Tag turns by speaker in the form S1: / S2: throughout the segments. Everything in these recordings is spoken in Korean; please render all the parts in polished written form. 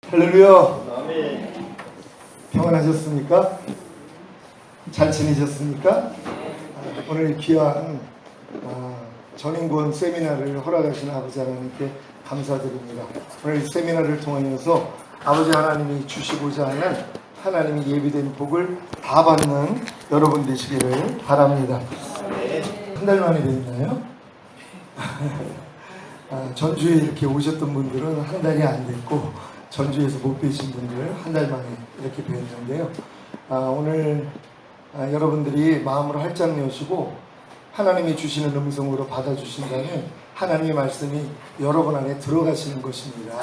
S1: 할렐루야.
S2: 아멘.
S1: 평안하셨습니까? 잘 지내셨습니까? 오늘 귀한 전인권 세미나를 허락하신 아버지 하나님께 감사드립니다. 오늘 세미나를 통하여서 아버지 하나님이 주시고자 하는 하나님이 예비된 복을 다 받는 여러분 되시기를 바랍니다. 한 달 만에 됐나요? 전주에 이렇게 오셨던 분들은 한 달이 안 됐고, 전주에서 못 뵈신 분들 한 달 만에 이렇게 뵀는데요. 오늘 여러분들이 마음으로 활짝 여시고 하나님이 주시는 음성으로 받아주신다면 하나님의 말씀이 여러분 안에 들어가시는 것입니다.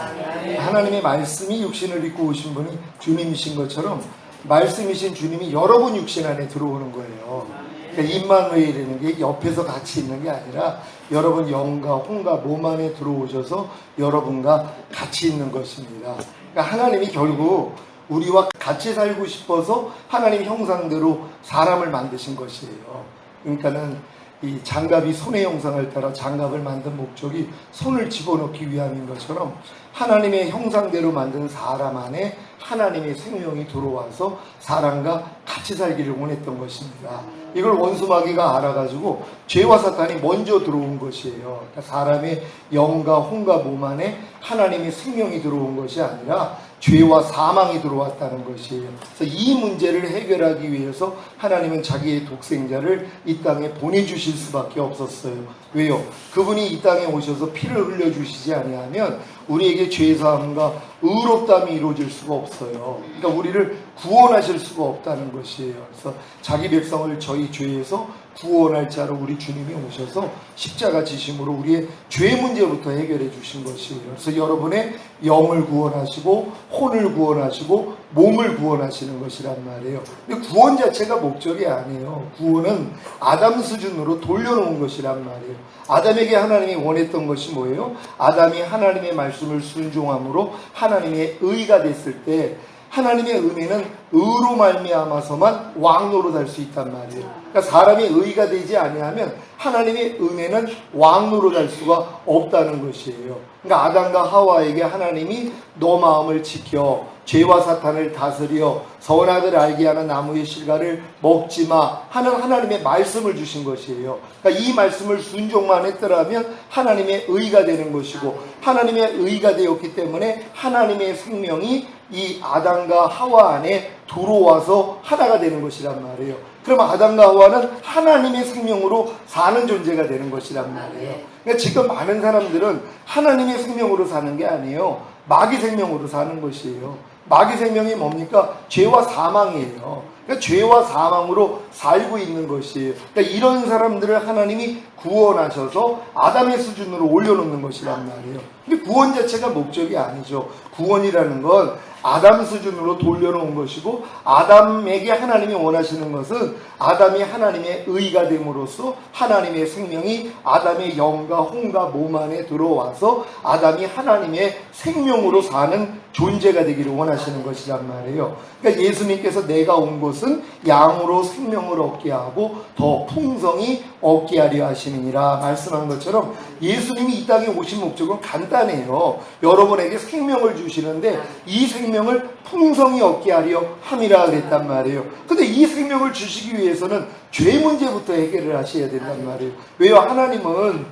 S1: 하나님의 말씀이 육신을 입고 오신 분이 주님이신 것처럼 말씀이신 주님이 여러분 육신 안에 들어오는 거예요. 그러니까 임마누엘이라는 게 옆에서 같이 있는 게 아니라 여러분 영과 혼과 몸 안에 들어오셔서 여러분과 같이 있는 것입니다. 그러니까 하나님이 결국 우리와 같이 살고 싶어서 하나님 형상대로 사람을 만드신 것이에요. 그러니까는 이 장갑이 손의 형상을 따라 장갑을 만든 목적이 손을 집어넣기 위함인 것처럼 하나님의 형상대로 만든 사람 안에 하나님의 생명이 들어와서 사람과 같이 살기를 원했던 것입니다. 이걸 원수마귀가 알아가지고 죄와 사탄이 먼저 들어온 것이에요. 그러니까 사람의 영과 혼과 몸 안에 하나님의 생명이 들어온 것이 아니라 죄와 사망이 들어왔다는 것이에요. 그래서 이 문제를 해결하기 위해서 하나님은 자기의 독생자를 이 땅에 보내주실 수밖에 없었어요. 왜요? 그분이 이 땅에 오셔서 피를 흘려주시지 아니하면 우리에게 죄사함과 의롭다함이 이루어질 수가 없어요. 그러니까 우리를 구원하실 수가 없다는 것이에요. 그래서 자기 백성을 저희 죄에서 구원할 자로 우리 주님이 오셔서 십자가 지심으로 우리의 죄 문제부터 해결해 주신 것이에요. 그래서 여러분의 영을 구원하시고 혼을 구원하시고 몸을 구원하시는 것이란 말이에요. 근데 구원 자체가 목적이 아니에요. 구원은 아담 수준으로 돌려놓은 것이란 말이에요. 아담에게 하나님이 원했던 것이 뭐예요? 아담이 하나님의 말씀을 순종함으로 하나님의 의가 됐을 때 하나님의 은혜는 의로 말미암아서만 왕노릇할 수 있단 말이에요. 그러니까 사람이 의가 되지 아니하면 하나님의 은혜는 왕노릇할 수가 없다는 것이에요. 그러니까 아담과 하와에게 하나님이 너 마음을 지켜 죄와 사탄을 다스려 선악을 알게 하는 나무의 실과를 먹지마 하는 하나님의 말씀을 주신 것이에요. 그러니까 이 말씀을 순종만 했더라면 하나님의 의가 되는 것이고 하나님의 의가 되었기 때문에 하나님의 생명이 이 아담과 하와 안에 들어와서 하나가 되는 것이란 말이에요. 그러면 아담과 하와는 하나님의 생명으로 사는 존재가 되는 것이란 말이에요. 그러니까 지금 많은 사람들은 하나님의 생명으로 사는 게 아니에요. 마귀 생명으로 사는 것이에요. 마귀 생명이 뭡니까? 죄와 사망이에요. 그러니까 죄와 사망으로 살고 있는 것이에요. 그러니까 이런 사람들을 하나님이 구원하셔서 아담의 수준으로 올려놓는 것이란 말이에요. 근데 구원 자체가 목적이 아니죠. 구원이라는 건 아담 수준으로 돌려놓은 것이고 아담에게 하나님이 원하시는 것은 아담이 하나님의 의가 됨으로써 하나님의 생명이 아담의 영과 혼과 몸 안에 들어와서 아담이 하나님의 생명으로 사는 존재가 되기를 원하시는 것이란 말이에요. 그러니까 예수님께서 내가 온 것은 양으로 생명을 얻게 하고 더 풍성히 얻게 하려 하심이니라 말씀한 것처럼 예수님이 이 땅에 오신 목적은 간단해요. 여러분에게 생명을 주시는데 이 생명을 풍성히 얻게 하려 함이라 그랬단 말이에요. 근데 이 생명을 주시기 위해서는 죄 문제부터 해결을 하셔야 된단 말이에요. 왜요? 하나님은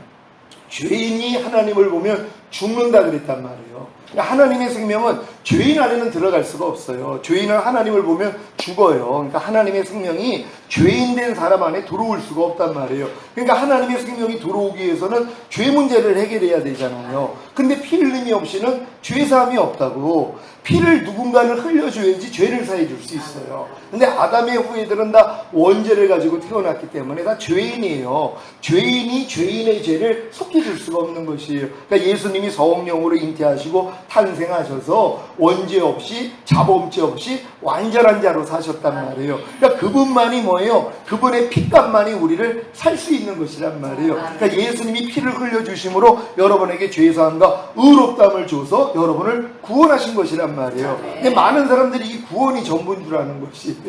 S1: 죄인이 하나님을 보면 죽는다 그랬단 말이에요. 하나님의 생명은 죄인 안에는 들어갈 수가 없어요. 죄인은 하나님을 보면 죽어요. 그러니까 하나님의 생명이 죄인 된 사람 안에 들어올 수가 없단 말이에요. 그러니까 하나님의 생명이 들어오기 위해서는 죄 문제를 해결해야 되잖아요. 근데 피 흘림이 없이는 죄사함이 없다고. 피를 누군가를 흘려줘야지 죄를 사해 줄 수 있어요. 근데 아담의 후예들은 다 원죄를 가지고 태어났기 때문에 다 죄인이에요. 죄인이 죄인의 죄를 속해줄 수가 없는 것이에요. 그러니까 예수님이 성령으로 잉태하시고 탄생하셔서 원죄 없이 자범죄 없이 완전한 자로 사셨단 말이에요. 그러니까 그분만이 뭐예요? 그분의 피값만이 우리를 살 수 있는 것이란 말이에요. 그러니까 예수님이 피를 흘려주심으로 여러분에게 죄사함과 의롭다함을 줘서 여러분을 구원하신 것이란 말이에요. 근데 많은 사람들이 이 구원이 전부인 줄 아는 것이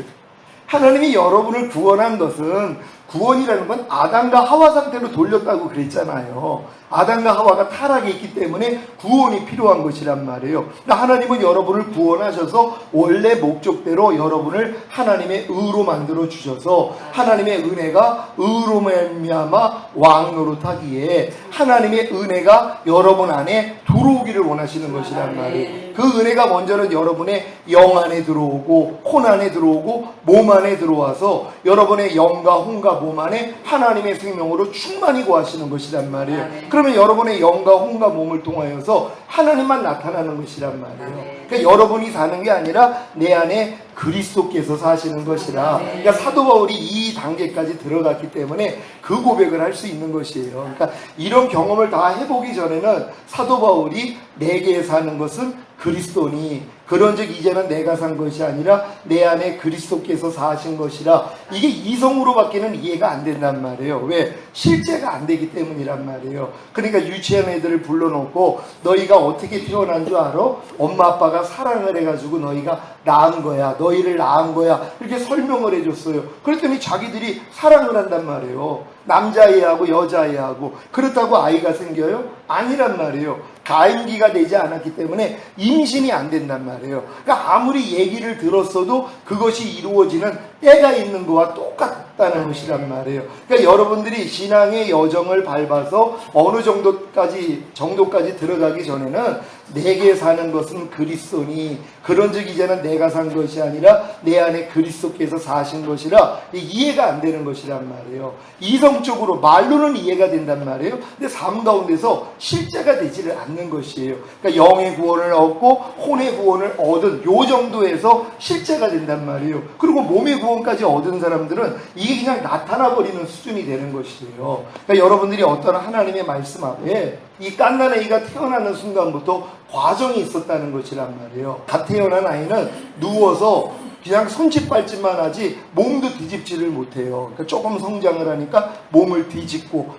S1: 하나님이 여러분을 구원한 것은 구원이라는 건 아담과 하와 상태로 돌렸다고 그랬잖아요. 아담과 하와가 타락해 있기 때문에 구원이 필요한 것이란 말이에요. 그러니까 하나님은 여러분을 구원하셔서 원래 목적대로 여러분을 하나님의 의로 만들어 주셔서 하나님의 은혜가 의로 말미암아 왕 노릇하기에 하나님의 은혜가 여러분 안에 들어오기를 원하시는 것이란 말이에요. 그 은혜가 먼저는 여러분의 영 안에 들어오고 혼 안에 들어오고 몸 안에 들어와서 여러분의 영과 혼과 몸 안에 하나님의 생명으로 충만히 거하시는 것이란 말이에요. 그러면 여러분의 영과 혼과 몸을 통하여서 하나님만 나타나는 것이란 말이에요. 그러니까 여러분이 사는 게 아니라 내 안에 그리스도께서 사시는 것이라. 그러니까 사도 바울이 이 단계까지 들어갔기 때문에 그 고백을 할 수 있는 것이에요. 그러니까 이런 경험을 다 해보기 전에는 사도 바울이 내게 사는 것은 그리스도니 그런즉 이제는 내가 산 것이 아니라 내 안에 그리스도께서 사신 것이라. 이게 이성으로밖에는 이해가 안 된단 말이에요. 왜? 실제가 안 되기 때문이란 말이에요. 그러니까 유치한 애들을 불러놓고 너희가 어떻게 태어난 줄 알아? 엄마 아빠가 사랑을 해가지고 너희가 낳은 거야. 너희를 낳은 거야. 이렇게 설명을 해줬어요. 그랬더니 자기들이 사랑을 한단 말이에요. 남자애하고 여자애하고. 그렇다고 아이가 생겨요? 아니란 말이에요. 가임기가 되지 않았기 때문에 임신이 안 된단 말이에요. 그러니까 아무리 얘기를 들었어도 그것이 이루어지는 때가 있는 거와 똑같다는 것이란 말이에요. 그러니까 여러분들이 신앙의 여정을 밟아서 어느 정도까지 들어가기 전에는 내게 사는 것은 그리스도니 그런즉 이제는 내가 산 것이 아니라 내 안에 그리스도께서 사신 것이라. 이해가 안 되는 것이란 말이에요. 이성적으로 말로는 이해가 된단 말이에요. 근데 삶 가운데서 실제가 되지를 않는 것이에요. 그러니까 영의 구원을 얻고 혼의 구원을 얻은 요 정도에서 실제가 된단 말이에요. 그리고 몸의 구원까지 얻은 사람들은 이게 그냥 나타나 버리는 수준이 되는 것이에요. 그러니까 여러분들이 어떤 하나님의 말씀 앞에 이 갓난아이가 태어나는 순간부터 과정이 있었다는 것이란 말이에요. 갓 태어난 아이는 누워서 그냥 손짓발짓만 하지 몸도 뒤집지를 못해요. 그러니까 조금 성장을 하니까 몸을 뒤집고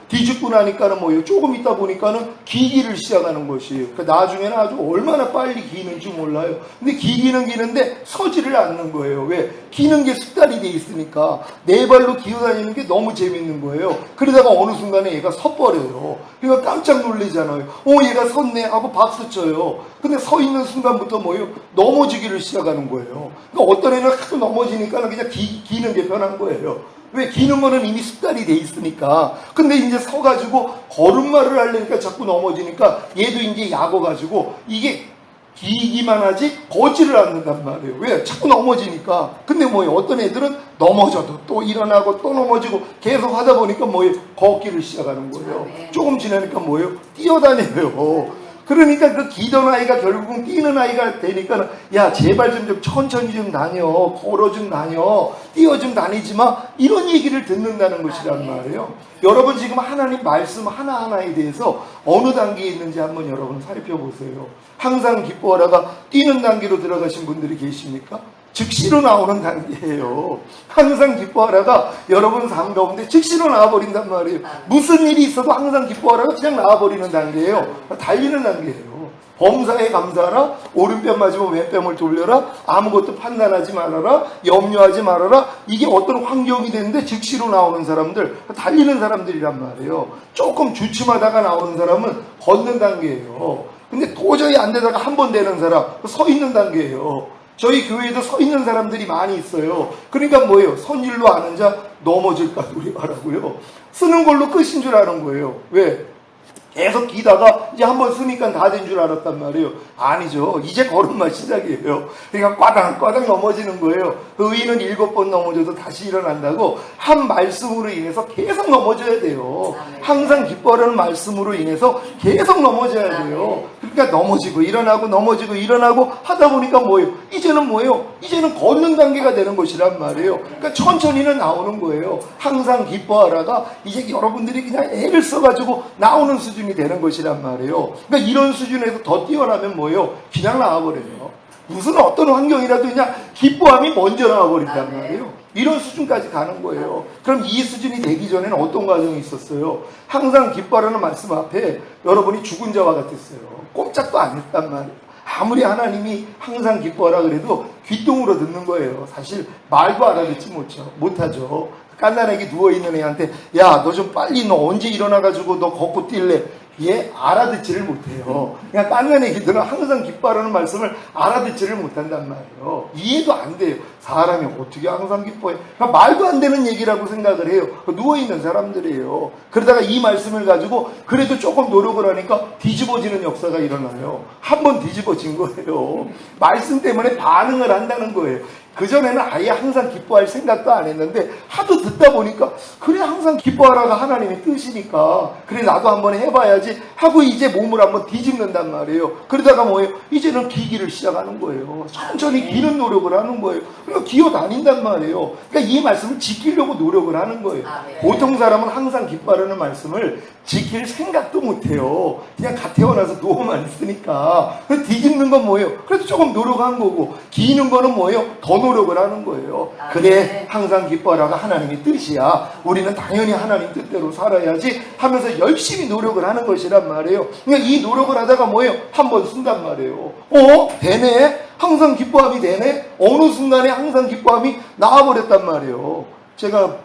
S1: 나니까는 뭐예요? 조금 있다 보니까는 기기를 시작하는 것이에요. 그러니까 나중에는 아주 얼마나 빨리 기는지 몰라요. 근데 기기는 기는데 서지를 않는 거예요. 왜? 기는 게 습관이 돼 있으니까 네 발로 기어다니는 게 너무 재밌는 거예요. 그러다가 어느 순간에 얘가 섰버려요. 그러니까 깜짝 놀라잖아요. 얘가 섰네 하고 박수 쳐요. 근데 서 있는 순간부터 뭐예요? 넘어지기를 시작하는 거예요. 그러니까 어떤 애는 하도 넘어지니까 그냥 기는 게 편한 거예요. 왜? 기는 거는 이미 습관이 돼 있으니까. 근데 이제 서가지고 걸음마를 하려니까 자꾸 넘어지니까 얘도 이제 약어가지고 이게 기기만 하지 걷지를 않는단 말이에요. 왜? 자꾸 넘어지니까. 근데 뭐예요? 어떤 애들은 넘어져도 또 일어나고 또 넘어지고 계속 하다 보니까 뭐예요? 걷기를 시작하는 거예요. 조금 지나니까 뭐예요? 뛰어다녀요. 그러니까 그 기던 아이가 결국은 뛰는 아이가 되니까 야 제발 좀 천천히 좀 다녀, 걸어 좀 다녀, 뛰어 좀 다니지 마, 이런 얘기를 듣는다는 것이란 말이에요. 여러분 지금 하나님 말씀 하나하나에 대해서 어느 단계에 있는지 한번 여러분 살펴보세요. 항상 기뻐하다가 뛰는 단계로 들어가신 분들이 계십니까? 즉시로 나오는 단계예요. 항상 기뻐하다가 여러분 삶 가운데 즉시로 나와버린단 말이에요. 무슨 일이 있어도 항상 기뻐하다가 그냥 나와버리는 단계예요. 달리는 단계예요. 범사에 감사하라, 오른뺨 맞으면 왼뺨을 돌려라, 아무것도 판단하지 말아라, 염려하지 말아라. 이게 어떤 환경이 되는데 즉시로 나오는 사람들, 달리는 사람들이란 말이에요. 조금 주춤하다가 나오는 사람은 걷는 단계예요. 근데 도저히 안 되다가 한 번 되는 사람, 서 있는 단계예요. 저희 교회에도 서 있는 사람들이 많이 있어요. 그러니까 뭐예요? 선질로 아는 자 넘어질까 우리 말하고요. 쓰는 걸로 끝인 줄 아는 거예요. 왜? 계속 기다가 이제 한번 쓰니까 다 된 줄 알았단 말이에요. 아니죠. 이제 걸음만 시작이에요. 그러니까 꽈당 넘어지는 거예요. 그 의인은 7번 넘어져도 다시 일어난다고. 한 말씀으로 인해서 계속 넘어져야 돼요. 항상 기뻐하라는 말씀으로 인해서 계속 넘어져야 돼요. 그러니까 넘어지고 일어나고 넘어지고 일어나고 하다 보니까 뭐예요? 이제는 뭐예요? 이제는 걷는 단계가 되는 것이란 말이에요. 그러니까 천천히는 나오는 거예요. 항상 기뻐하라가 이제 여러분들이 그냥 애를 써가지고 나오는 수준이 되는 것이란 말이에요. 그러니까 이런 수준에서 더 뛰어나면 뭐예요? 그냥 나와버려요. 무슨 어떤 환경이라도 그냥 기뻐함이 먼저 나와버린단 말이에요. 이런 수준까지 가는 거예요. 그럼 이 수준이 되기 전에는 어떤 과정이 있었어요? 항상 기뻐하라는 말씀 앞에 여러분이 죽은 자와 같았어요. 꼼짝도 안 했단 말이에요. 아무리 하나님이 항상 기뻐하라 그래도 귀뚱으로 듣는 거예요. 사실 말도 알아듣지 못하죠. 갓난아기 누워있는 애한테 야, 너 좀 빨리 너 언제 일어나가지고 너 걷고 뛸래? 얘 알아듣지를 못해요. 그냥 갓난아기들은 항상 기뻐하라는 말씀을 알아듣지를 못한단 말이에요. 이해도 안 돼요. 사람이 어떻게 항상 기뻐해? 그러니까 말도 안 되는 얘기라고 생각을 해요. 누워있는 사람들이에요. 그러다가 이 말씀을 가지고 그래도 조금 노력을 하니까 뒤집어지는 역사가 일어나요. 한 번 뒤집어진 거예요. 말씀 때문에 반응을 한다는 거예요. 그전에는 아예 항상 기뻐할 생각도 안 했는데 하도 듣다 보니까 그래 항상 기뻐하라가 하나님의 뜻이니까 그래 나도 한번 해봐야지 하고 이제 몸을 한번 뒤집는단 말이에요. 그러다가 뭐예요? 이제는 기기를 시작하는 거예요. 천천히 기는 노력을 하는 거예요. 그러니까 기어 다닌단 말이에요. 그러니까 이 말씀을 지키려고 노력을 하는 거예요. 보통 사람은 항상 기뻐하라는 말씀을 지킬 생각도 못해요. 그냥 갓 태어나서 누워만 있으니까. 뒤집는 건 뭐예요? 그래도 조금 노력한 거고 기는 거는 뭐예요? 더 노력을 하는 거예요. 그래 항상 기뻐하라가 하나님의 뜻이야. 우리는 당연히 하나님 뜻대로 살아야지 하면서 열심히 노력을 하는 것이란 말이에요. 그러니까 이 노력을 하다가 뭐예요? 한 번 쓴단 말이에요. 되네? 항상 기뻐함이 되네? 어느 순간에 항상 기뻐함이 나와버렸단 말이에요. 제가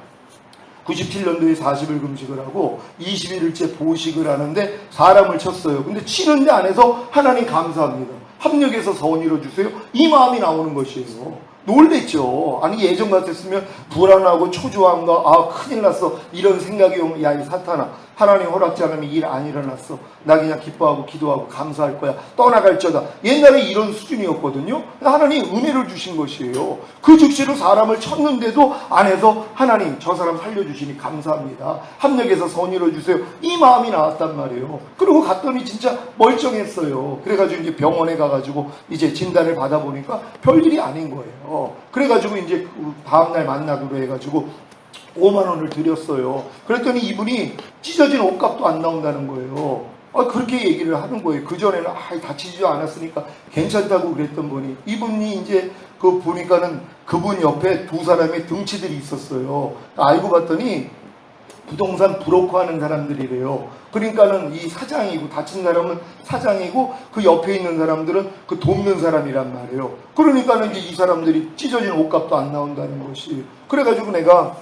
S1: 97년도에 40일 금식을 하고 21일째 보식을 하는데 사람을 쳤어요. 근데 치는데 안에서 하나님 감사합니다. 합력해서 서원 이뤄주세요. 이 마음이 나오는 것이에요. 놀랬죠. 아니 예전 같았으면 불안하고 초조함과 아 큰일 났어 이런 생각이 오면 야 이 사탄아 하나님 허락지 않으면 일 안 일어났어. 나 그냥 기뻐하고 기도하고 감사할 거야. 떠나갈 저다. 옛날에 이런 수준이었거든요. 하나님 은혜를 주신 것이에요. 그 즉시로 사람을 쳤는데도 안에서 하나님 저 사람 살려주시니 감사합니다. 합력해서 선 이뤄주세요. 이 마음이 나왔단 말이에요. 그리고 갔더니 진짜 멀쩡했어요. 그래가지고 이제 병원에 가가지고 이제 진단을 받아보니까 별일이 아닌 거예요. 그래가지고 이제 다음날 만나기로 해가지고 5만 원을 드렸어요. 그랬더니 이분이 찢어진 옷값도 안 나온다는 거예요. 그렇게 얘기를 하는 거예요. 그전에는 다치지도 않았으니까 괜찮다고 그랬던 분이 이분이 이제 그 보니까는 그분 옆에 두 사람의 등치들이 있었어요. 알고 봤더니 부동산 브로커 하는 사람들이래요. 그러니까는 이 사장이고 다친 사람은 사장이고 그 옆에 있는 사람들은 그 돕는 사람이란 말이에요. 그러니까는 이제 이 사람들이 찢어진 옷값도 안 나온다는 것이. 그래가지고 내가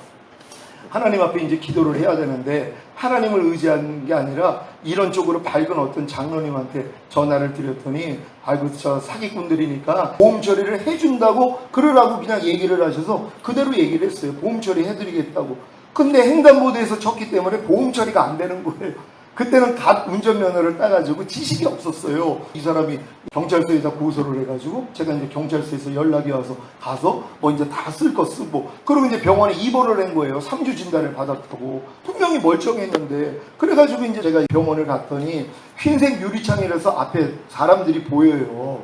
S1: 하나님 앞에 이제 기도를 해야 되는데 하나님을 의지하는 게 아니라 이런 쪽으로 밝은 어떤 장로님한테 전화를 드렸더니 아이고 저 사기꾼들이니까 보험 처리를 해준다고 그러라고 그냥 얘기를 하셔서 그대로 얘기를 했어요. 보험 처리 해드리겠다고. 근데 횡단보도에서 쳤기 때문에 보험 처리가 안 되는 거예요. 그때는 갓 운전면허를 따가지고 지식이 없었어요. 이 사람이 경찰서에다 고소를 해가지고 제가 이제 경찰서에서 연락이 와서 가서 뭐 이제 다 쓸 거 쓰고 그리고 이제 병원에 입원을 한 거예요. 3주 진단을 받았다고. 분명히 멀쩡했는데 그래가지고 이제 제가 병원을 갔더니 흰색 유리창이라서 앞에 사람들이 보여요.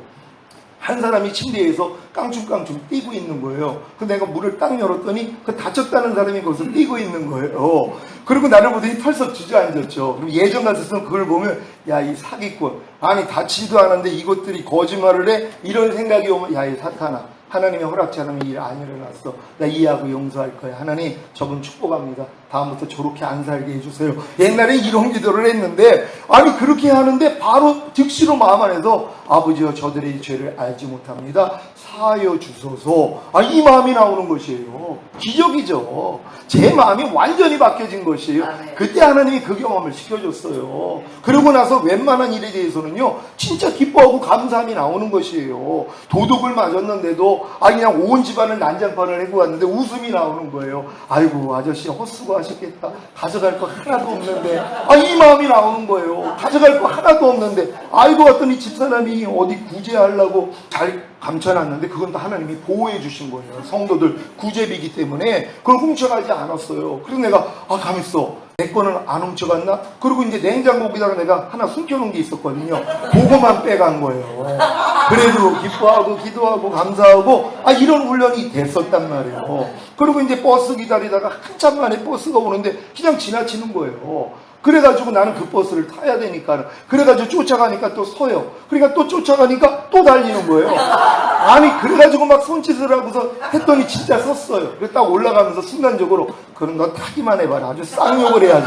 S1: 한 사람이 침대에서 깡충깡충 뛰고 있는 거예요. 근데 내가 문을 딱 열었더니 그 다쳤다는 사람이 거기서 뛰고 있는 거예요. 그리고 나를 보더니 털썩 주저앉았죠. 그럼 예전 같았으면 그걸 보면 야 이 사기꾼 아니 다치지도 않았는데 이것들이 거짓말을 해 이런 생각이 오면 야 이 사탄아 하나님의 허락지 않으면 일 안 일어났어. 나 이해하고 용서할 거야. 하나님 저분 축복합니다. 다음부터 저렇게 안 살게 해주세요. 옛날에 이런 기도를 했는데 아니 그렇게 하는데 바로 즉시로 마음 안에서 아버지여 저들의 죄를 알지 못합니다. 사하여 주소서. 이 마음이 나오는 것이에요. 기적이죠. 제 마음이 완전히 바뀌어진 것이에요. 그때 하나님이 그 경험을 시켜줬어요. 그러고 나서 웬만한 일에 대해서는요 진짜 기뻐하고 감사함이 나오는 것이에요. 도둑을 맞았는데도 그냥 온 집안을 난장판을 해고 왔는데 웃음이 나오는 거예요. 아이고 아저씨 헛수고하셨겠다. 가져갈 거 하나도 없는데 이 마음이 나오는 거예요. 가져갈 거 하나도 없는데 알고 봤더니 집사람이 어디 구제하려고 잘 감춰놨는데 그건 다 하나님이 보호해 주신 거예요. 성도들 구제비기 때문에 그걸 훔쳐가지 않았어요. 그래서 내가 가만있어. 내 거는 안 훔쳐갔나? 그리고 이제 냉장고에다가 내가 하나 숨겨놓은 게 있었거든요. 그거만 빼간 거예요. 그래도 기뻐하고 기도하고 감사하고 이런 훈련이 됐었단 말이에요. 그리고 이제 버스 기다리다가 한참 만에 버스가 오는데 그냥 지나치는 거예요. 그래가지고 나는 그 버스를 타야 되니까 그래가지고 쫓아가니까 또 서요. 그러니까 또 쫓아가니까 또 달리는 거예요. 그래가지고 막 손짓을 하고서 했더니 진짜 섰어요. 그래서 딱 올라가면서 순간적으로 그럼 너 타기만 해봐라. 아주 쌍욕을 해야지.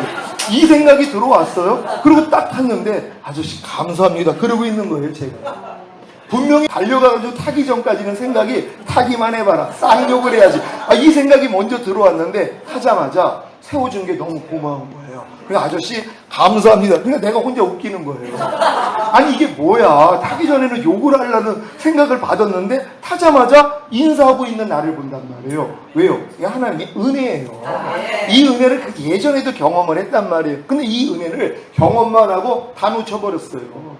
S1: 이 생각이 들어왔어요. 그리고 딱 탔는데 아저씨 감사합니다. 그러고 있는 거예요 제가. 분명히 달려가가지고 타기 전까지는 생각이 타기만 해봐라, 쌍욕을 해야지, 이 생각이 먼저 들어왔는데 타자마자 세워준 게 너무 고마운 거예요. 그래서 아저씨 감사합니다. 그러니까 내가 혼자 웃기는 거예요. 아니 이게 뭐야, 타기 전에는 욕을 하려는 생각을 받았는데 타자마자 인사하고 있는 나를 본단 말이에요. 왜요? 이게 하나님의 은혜예요. 이 은혜를 예전에도 경험을 했단 말이에요. 근데 이 은혜를 경험만 하고 다 놓쳐버렸어요.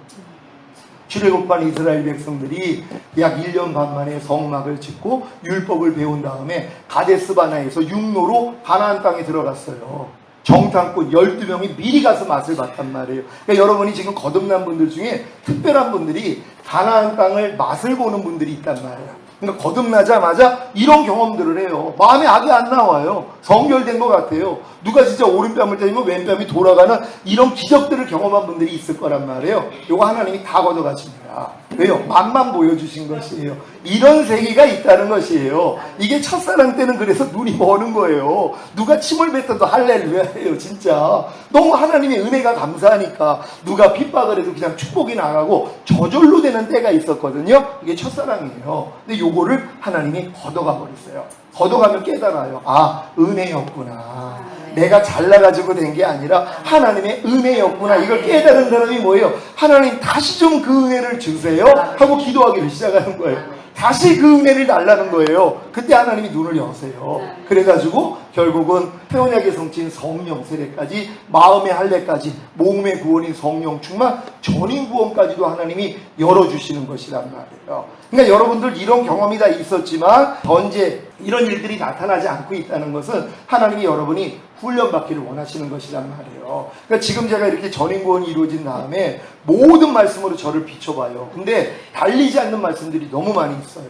S1: 출애굽한 이스라엘 백성들이 약 1년 반 만에 성막을 짓고 율법을 배운 다음에 가데스바나에서 육로로 가나안 땅에 들어갔어요. 정탐꾼 12명이 미리 가서 맛을 봤단 말이에요. 그러니까 여러분이 지금 거듭난 분들 중에 특별한 분들이 가나안 땅을 맛을 보는 분들이 있단 말이에요. 그러니까 거듭나자마자 이런 경험들을 해요. 마음에 악이 안 나와요. 성결된 것 같아요. 누가 진짜 오른뺨을 때리면 왼뺨이 돌아가는 이런 기적들을 경험한 분들이 있을 거란 말이에요. 이거 하나님이 다 걷어가십니다. 왜요? 맛만 보여주신 것이에요. 이런 세계가 있다는 것이에요. 이게 첫사랑 때는 그래서 눈이 머는 거예요. 누가 침을 뱉어도 할렐루야예요. 진짜 너무 하나님의 은혜가 감사하니까 누가 핍박을 해도 그냥 축복이 나가고 저절로 되는 때가 있었거든요. 이게 첫사랑이에요. 근데 요거를 하나님이 걷어가 버렸어요. 걷어가면 깨달아요. 은혜였구나. 내가 잘나가지고 된 게 아니라 하나님의 은혜였구나. 이걸 깨달은 사람이 뭐예요? 하나님 다시 좀 그 은혜를 주세요 하고 기도하기를 시작하는 거예요. 다시 그 은혜를 달라는 거예요. 그때 하나님이 눈을 여세요. 그래가지고 결국은 태원약의 성취인 성령 세례까지, 마음의 할례까지, 몸의 구원인 성령 충만, 전인 구원까지도 하나님이 열어주시는 것이란 말이에요. 그러니까 여러분들 이런 경험이 다 있었지만 현재 이런 일들이 나타나지 않고 있다는 것은 하나님이 여러분이 훈련받기를 원하시는 것이란 말이에요. 그러니까 지금 제가 이렇게 전인구원이 이루어진 다음에 모든 말씀으로 저를 비춰봐요. 근데 달리지 않는 말씀들이 너무 많이 있어요.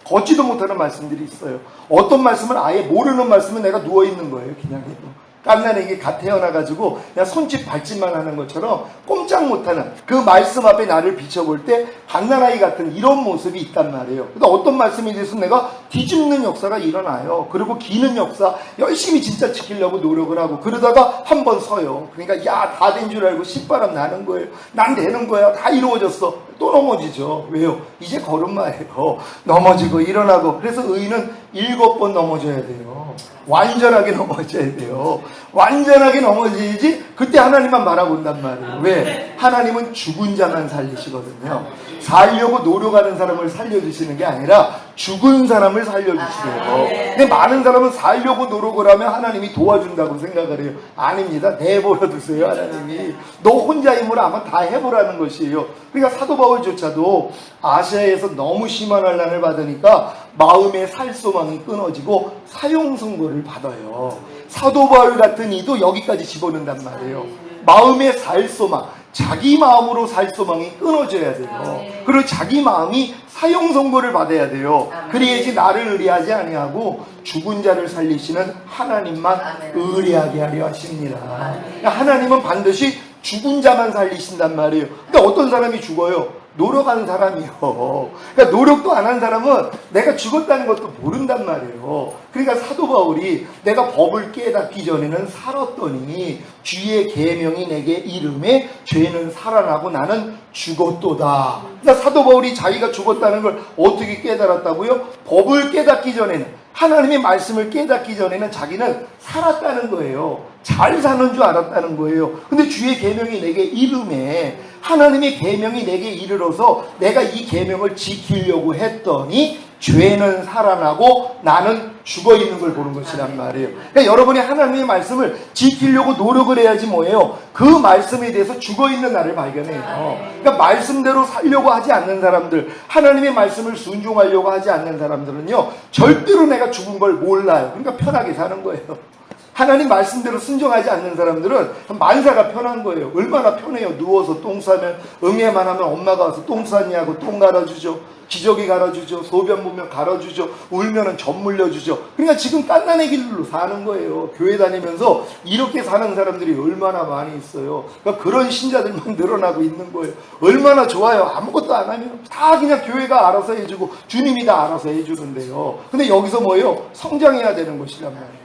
S1: 걷지도 못하는 말씀들이 있어요. 어떤 말씀은 아예 모르는 말씀은 내가 누워있는 거예요. 그냥 해도. 갓난에게 갓 태어나가지고 그냥 손짓 발짓만 하는 것처럼 꼼짝 못하는 그 말씀 앞에 나를 비춰볼 때 갓난아이 같은 이런 모습이 있단 말이에요. 그러니까 어떤 말씀에 대해서 내가 뒤집는 역사가 일어나요. 그리고 기는 역사 열심히 진짜 지키려고 노력을 하고 그러다가 한 번 서요. 그러니까 다 된 줄 알고 신바람 나는 거예요. 난 되는 거야. 다 이루어졌어. 또 넘어지죠. 왜요? 이제 걸음마예요. 넘어지고 일어나고. 그래서 의인은 7번 넘어져야 돼요. 완전하게 넘어져야 돼요. 완전하게 넘어지지 그때 하나님만 바라본단 말이에요. 왜? 하나님은 죽은 자만 살리시거든요. 살려고 노력하는 사람을 살려주시는 게 아니라 죽은 사람을 살려주시래요. 근데 많은 사람은 살려고 노력을 하면 하나님이 도와준다고 생각을 해요. 아닙니다. 내버려 두세요. 하나님이 너 혼자 힘으로 아마 다 해보라는 것이에요. 그러니까 사도 바울조차도 아시아에서 너무 심한 환난을 받으니까 마음의 살소망이 끊어지고 사형 선고를 받아요. 사도 바울 같은 이도 여기까지 집어넣는단 말이에요. 마음의 살소망, 자기 마음으로 살소망이 끊어져야 돼요. 그리고 자기 마음이 사형 선고를 받아야 돼요. 그래야지 나를 의뢰하지 아니하고 죽은 자를 살리시는 하나님만 의뢰하게 하려 하십니다. 하나님은 반드시 죽은 자만 살리신단 말이에요. 근데 어떤 사람이 죽어요? 노력한 사람이요. 그러니까 노력도 안 한 사람은 내가 죽었다는 것도 모른단 말이에요. 그러니까 사도 바울이 내가 법을 깨닫기 전에는 살았더니 주의 계명이 내게 이름에 죄는 살아나고 나는 죽었도다. 그러니까 사도 바울이 자기가 죽었다는 걸 어떻게 깨달았다고요? 법을 깨닫기 전에는, 하나님의 말씀을 깨닫기 전에는 자기는 살았다는 거예요. 잘 사는 줄 알았다는 거예요. 근데 주의 계명이 내게 이름에, 하나님의 계명이 내게 이르러서 내가 이 계명을 지키려고 했더니 죄는 살아나고 나는 죽어있는 걸 보는 것이란 말이에요. 그러니까 여러분이 하나님의 말씀을 지키려고 노력을 해야지 뭐예요? 그 말씀에 대해서 죽어있는 나를 발견해요. 그러니까 말씀대로 살려고 하지 않는 사람들, 하나님의 말씀을 순종하려고 하지 않는 사람들은요, 절대로 내가 죽은 걸 몰라요. 그러니까 편하게 사는 거예요. 하나님 말씀대로 순종하지 않는 사람들은 만사가 편한 거예요. 얼마나 편해요. 누워서 똥 싸면, 응애만 하면 엄마가 와서 똥 쌌냐고 똥 갈아주죠. 기저귀 갈아주죠. 소변 보면 갈아주죠. 울면은 젖 물려주죠. 그러니까 지금 깐난의 길로 사는 거예요. 교회 다니면서 이렇게 사는 사람들이 얼마나 많이 있어요. 그러니까 그런 신자들만 늘어나고 있는 거예요. 얼마나 좋아요. 아무것도 안 하면 다 그냥 교회가 알아서 해주고 주님이 다 알아서 해주는데요. 근데 여기서 뭐예요? 성장해야 되는 것이란 말이에요.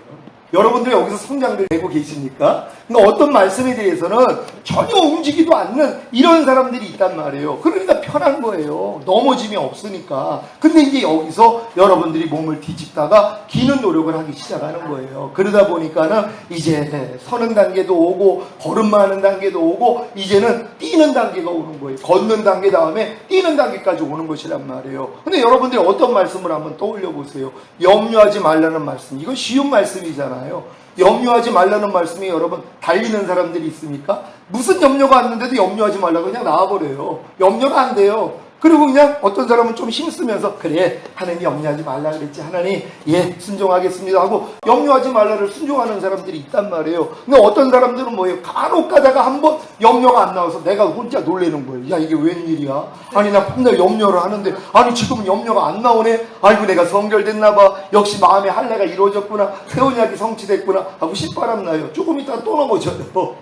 S1: 여러분들 여기서 성장되고 계십니까? 그러니까 어떤 말씀에 대해서는 전혀 움직이도 않는 이런 사람들이 있단 말이에요. 그러니까 그러니까 편한 거예요. 넘어짐이 없으니까. 근데 이제 여기서 여러분들이 몸을 뒤집다가 기는 노력을 하기 시작하는 거예요. 그러다 보니까는 이제 서는 단계도 오고 걸음마 하는 단계도 오고 이제는 뛰는 단계가 오는 거예요. 걷는 단계 다음에 뛰는 단계까지 오는 것이란 말이에요. 근데 여러분들이 어떤 말씀을 한번 떠올려 보세요. 염려하지 말라는 말씀. 이건 쉬운 말씀이잖아요. 염려하지 말라는 말씀이 여러분 달리는 사람들이 있습니까? 무슨 염려가 왔는데도 염려하지 말라고 그냥 나와버려요. 염려가 안 돼요. 그리고 그냥 어떤 사람은 좀 힘쓰면서 그래 하나님 염려하지 말라 그랬지 하나님 예 순종하겠습니다 하고 염려하지 말라를 순종하는 사람들이 있단 말이에요. 근데 어떤 사람들은 뭐예요? 간혹 가다가 한번 염려가 안 나와서 내가 혼자 놀래는 거예요. 야 이게 웬일이야? 아니 나 맨날 염려를 하는데 아니 지금은 염려가 안 나오네. 아이고 내가 성결됐나 봐. 역시 마음의 할례가 이루어졌구나. 새 언약이 성취됐구나 하고 신바람 나요. 조금 있다가 또 넘어져요.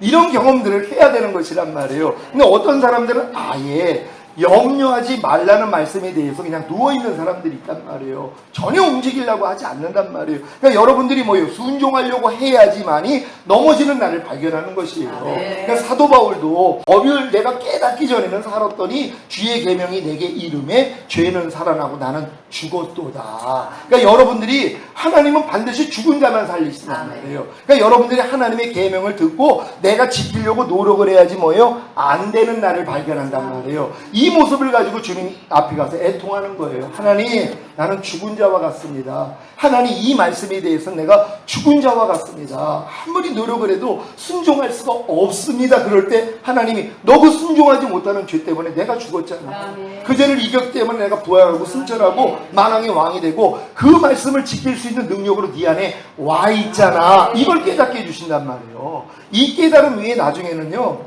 S1: 이런 경험들을 해야 되는 것이란 말이에요. 근데 어떤 사람들은 아예 염려하지 말라는 말씀에 대해서 그냥 누워있는 사람들이 있단 말이에요. 전혀 움직이려고 하지 않는단 말이에요. 그러니까 여러분들이 뭐예요? 순종하려고 해야지만이 넘어지는 날을 발견하는 것이에요. 그러니까 사도 바울도 법을 내가 깨닫기 전에는 살았더니 주의 계명이 내게 이름에 죄는 살아나고 나는 죽었도다. 그러니까 여러분들이 하나님은 반드시 죽은 자만 살리신단 말이에요. 그러니까 여러분들이 하나님의 계명을 듣고 내가 지키려고 노력을 해야지 뭐예요? 안 되는 날을 발견한단 말이에요. 이 모습을 가지고 주님 앞에 가서 애통하는 거예요. 하나님 나는 죽은 자와 같습니다. 하나님 이 말씀에 대해서 내가 죽은 자와 같습니다. 아무리 노력을 해도 순종할 수가 없습니다. 그럴 때 하나님이 너 그 순종하지 못하는 죄 때문에 내가 죽었잖아. 그 죄를 이겼기 때문에 내가 부활하고 승천하고 만왕의 왕이 되고 그 말씀을 지킬 수 있는 능력으로 네 안에 와 있잖아. 이걸 깨닫게 해주신단 말이에요. 이 깨달음 위에 나중에는요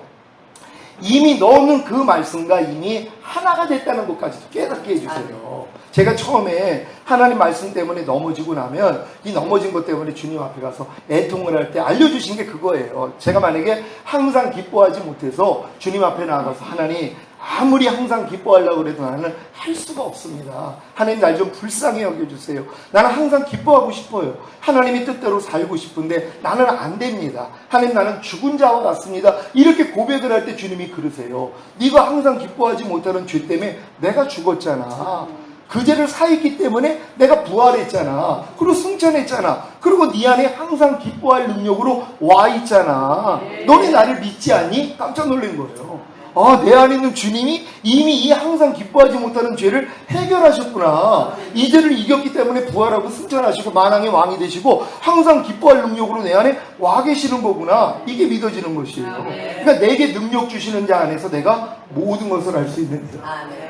S1: 이미 너는 그 말씀과 이미 하나가 됐다는 것까지도 깨닫게 해주세요. 제가 처음에 하나님 말씀 때문에 넘어지고 나면 이 넘어진 것 때문에 주님 앞에 가서 애통을 할 때 알려주신 게 그거예요. 제가 만약에 항상 기뻐하지 못해서 주님 앞에 나가서 하나님 아무리 항상 기뻐하려고 해도 나는 할 수가 없습니다. 하나님 날 좀 불쌍히 여겨주세요. 나는 항상 기뻐하고 싶어요. 하나님의 뜻대로 살고 싶은데 나는 안 됩니다. 하나님 나는 죽은 자와 같습니다. 이렇게 고백을 할 때 주님이 그러세요. 네가 항상 기뻐하지 못하는 죄 때문에 내가 죽었잖아. 그 죄를 사했기 때문에 내가 부활했잖아. 그리고 승천했잖아. 그리고 네 안에 항상 기뻐할 능력으로 와 있잖아. 너네 나를 믿지 않니? 깜짝 놀란 거예요. 아, 내 안에 있는 주님이 이미 이 항상 기뻐하지 못하는 죄를 해결하셨구나. 이 죄를 이겼기 때문에 부활하고 승천하시고 만왕의 왕이 되시고 항상 기뻐할 능력으로 내 안에 와 계시는 거구나. 이게 믿어지는 것이에요. 그러니까 내게 능력 주시는 자 안에서 내가 모든 것을 할 수 있는 자.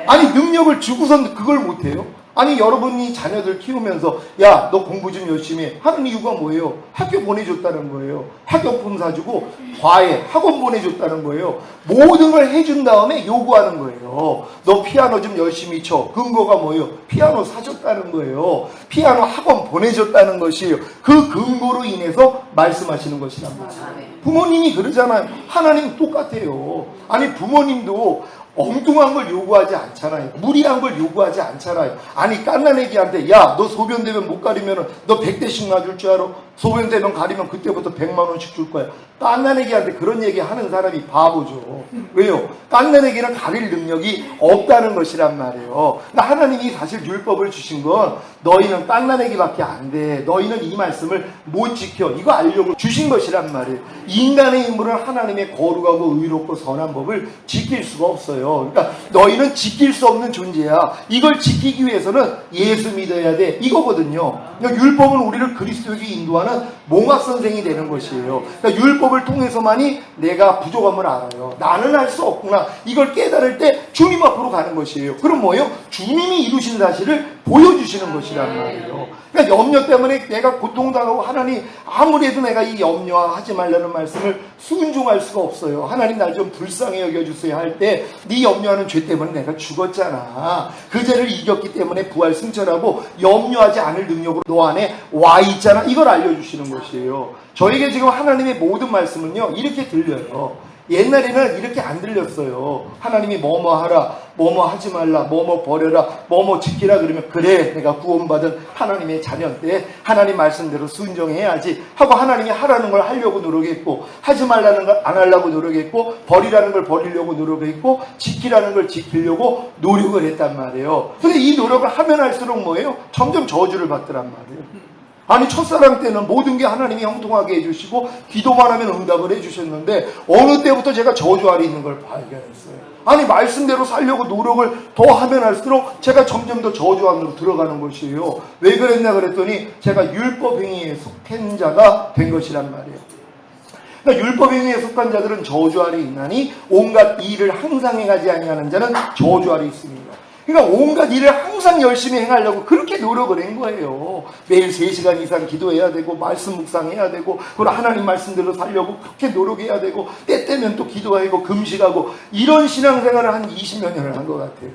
S1: 아니 능력을 주고선 그걸 못해요? 아니 여러분이 자녀들 키우면서 야 너 공부 좀 열심히 해 하는 이유가 뭐예요? 학교 보내줬다는 거예요. 학용품 사주고 과외 학원 보내줬다는 거예요. 모든 걸 해준 다음에 요구하는 거예요. 너 피아노 좀 열심히 쳐. 근거가 뭐예요? 피아노 사줬다는 거예요. 피아노 학원 보내줬다는 것이에요. 그 근거로 인해서 말씀하시는 것이란 말이에요. 부모님이 그러잖아요. 하나님 똑같아요. 아니 부모님도 엉뚱한 걸 요구하지 않잖아요. 무리한 걸 요구하지 않잖아요. 아니 깐난애기한테 야 너 소변대면 못 가리면 너 100대씩 놔줄 줄 알아? 소변대면 가리면 그때부터 100만 원씩 줄 거야. 깐난애기한테 그런 얘기 하는 사람이 바보죠. 왜요? 깐난애기는 가릴 능력이 없다는 것이란 말이에요. 그러니까 하나님이 사실 율법을 주신 건 너희는 깐난애기밖에 안 돼. 너희는 이 말씀을 못 지켜. 이거 알려고 주신 것이란 말이에요. 인간의 힘으로는 하나님의 거룩하고 의롭고 선한 법을 지킬 수가 없어요. 그러니까 너희는 지킬 수 없는 존재야. 이걸 지키기 위해서는 예수 믿어야 돼. 이거거든요. 그러니까 율법은 우리를 그리스도에게 인도하는 몽학선생이 되는 것이에요. 그러니까 율법을 통해서만이 내가 부족함을 알아요. 나는 할 수 없구나. 이걸 깨달을 때 주님 앞으로 가는 것이에요. 그럼 뭐예요? 주님이 이루신 사실을 보여주시는 것이란 말이에요. 그러니까 염려 때문에 내가 고통당하고 하나님 아무리 해도 내가 이 염려하지 말라는 말씀을 순종할 수가 없어요. 하나님 날 좀 불쌍히 여겨주세요 할 때 네 염려하는 죄 때문에 내가 죽었잖아. 그 죄를 이겼기 때문에 부활 승천하고 염려하지 않을 능력으로 너 안에 와 있잖아. 이걸 알려주시는 것이에요. 저에게 지금 하나님의 모든 말씀은요 이렇게 들려요. 옛날에는 이렇게 안 들렸어요. 하나님이 뭐뭐 하라, 뭐뭐 하지 말라, 뭐뭐 버려라, 뭐뭐 지키라 그러면 그래 내가 구원받은 하나님의 자녀인데 하나님 말씀대로 순종해야지 하고 하나님이 하라는 걸 하려고 노력했고 하지 말라는 걸 안 하려고 노력했고 버리라는 걸 버리려고 노력했고 지키라는 걸 지키려고 노력을 했단 말이에요. 근데 이 노력을 하면 할수록 뭐예요? 점점 저주를 받더란 말이에요. 아니 첫사랑 때는 모든 게 하나님이 형통하게 해주시고 기도만 하면 응답을 해주셨는데 어느 때부터 제가 저주 아래 있는 걸 발견했어요. 아니 말씀대로 살려고 노력을 더 하면 할수록 제가 점점 더 저주 안으로 들어가는 것이에요. 왜 그랬나 그랬더니 제가 율법행위에 속한 자가 된 것이란 말이에요. 그러니까 율법행위에 속한 자들은 저주 아래 있나니 온갖 일을 항상 행하지 아니하는 자는 저주 아래 있습니다. 그러니까 온갖 일을 항상 열심히 행하려고 그렇게 노력을 한 거예요. 매일 3시간 이상 기도해야 되고 말씀 묵상해야 되고 그리고 하나님 말씀대로 살려고 그렇게 노력해야 되고 때때면 또 기도하고 금식하고 이런 신앙생활을 한 20여 년을 한 것 같아요.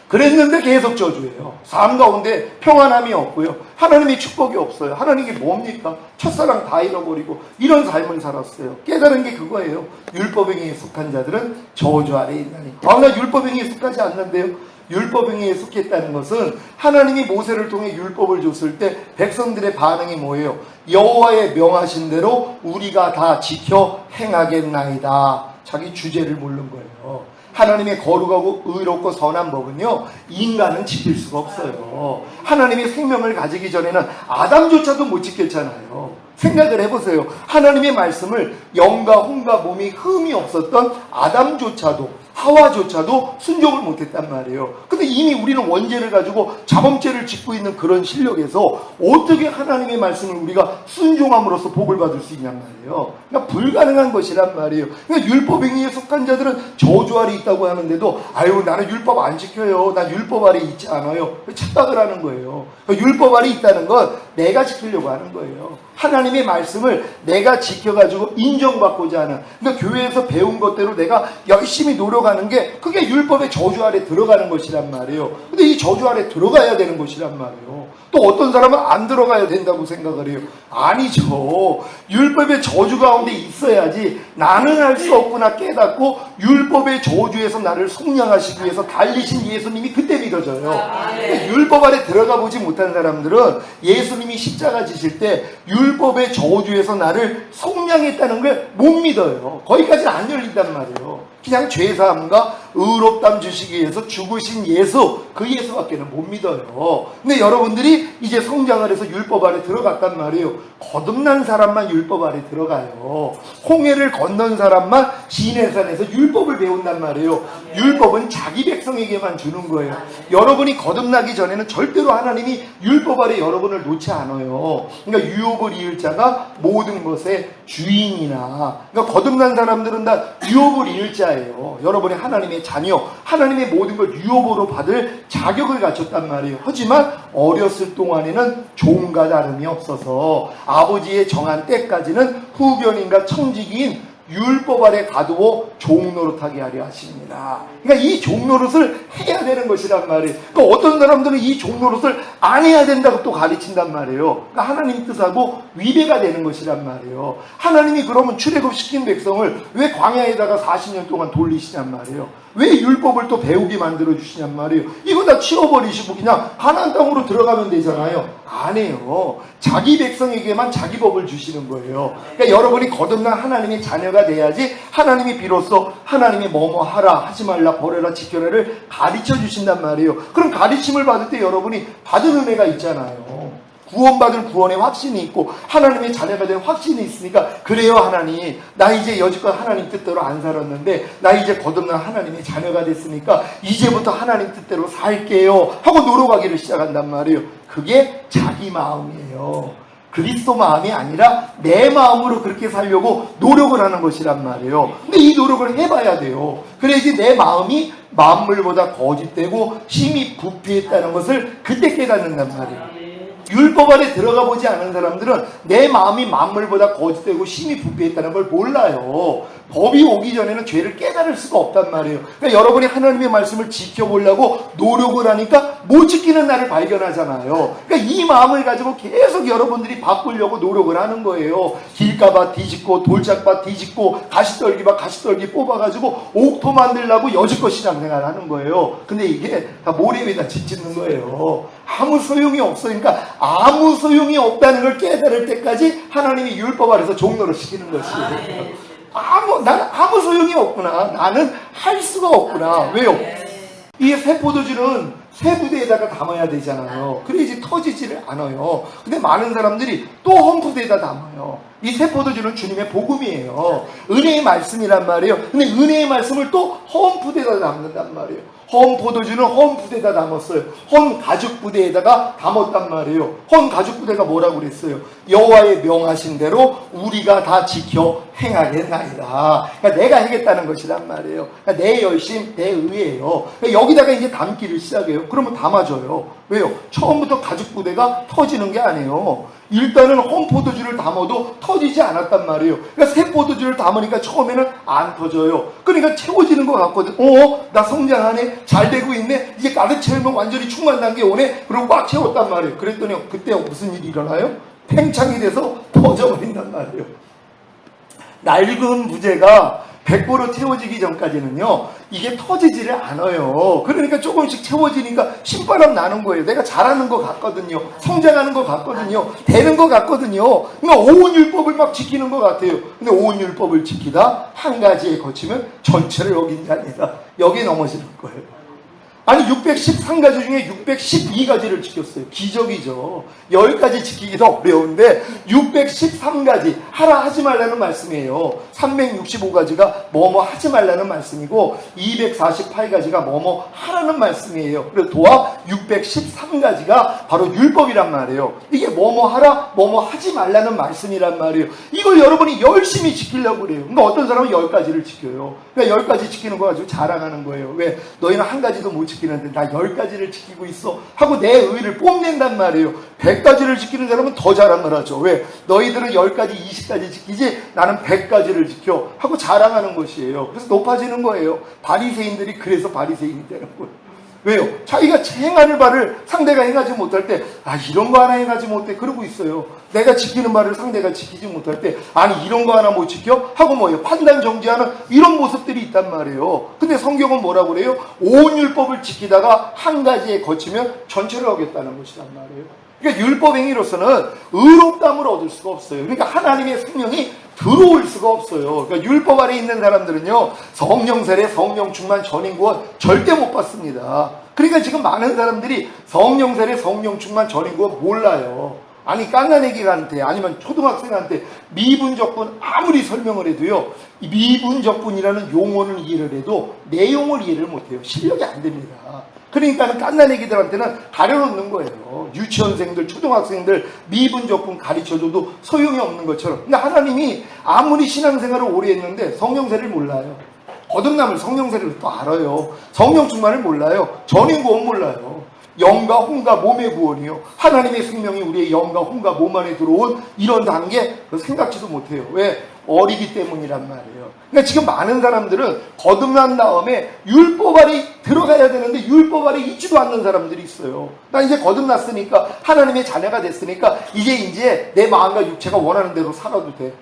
S1: 그랬는데 계속 저주예요. 삶 가운데 평안함이 없고요. 하나님의 축복이 없어요. 하나님이 뭡니까? 첫사랑 다 잃어버리고 이런 삶을 살았어요. 깨달은 게 그거예요. 율법행위에 속한 자들은 저주 아래에 있나니. 나 율법행위에 속하지 않는데요. 율법행위에 속했다는 것은 하나님이 모세를 통해 율법을 줬을 때 백성들의 반응이 뭐예요? 여호와의 명하신 대로 우리가 다 지켜 행하겠나이다. 자기 주제를 모르는 거예요. 하나님의 거룩하고 의롭고 선한 법은요 인간은 지킬 수가 없어요. 하나님의 생명을 가지기 전에는 아담조차도 못 지켰잖아요. 생각을 해보세요. 하나님의 말씀을 영과 혼과 몸이 흠이 없었던 아담조차도 하와조차도 순종을 못했단 말이에요. 근데 이미 우리는 원죄를 가지고 자범죄를 짓고 있는 그런 실력에서 어떻게 하나님의 말씀을 우리가 순종함으로써 복을 받을 수 있냔 말이에요. 그러니까 불가능한 것이란 말이에요. 그러니까 율법행위에 속한 자들은 저주 아래 있다고 하는데도 아유 나는 율법 안 지켜요. 난 율법 아래 있지 않아요. 착각을 하는 거예요. 그러니까 율법 아래 있다는 건 내가 지키려고 하는 거예요. 하나님의 말씀을 내가 지켜가지고 인정받고자 하는, 그러니까 교회에서 배운 것대로 내가 열심히 노력하는 게 그게 율법의 저주 아래 들어가는 것이란 말이에요. 근데 이 저주 아래 들어가야 되는 것이란 말이에요. 또 어떤 사람은 안 들어가야 된다고 생각을 해요. 아니죠. 율법의 저주 가운데 있어야지 나는 할 수 없구나 깨닫고 율법의 저주에서 나를 속량하시기 위해서 달리신 예수님이 그때 믿어져요. 그러니까 율법 아래 들어가 보지 못한 사람들은 예수님이 십자가 지실 때 율법의 저주에서 나를 속량했다는 걸 못 믿어요. 거기까지는 안 열린단 말이에요. 그냥 죄사함과 의롭담 주시기 위해서 죽으신 예수, 그 예수밖에는 못 믿어요. 근데 여러분들이 이제 성장을 해서 율법 아래 들어갔단 말이에요. 거듭난 사람만 율법 아래 들어가요. 홍해를 건넌 사람만 시내산에서 율법을 배운단 말이에요. 율법은 자기 백성에게만 주는 거예요. 여러분이 거듭나기 전에는 절대로 하나님이 율법 아래 여러분을 놓지 않아요. 그러니까 유업을 이을 자가 모든 것의 주인이나, 그러니까 거듭난 사람들은 다 유업을 이을 자예요. 여러분이 하나님의 자녀, 하나님의 모든 걸 유업으로 받을 자격을 갖췄단 말이에요. 하지만 어렸을 동안에는 종과 다름이 없어서 아버지의 정한 때까지는 후견인과 청지기인 율법 아래 가두어 종노릇하게 하려 하십니다. 그러니까 이 종노릇을 해야 되는 것이란 말이에요. 그러니까 어떤 사람들은 이 종노릇을 안 해야 된다고 또 가르친단 말이에요. 그러니까 하나님 뜻하고 위배가 되는 것이란 말이에요. 하나님이 그러면 출애굽시킨 백성을 왜 광야에다가 40년 동안 돌리시냔 말이에요. 왜 율법을 또 배우게 만들어 주시냔 말이에요. 이거 다 치워버리시고 그냥 가나안 땅으로 들어가면 되잖아요. 안 해요. 자기 백성에게만 자기 법을 주시는 거예요. 그러니까 여러분이 거듭난 하나님의 자녀가 돼야지 하나님이 비로소 하나님이 뭐뭐 하라, 하지 말라, 버려라, 지켜라를 가르쳐 주신단 말이에요. 그럼 가르침을 받을 때 여러분이 받은 은혜가 있잖아요. 구원받을 구원의 확신이 있고 하나님의 자녀가 된 확신이 있으니까 그래요 하나님, 나 이제 여지껏 하나님 뜻대로 안 살았는데 나 이제 거듭난 하나님의 자녀가 됐으니까 이제부터 하나님 뜻대로 살게요 하고 노력하기를 시작한단 말이에요. 그게 자기 마음이에요. 그리스도 마음이 아니라 내 마음으로 그렇게 살려고 노력을 하는 것이란 말이에요. 근데 이 노력을 해봐야 돼요. 그래야지 내 마음이 만물보다 거짓되고 힘이 부패했다는 것을 그때 깨닫는단 말이에요. 율법 안에 들어가 보지 않은 사람들은 내 마음이 만물보다 거짓되고 심히 부패했다는 걸 몰라요. 법이 오기 전에는 죄를 깨달을 수가 없단 말이에요. 그러니까 여러분이 하나님의 말씀을 지켜보려고 노력을 하니까 못 지키는 날을 발견하잖아요. 그러니까 이 마음을 가지고 계속 여러분들이 바꾸려고 노력을 하는 거예요. 길가봐 뒤집고 돌짝봐 뒤집고 가시떨기봐 가시떨기 뽑아가지고 옥토 만들려고 여지껏 신앙생활 하는 거예요. 근데 이게 다 모래 위에다 짓는 거예요. 아무 소용이 없어요. 그러니까 아무 소용이 없다는 걸 깨달을 때까지 하나님이 율법 아래서 종로를 시키는 것이에요. 난 아무 소용이 없구나. 나는 할 수가 없구나. 왜요? 이 새 포도주는 새 부대에다가 담아야 되잖아요. 그래야지 터지지를 않아요. 근데 많은 사람들이 또 험부대에다 담아요. 이 새 포도주는 주님의 복음이에요. 은혜의 말씀이란 말이에요. 근데 은혜의 말씀을 또 험부대에다 담는단 말이에요. 험 포도주는 험 부대에다 담았어요. 험 가죽 부대에다가 담았단 말이에요. 험 가죽 부대가 뭐라고 그랬어요? 여호와의 명하신 대로 우리가 다 지켜 행하겠나이다. 그러니까 내가 하겠다는 것이란 말이에요. 그러니까 내 열심, 내 의예요. 그러니까 여기다가 이제 담기를 시작해요. 그러면 담아줘요. 왜요? 처음부터 가죽 부대가 터지는 게 아니에요. 일단은 험 포도주를 담아도 터지지 않았단 말이에요. 그러니까 새 포도주를 담으니까 처음에는 안 터져요. 그러니까 채워지는 것 같거든. 나 성장하네. 잘 되고 있네. 이제 가득 채우면 완전히 충만 단계 오네. 그리고 꽉 채웠단 말이에요. 그랬더니 그때 무슨 일이 일어나요? 팽창이 돼서 터져버린단 말이에요. 낡은 부재가 100% 채워지기 전까지는요, 이게 터지지를 않아요. 그러니까 조금씩 채워지니까 신바람 나는 거예요. 내가 잘하는 것 같거든요. 성장하는 것 같거든요. 되는 것 같거든요. 그러니까 오온율법을 막 지키는 것 같아요. 근데 오온율법을 지키다 한 가지에 거치면 전체를 어긴 자입니다. 여기에 넘어지는 거예요. 아니 613가지 중에 612가지를 지켰어요. 기적이죠. 10가지 지키기도 어려운데 613가지 하라 하지 말라는 말씀이에요. 365가지가 뭐뭐 하지 말라는 말씀이고 248가지가 뭐뭐 하라는 말씀이에요. 그래서 도합 613가지가 바로 율법이란 말이에요. 이게 뭐뭐 하라 뭐뭐 하지 말라는 말씀이란 말이에요. 이걸 여러분이 열심히 지키려고 그래요. 그러니까 어떤 사람은 10가지를 지켜요. 그러니까 10가지 지키는 거 가지고 자랑하는 거예요. 왜? 너희는 한 가지도 못 지키는데 나 10가지를 지키고 있어 하고 내 의를 뽐낸단 말이에요. 100가지를 지키는 사람은 더 자랑을 하죠. 왜? 너희들은 10가지 20가지 지키지 나는 100가지를 지켜 하고 자랑하는 것이에요. 그래서 높아지는 거예요. 바리새인들이 그래서 바리새인이 되는 거예요. 왜요? 자기가 행하는 바를 상대가 행하지 못할 때 이런 거 하나 행하지 못해 그러고 있어요. 내가 지키는 바를 상대가 지키지 못할 때 이런 거 하나 못 지켜? 하고 뭐예요? 판단 정지하는 이런 모습들이 있단 말이에요. 근데 성경은 뭐라고 그래요? 온 율법을 지키다가 한 가지에 거치면 전체를 어겼다는 것이란 말이에요. 그러니까 율법행위로서는 의롭다함을 얻을 수가 없어요. 그러니까 하나님의 성령이 들어올 수가 없어요. 그러니까 율법 아래 있는 사람들은요, 성령 세례, 성령 충만, 전인 구원 절대 못 받습니다. 그러니까 지금 많은 사람들이 성령 세례, 성령 충만, 전인 구원 몰라요. 깐난애기한테 아니면 초등학생한테 미분적분 아무리 설명을 해도요, 이 미분적분이라는 용어는 이해를 해도 내용을 이해를 못해요. 실력이 안 됩니다. 그러니까 깐난애기들한테는 가려놓는 거예요. 유치원생들, 초등학생들 미분적분 가르쳐줘도 소용이 없는 것처럼. 근데 하나님이 아무리 신앙생활을 오래 했는데 성령세를 몰라요. 거듭남을 성령세를 또 알아요. 성령 충만을 몰라요. 전인구원 몰라요. 영과 혼과 몸의 구원이요. 하나님의 생명이 우리의 영과 혼과 몸 안에 들어온 이런 단계 생각지도 못해요. 왜? 어리기 때문이란 말이에요. 그러니까 지금 많은 사람들은 거듭난 다음에 율법 아래 들어가야 되는데 율법 아래 있지도 않는 사람들이 있어요. 나 이제 거듭났으니까 하나님의 자녀가 됐으니까 이제 내 마음과 육체가 원하는 대로 살아도 돼.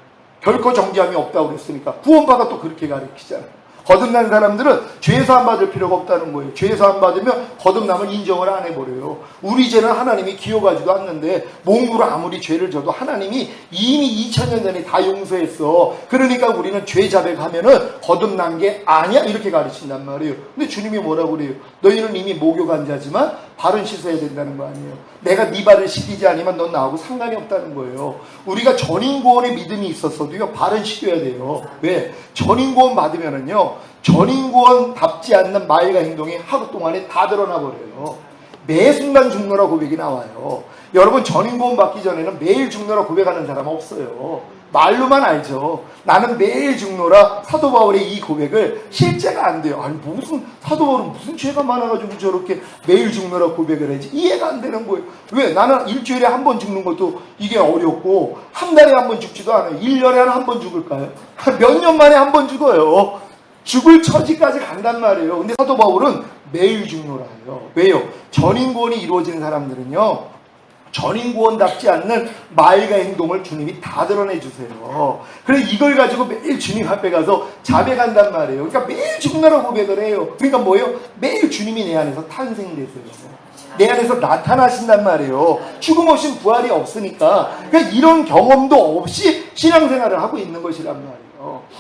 S1: 결코 정죄함이 없다고 그랬으니까 구원파가 또 그렇게 가르치잖아요. 거듭난 사람들은 죄사함 받을 필요가 없다는 거예요. 죄사함 받으면 거듭남을 인정을 안 해버려요. 우리 죄는 하나님이 기억하지도 않는데 몸으로 아무리 죄를 져도 하나님이 이미 2000년 전에 다 용서했어. 그러니까 우리는 죄 자백하면은 거듭난 게 아니야 이렇게 가르친단 말이에요. 근데 주님이 뭐라고 그래요? 너희는 이미 목욕한 자지만 발은 씻어야 된다는 거 아니에요. 내가 네 발을 씻기지 않으면 넌 나하고 상관이 없다는 거예요. 우리가 전인구원의 믿음이 있었어도요, 발은 씻겨야 돼요. 왜? 전인구원 받으면은요, 전인구원답지 않는 말과 행동이 하루 동안에 다 드러나 버려요. 매 순간 죽노라 고백이 나와요. 여러분 전인구원 받기 전에는 매일 죽노라 고백하는 사람 없어요. 말로만 알죠. 나는 매일 죽노라 사도 바울의 이 고백을 실제가 안 돼요. 아니 무슨 사도 바울은 무슨 죄가 많아가지고 저렇게 매일 죽노라 고백을 하지? 이해가 안 되는 거예요. 왜? 나는 일주일에 한 번 죽는 것도 이게 어렵고 한 달에 한 번 죽지도 않아요. 1년에 한 번 죽을까요? 몇 년 만에 한 번 죽어요. 죽을 처지까지 간단 말이에요. 근데 사도 바울은 매일 죽노라 해요. 왜요? 전인구원이 이루어지는 사람들은요, 전인구원답지 않는 말과 행동을 주님이 다 드러내 주세요. 그래서 이걸 가지고 매일 주님 앞에 가서 자백한단 말이에요. 그러니까 매일 죽노라 고백을 해요. 그러니까 뭐예요? 매일 주님이 내 안에서 탄생되세요. 내 안에서 나타나신단 말이에요. 죽음 없인 부활이 없으니까. 그러니까 이런 경험도 없이 신앙생활을 하고 있는 것이란 말이에요.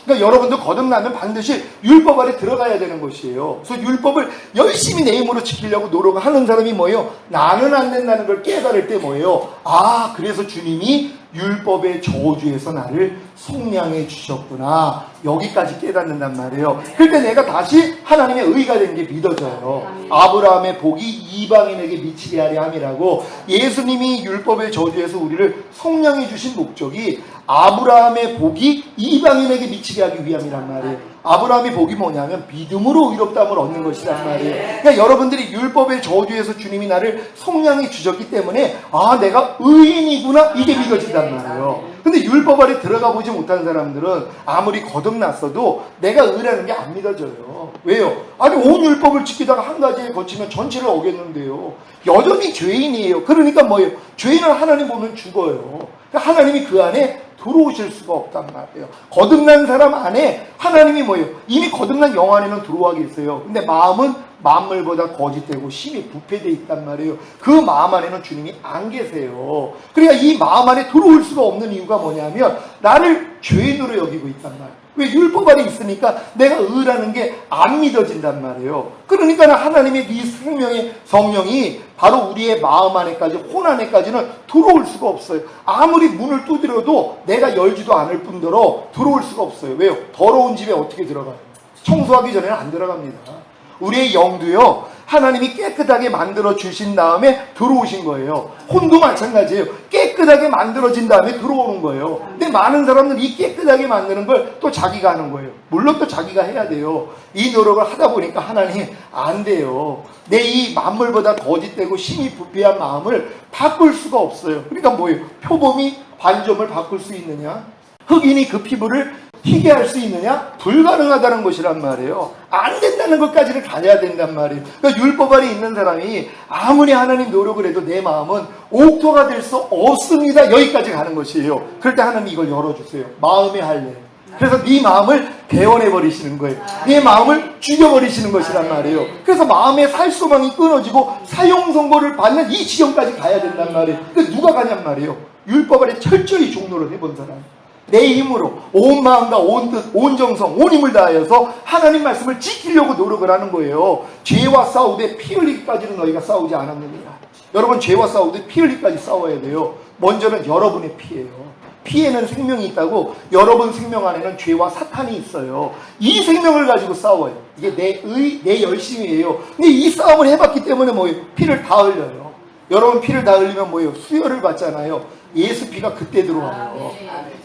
S1: 그러니까 여러분도 거듭나면 반드시 율법 아래 들어가야 되는 것이에요. 그래서 율법을 열심히 내 힘으로 지키려고 노력하는 사람이 뭐예요? 나는 안 된다는 걸 깨달을 때 뭐예요? 아, 그래서 주님이 율법의 저주에서 나를 속량해 주셨구나. 여기까지 깨닫는단 말이에요. 그때 내가 다시 하나님의 의가 된 게 믿어져요. 아브라함의 복이 이방인에게 미치게 하려 함이라고. 예수님이 율법의 저주에서 우리를 속량해 주신 목적이 아브라함의 복이 이방인에게 미치게 하기 위함이란 말이에요. 아브라함의 복이 뭐냐면 믿음으로 의롭다함을 얻는 것이란 말이에요. 그러니까 여러분들이 율법의 저주에서 주님이 나를 속량해 주셨기 때문에 아, 내가 의인이구나, 이게 믿어진단 말이에요. 근데 율법 아래 들어가 보지 못한 사람들은 아무리 거듭났어도 내가 의라는 게 안 믿어져요. 왜요? 아니 온 율법을 지키다가 한 가지에 거치면 전체를 어겼는데요. 여전히 죄인이에요. 그러니까 뭐예요? 죄인은 하나님 보면 죽어요. 그러니까 하나님이 그 안에 들어오실 수가 없단 말이에요. 거듭난 사람 안에 하나님이 뭐예요? 이미 거듭난 영 안에는 들어와 계세요. 근데 마음은 만물보다 거짓되고 심히 부패되어 있단 말이에요. 그 마음 안에는 주님이 안 계세요. 그러니까 이 마음 안에 들어올 수가 없는 이유가 뭐냐면 나를 죄인으로 여기고 있단 말이에요. 왜? 율법 안에 있으니까 내가 의라는 게 안 믿어진단 말이에요. 그러니까 하나님의 이 생명의 성령이 바로 우리의 마음 안에까지, 혼 안에까지는 들어올 수가 없어요. 아무리 문을 두드려도 내가 열지도 않을 뿐더러 들어올 수가 없어요. 왜요? 더러운 집에 어떻게 들어가요? 청소하기 전에는 안 들어갑니다. 우리의 영도요, 하나님이 깨끗하게 만들어 주신 다음에 들어오신 거예요. 혼도 마찬가지예요. 깨끗하게 만들어진 다음에 들어오는 거예요. 근데 많은 사람들은 이 깨끗하게 만드는 걸 또 자기가 하는 거예요. 물론 또 자기가 해야 돼요. 이 노력을 하다 보니까 하나님 안 돼요. 내 이 만물보다 거짓되고 심히 부패한 마음을 바꿀 수가 없어요. 그러니까 뭐예요? 표범이 반점을 바꿀 수 있느냐? 흑인이 그 피부를 희게 할 수 있느냐? 불가능하다는 것이란 말이에요. 안 된다는 것까지를 가져야 된단 말이에요. 그러니까 율법 아래 있는 사람이 아무리 하나님 노력을 해도 내 마음은 옥토가 될 수 없습니다. 여기까지 가는 것이에요. 그럴 때 하나님이 이걸 열어주세요. 마음의 할례. 그래서 네 마음을 개원해버리시는 거예요. 네 마음을 죽여버리시는 것이란 말이에요. 그래서 마음의 살소망이 끊어지고 사형선고를 받는 이 지경까지 가야 된단 말이에요. 근데 누가 가냔 말이에요. 율법 아래 철저히 종로를 해본 사람. 내 힘으로 온 마음과 온 뜻, 온 정성, 온 힘을 다하여서 하나님 말씀을 지키려고 노력을 하는 거예요. 죄와 싸우되 피 흘리기까지는 너희가 싸우지 않았느니라. 여러분, 죄와 싸우되 피 흘리기까지 싸워야 돼요. 먼저는 여러분의 피예요. 피에는 생명이 있다고. 여러분 생명 안에는 죄와 사탄이 있어요. 이 생명을 가지고 싸워요. 이게 내 열심이에요. 근데 이 싸움을 해봤기 때문에 뭐예요? 피를 다 흘려요. 여러분 피를 다 흘리면 뭐예요? 수혈을 받잖아요. 예수 피가 그때 들어와요.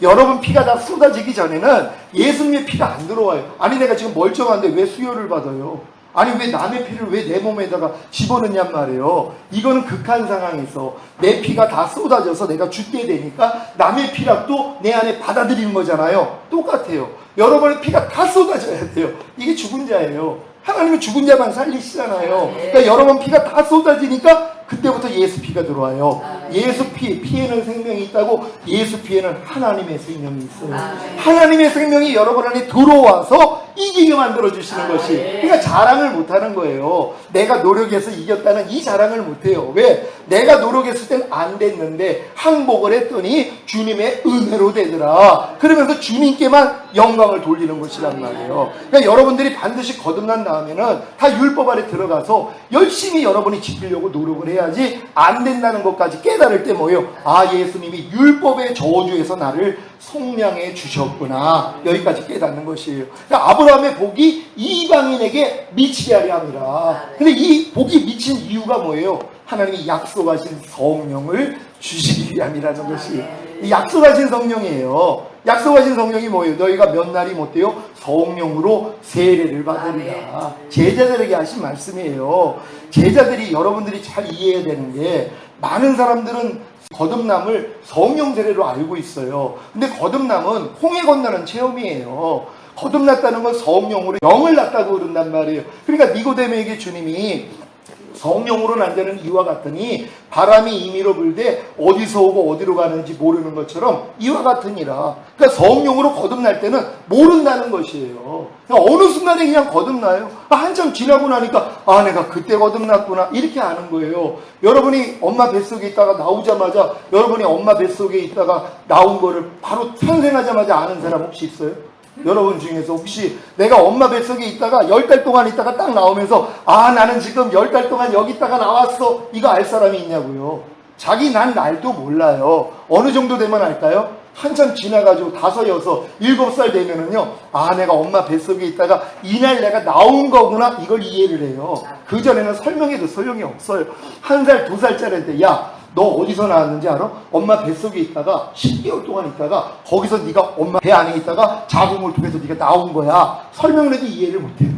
S1: 여러분 피가 다 쏟아지기 전에는 예수님의 피가 안 들어와요. 아니 내가 지금 멀쩡한데 왜 수혈을 받아요? 아니 왜 남의 피를 왜 내 몸에다가 집어넣냔 말이에요. 이거는 극한 상황에서 내 피가 다 쏟아져서 내가 죽게 되니까 남의 피라도 내 안에 받아들이는 거잖아요. 똑같아요. 여러분의 피가 다 쏟아져야 돼요. 이게 죽은 자예요. 하나님은 죽은 자만 살리시잖아요. 그러니까 여러분 피가 다 쏟아지니까 그때부터 예수 피가 들어와요. 예수 피에는 생명이 있다고. 예수 피에는 하나님의 생명이 있어요. 하나님의 생명이 여러분 안에 들어와서 이기게 만들어주시는 것이. 그러니까 자랑을 못하는 거예요. 내가 노력해서 이겼다는 이 자랑을 못해요. 왜? 내가 노력했을 땐 안 됐는데 항복을 했더니 주님의 은혜로 되더라. 그러면서 주님께만 영광을 돌리는 것이란 말이에요. 그러니까 여러분들이 반드시 거듭난 다음에는 다 율법 아래 들어가서 열심히 여러분이 지키려고 노력을 해야지. 안 된다는 것까지 깨달을 때 뭐예요? 아, 예수님이 율법의 저주에서 나를 속량해 주셨구나. 여기까지 깨닫는 것이에요. 그러니까 아브라함의 복이 이방인에게 미치게 하려 함이라. 근데 이 복이 미친 이유가 뭐예요? 하나님이 약속하신 성령을 주시기 위함이라는 것이. 이 약속하신 성령이에요. 약속하신 성령이 뭐예요? 너희가 몇 날이 못돼요? 성령으로 세례를 받으리라. 제자들에게 하신 말씀이에요. 제자들이, 여러분들이 잘 이해해야 되는 게, 많은 사람들은 거듭남을 성령 세례로 알고 있어요. 근데 거듭남은 홍해 건너는 체험이에요. 거듭났다는 건 성령으로 영을 낳았다고 그런단 말이에요. 그러니까 니고데모에게 주님이 성령으로 난다는 이와 같으니 바람이 임의로 불되 어디서 오고 어디로 가는지 모르는 것처럼 이와 같으니라. 그러니까 성령으로 거듭날 때는 모른다는 것이에요. 그러니까 어느 순간에 그냥 거듭나요. 한참 지나고 나니까 내가 그때 거듭났구나 이렇게 아는 거예요. 여러분이 엄마 뱃속에 있다가 나오자마자, 여러분이 엄마 뱃속에 있다가 나온 거를 바로 탄생하자마자 아는 사람 혹시 있어요? 여러분 중에서 혹시 내가 엄마 뱃속에 있다가 10달 동안 있다가 딱 나오면서 나는 지금 10달 동안 여기 있다가 나왔어, 이거 알 사람이 있냐고요? 자기 난 날도 몰라요. 어느 정도 되면 알까요? 한참 지나가지고 5, 6, 7살 되면은요, 내가 엄마 뱃속에 있다가 이날 내가 나온 거구나, 이걸 이해를 해요. 그전에는 설명해도 소용이 없어요. 1살, 2살짜리 때 너 어디서 나왔는지 알아? 엄마 뱃속에 있다가 10개월 동안 있다가 거기서 네가 엄마 배 안에 있다가 자궁을 통해서 네가 나온 거야. 설명을 해도 이해를 못해요.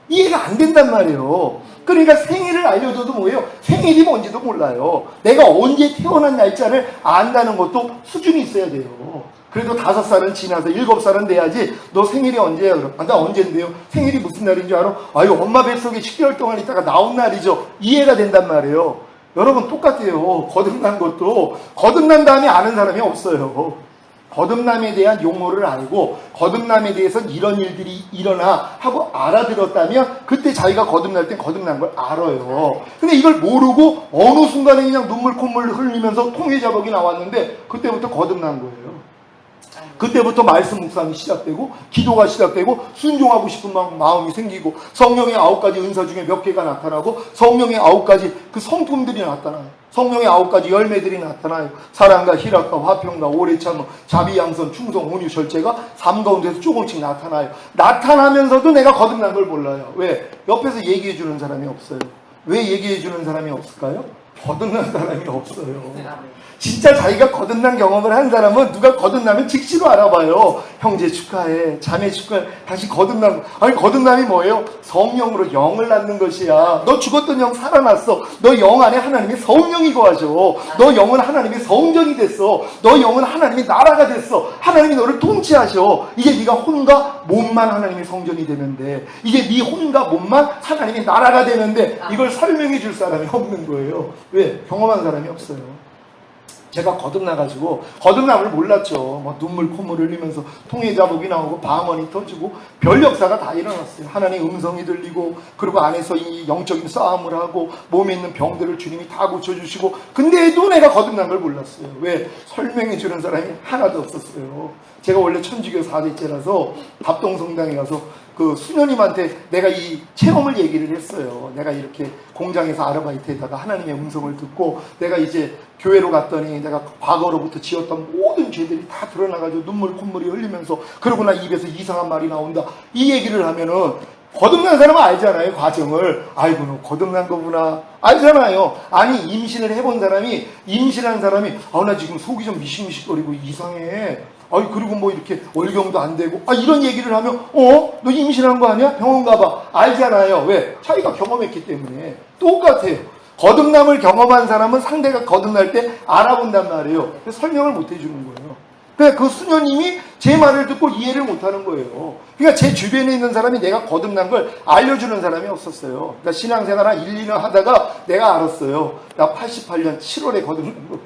S1: 이해가 안 된단 말이에요. 그러니까 생일을 알려줘도 뭐예요? 생일이 뭔지도 몰라요. 내가 언제 태어난 날짜를 안다는 것도 수준이 있어야 돼요. 그래도 5살은 지나서 7살은 돼야지 너 생일이 언제야? 그럼 나 언젠데요? 생일이 무슨 날인 줄 알아? 엄마 뱃속에 10개월 동안 있다가 나온 날이죠. 이해가 된단 말이에요. 여러분 똑같아요. 거듭난 것도 거듭난 다음에 아는 사람이 없어요. 거듭남에 대한 용어를 알고 거듭남에 대해서 이런 일들이 일어나 하고 알아들었다면 그때 자기가 거듭날 땐 거듭난 걸 알아요. 근데 이걸 모르고 어느 순간에 그냥 눈물 콧물 흘리면서 통회자복이 나왔는데 그때부터 거듭난 거예요. 그때부터 말씀 묵상이 시작되고 기도가 시작되고 순종하고 싶은 마음이 생기고 성령의 9가지 은사 중에 몇 개가 나타나고 성령의 9가지 그 성품들이 나타나요. 성령의 9가지 열매들이 나타나요. 사랑과 희락과 화평과 오래 참음 자비 양선 충성 온유 절제가 삶 가운데서 조금씩 나타나요. 나타나면서도 내가 거듭난 걸 몰라요. 왜? 옆에서 얘기해 주는 사람이 없어요. 왜 얘기해 주는 사람이 없을까요? 거듭난 사람이 없어요. 진짜 자기가 거듭난 경험을 한 사람은 누가 거듭나면 즉시로 알아봐요. 형제 축하해, 자매 축하해, 다시 거듭남. 거듭남이 뭐예요? 성령으로 영을 낳는 것이야. 너 죽었던 영 살아났어. 너 영 안에 하나님의 성령이 거하셔. 너 영은 하나님의 성전이 됐어. 너 영은 하나님의 나라가 됐어. 하나님이 너를 통치하셔. 이제 네가 혼과 몸만 하나님의 성전이 되면 돼. 이제 네 혼과 몸만 하나님의 나라가 되면 돼. 이걸 설명해 줄 사람이 없는 거예요. 왜? 경험한 사람이 없어요. 제가 거듭나가지고 거듭남을 몰랐죠. 뭐 눈물 콧물 흘리면서 통회자복이 나오고 방언이 터지고 별 역사가 다 일어났어요. 하나님의 음성이 들리고 그리고 안에서 이 영적인 싸움을 하고 몸에 있는 병들을 주님이 다 고쳐주시고 근데도 내가 거듭난 걸 몰랐어요. 왜? 설명해 주는 사람이 하나도 없었어요. 제가 원래 천주교 4대째라서 답동성당에 가서 그 수녀님한테 내가 이 체험을 얘기를 했어요. 내가 이렇게 공장에서 아르바이트에다가 하나님의 음성을 듣고 내가 이제 교회로 갔더니 내가 과거로부터 지었던 모든 죄들이 다 드러나가지고 눈물 콧물이 흘리면서 그러고 나 입에서 이상한 말이 나온다. 이 얘기를 하면은 거듭난 사람은 알잖아요. 과정을. 아이고 너 거듭난 거구나. 알잖아요. 아니 임신을 해본 사람이 임신한 사람이 나 지금 속이 좀 미식미식거리고 이상해. 그리고 뭐 이렇게 월경도 안 되고 이런 얘기를 하면 너 임신한 거 아니야? 병원 가봐. 알잖아요. 왜? 자기가 경험했기 때문에. 똑같아요. 거듭남을 경험한 사람은 상대가 거듭날 때 알아본단 말이에요. 그래서 설명을 못 해주는 거예요. 그러니까 그 수녀님이 제 말을 듣고 이해를 못하는 거예요. 그러니까 제 주변에 있는 사람이 내가 거듭난 걸 알려주는 사람이 없었어요. 그러니까 신앙생활 한 1, 2년 하다가 내가 알았어요. 나 88년 7월에 거듭난 거.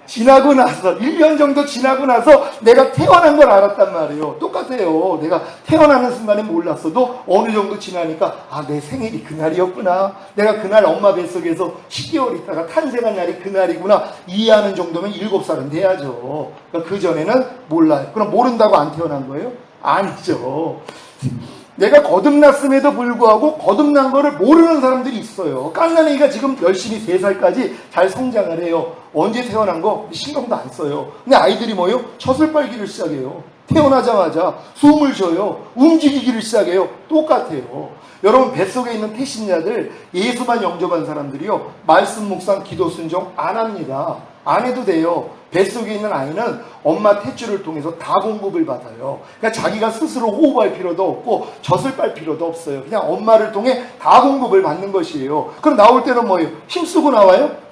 S1: 지나고 나서 1년 정도 지나고 나서 내가 태어난 걸 알았단 말이에요. 똑같아요. 내가 태어나는 순간에 몰랐어도 어느 정도 지나니까 내 생일이 그날이었구나. 내가 그날 엄마 뱃속에서 10개월 있다가 탄생한 날이 그날이구나. 이해하는 정도면 7살은 돼야죠. 그러니까 그전에는 몰라요. 그럼 모른다고 안 태어난 거예요? 아니죠. 내가 거듭났음에도 불구하고 거듭난 거를 모르는 사람들이 있어요. 깐난애기가 지금 열심히 3살까지 잘 성장을 해요. 언제 태어난 거 신경도 안 써요. 근데 아이들이 뭐예요? 젖을 빨기를 시작해요. 태어나자마자 숨을 쉬어요. 움직이기를 시작해요. 똑같아요. 여러분 뱃속에 있는 태신자들 예수만 영접한 사람들이요 말씀 묵상 기도 순종 안 합니다. 안 해도 돼요. 뱃속에 있는 아이는 엄마 탯줄을 통해서 다 공급을 받아요. 그러니까 자기가 스스로 호흡할 필요도 없고 젖을 빨 필요도 없어요. 그냥 엄마를 통해 다 공급을 받는 것이에요. 그럼 나올 때는 뭐예요? 힘쓰고 나와요?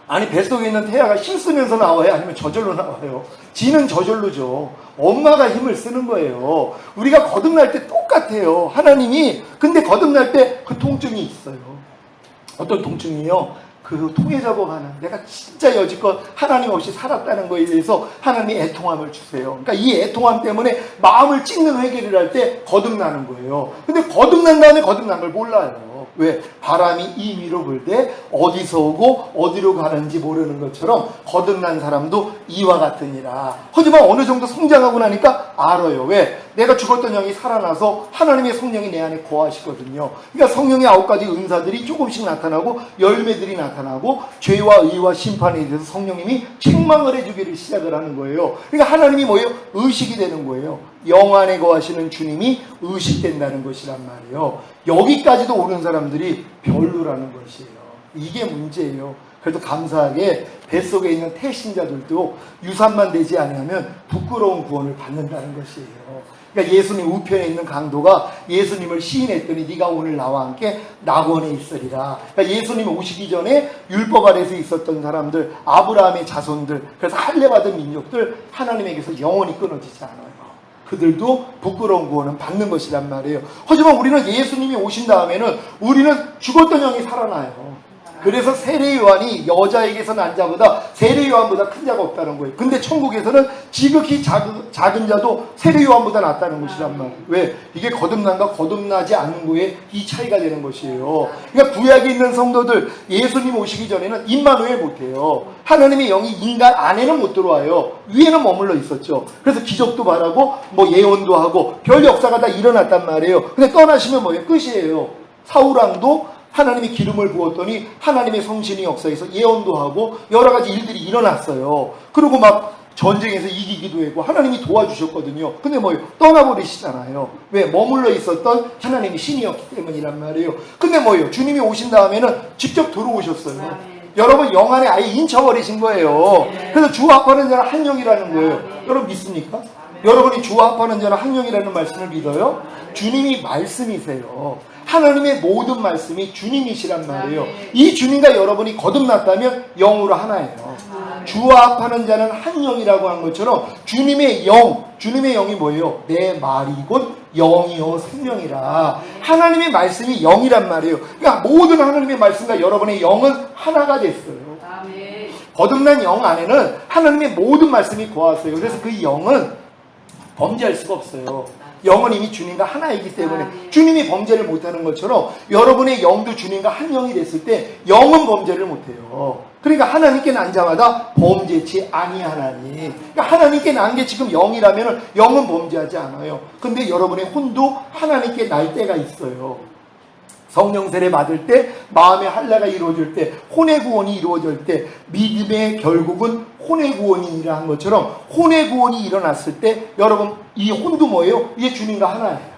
S1: 아니, 뱃속에 있는 태아가 힘쓰면서 나와요? 아니면 저절로 나와요? 지는 저절로죠. 엄마가 힘을 쓰는 거예요. 우리가 거듭날 때 똑같아요. 하나님이. 근데 거듭날 때 그 통증이 있어요. 어떤 통증이요? 그 통해 잡아가는, 내가 진짜 여지껏 하나님 없이 살았다는 거에 대해서 하나님이 애통함을 주세요. 그러니까 이 애통함 때문에 마음을 찢는 회개를 할 때 거듭나는 거예요. 근데 거듭난 다음에 거듭난 걸 몰라요. 왜? 바람이 이 위로 불 때 어디서 오고 어디로 가는지 모르는 것처럼 거듭난 사람도 이와 같으니라. 하지만 어느 정도 성장하고 나니까 알아요. 왜? 내가 죽었던 영이 살아나서 하나님의 성령이 내 안에 거하시거든요. 그러니까 성령의 9가지 은사들이 조금씩 나타나고 열매들이 나타나고 죄와 의와 심판에 대해서 성령님이 책망을 해주기를 시작을 하는 거예요. 그러니까 하나님이 뭐예요? 의식이 되는 거예요. 영 안에 거하시는 주님이 의식된다는 것이란 말이에요. 여기까지도 오는 사람들이 별로라는 것이에요. 이게 문제예요. 그래도 감사하게 뱃속에 있는 태신자들도 유산만 되지 않으면 부끄러운 구원을 받는다는 것이에요. 그러니까 예수님 우편에 있는 강도가 예수님을 시인했더니 네가 오늘 나와 함께 낙원에 있으리라. 그러니까 예수님 오시기 전에 율법 아래서 있었던 사람들, 아브라함의 자손들, 그래서 할례받은 민족들, 하나님에게서 영원히 끊어지지 않아요. 그들도 부끄러운 구원은 받는 것이란 말이에요. 하지만 우리는 예수님이 오신 다음에는 우리는 죽었던 영이 살아나요. 그래서 세례 요한이 여자에게서 난 자보다 세례 요한보다 큰 자가 없다는 거예요. 근데 천국에서는 지극히 작은 자도 세례 요한보다 낫다는 것이란 말이에요. 왜? 이게 거듭난과 거듭나지 않는 거에 이 차이가 되는 것이에요. 그러니까 구약에 있는 성도들 예수님 오시기 전에는 임마누엘 못해요. 하나님의 영이 인간 안에는 못 들어와요. 위에는 머물러 있었죠. 그래서 기적도 바라고 뭐 예언도 하고 별 역사가 다 일어났단 말이에요. 근데 떠나시면 뭐예요? 끝이에요. 사울왕도 하나님이 기름을 부었더니 하나님의 성신이 역사에서 예언도 하고 여러 가지 일들이 일어났어요. 그리고 막 전쟁에서 이기기도 하고 하나님이 도와주셨거든요. 근데 뭐예요? 떠나버리시잖아요. 왜? 머물러 있었던 하나님이 신이었기 때문이란 말이에요. 근데 뭐예요? 주님이 오신 다음에는 직접 들어오셨어요. 여러분 영 안에 아예 인쳐버리신 거예요. 그래서 주와 합하는 자는 한 영이라는 거예요. 여러분 믿습니까? 여러분이 주와 합하는 자는 한 영이라는 말씀을 믿어요? 주님이 말씀이세요. 하나님의 모든 말씀이 주님이시란 말이에요. 이 주님과 여러분이 거듭났다면 영으로 하나예요. 주와 합하는 자는 한 영이라고 한 것처럼 주님의 영이 뭐예요? 내 말이 곧 영이요 생명이라. 하나님의 말씀이 영이란 말이에요. 그러니까 모든 하나님의 말씀과 여러분의 영은 하나가 됐어요. 거듭난 영 안에는 하나님의 모든 말씀이 거하세요. 그래서 그 영은 범죄할 수가 없어요. 영은 이미 주님과 하나이기 때문에 주님이 범죄를 못하는 것처럼 여러분의 영도 주님과 한 영이 됐을 때 영은 범죄를 못해요. 그러니까 하나님께 난 자마다 범죄치 아니하나니. 그러니까 하나님께 난 게 지금 영이라면 영은 범죄하지 않아요. 근데 여러분의 혼도 하나님께 날 때가 있어요. 성령 세례 받을 때, 마음의 할례가 이루어질 때, 혼의 구원이 이루어질 때, 믿음의 결국은 혼의 구원이라 한 것처럼 혼의 구원이 일어났을 때 여러분 이 혼도 뭐예요? 이게 주님과 하나예요.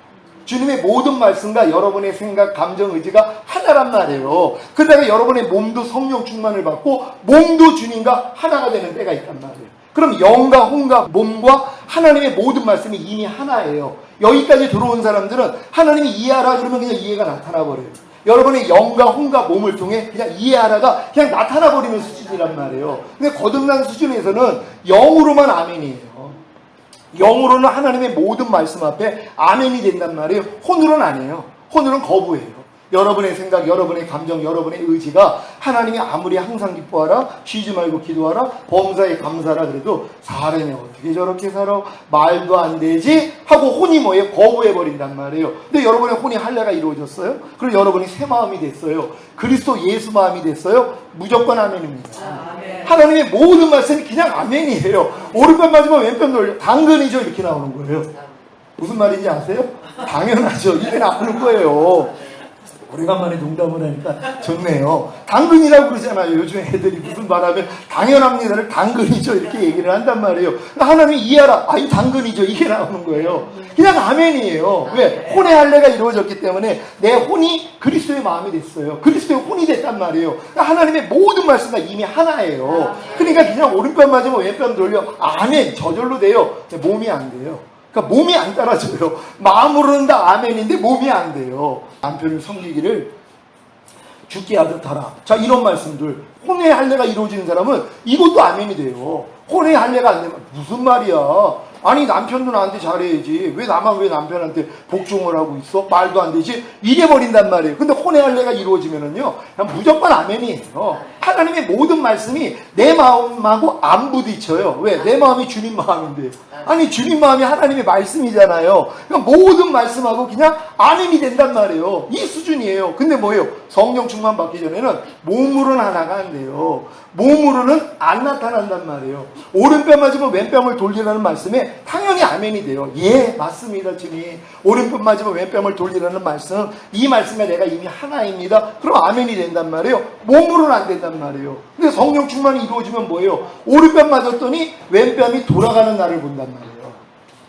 S1: 주님의 모든 말씀과 여러분의 생각, 감정, 의지가 하나란 말이에요. 그러다가 여러분의 몸도 성령 충만을 받고 몸도 주님과 하나가 되는 때가 있단 말이에요. 그럼 영과 혼과 몸과 하나님의 모든 말씀이 이미 하나예요. 여기까지 들어온 사람들은 하나님이 이해하라 그러면 그냥 이해가 나타나 버려요. 여러분의 영과 혼과 몸을 통해 그냥 이해하라가 그냥 나타나 버리는 수준이란 말이에요. 근데 거듭난 수준에서는 영으로만 아멘이에요. 영으로는 하나님의 모든 말씀 앞에 아멘이 된단 말이에요. 혼으로는 아니에요. 혼으로는 거부해요. 여러분의 생각, 여러분의 감정, 여러분의 의지가 하나님이 아무리 항상 기뻐하라, 쉬지 말고 기도하라, 범사에 감사하라 그래도 사람이 어떻게 저렇게 살아? 말도 안 되지? 하고 혼이 뭐예요? 거부해버린단 말이에요. 근데 여러분의 혼이 할례가 이루어졌어요? 그럼 여러분이 새 마음이 됐어요. 그리스도 예수 마음이 됐어요? 무조건 아멘입니다. 아멘. 하나님의 모든 말씀이 그냥 아멘이에요. 오른편 맞으면 왼편 돌려. 당근이죠. 이렇게 나오는 거예요. 무슨 말인지 아세요? 당연하죠. 이게 나오는 거예요. 오래간만에 농담을 하니까 좋네요. 당근이라고 그러잖아요. 요즘 애들이 무슨 말하면 당연합니다를 당근이죠 이렇게 얘기를 한단 말이에요. 그러니까 하나님이 이해하라. 이 당근이죠. 이게 나오는 거예요. 그냥 아멘이에요. 왜? 혼의 할례가 이루어졌기 때문에 내 혼이 그리스도의 마음이 됐어요. 그리스도의 혼이 됐단 말이에요. 그러니까 하나님의 모든 말씀과 이미 하나예요. 그러니까 그냥 오른편 맞으면 왼편 돌려 아멘 저절로 돼요. 몸이 안 돼요. 그러니까 몸이 안 따라줘요. 마음으로는 다 아멘인데 몸이 안 돼요. 남편을 섬기기를 죽게 하듯 하라. 자, 이런 말씀들. 혼의 할례가 이루어지는 사람은 이것도 아멘이 돼요. 혼의 할례가 안 되면 무슨 말이야. 아니 남편도 나한테 잘해야지. 왜 나만 왜 남편한테 복종을 하고 있어? 말도 안 되지. 이래버린단 말이에요. 근데 혼의 할례가 이루어지면은요 그냥 무조건 아멘이에요. 하나님의 모든 말씀이 내 마음하고 안 부딪혀요. 왜? 내 마음이 주님 마음인데. 아니 주님 마음이 하나님의 말씀이잖아요. 그러니까 모든 말씀하고 그냥 아멘이 된단 말이에요. 이 수준이에요. 근데 뭐예요? 성령 충만 받기 전에는 몸으로는 하나가 안 돼요. 몸으로는 안 나타난단 말이에요. 오른뺨 맞으면 왼뺨을 돌리라는 말씀에 당연히 아멘이 돼요. 예, 맞습니다, 주님. 오른뺨 맞으면 왼뺨을 돌리라는 말씀, 이 말씀에 내가 이미 하나입니다. 그럼 아멘이 된단 말이에요. 몸으로는 안 된단 말이에요. 근데 성령 충만이 이루어지면 뭐예요? 오른뺨 맞았더니 왼뺨이 돌아가는 나를 본단 말이에요.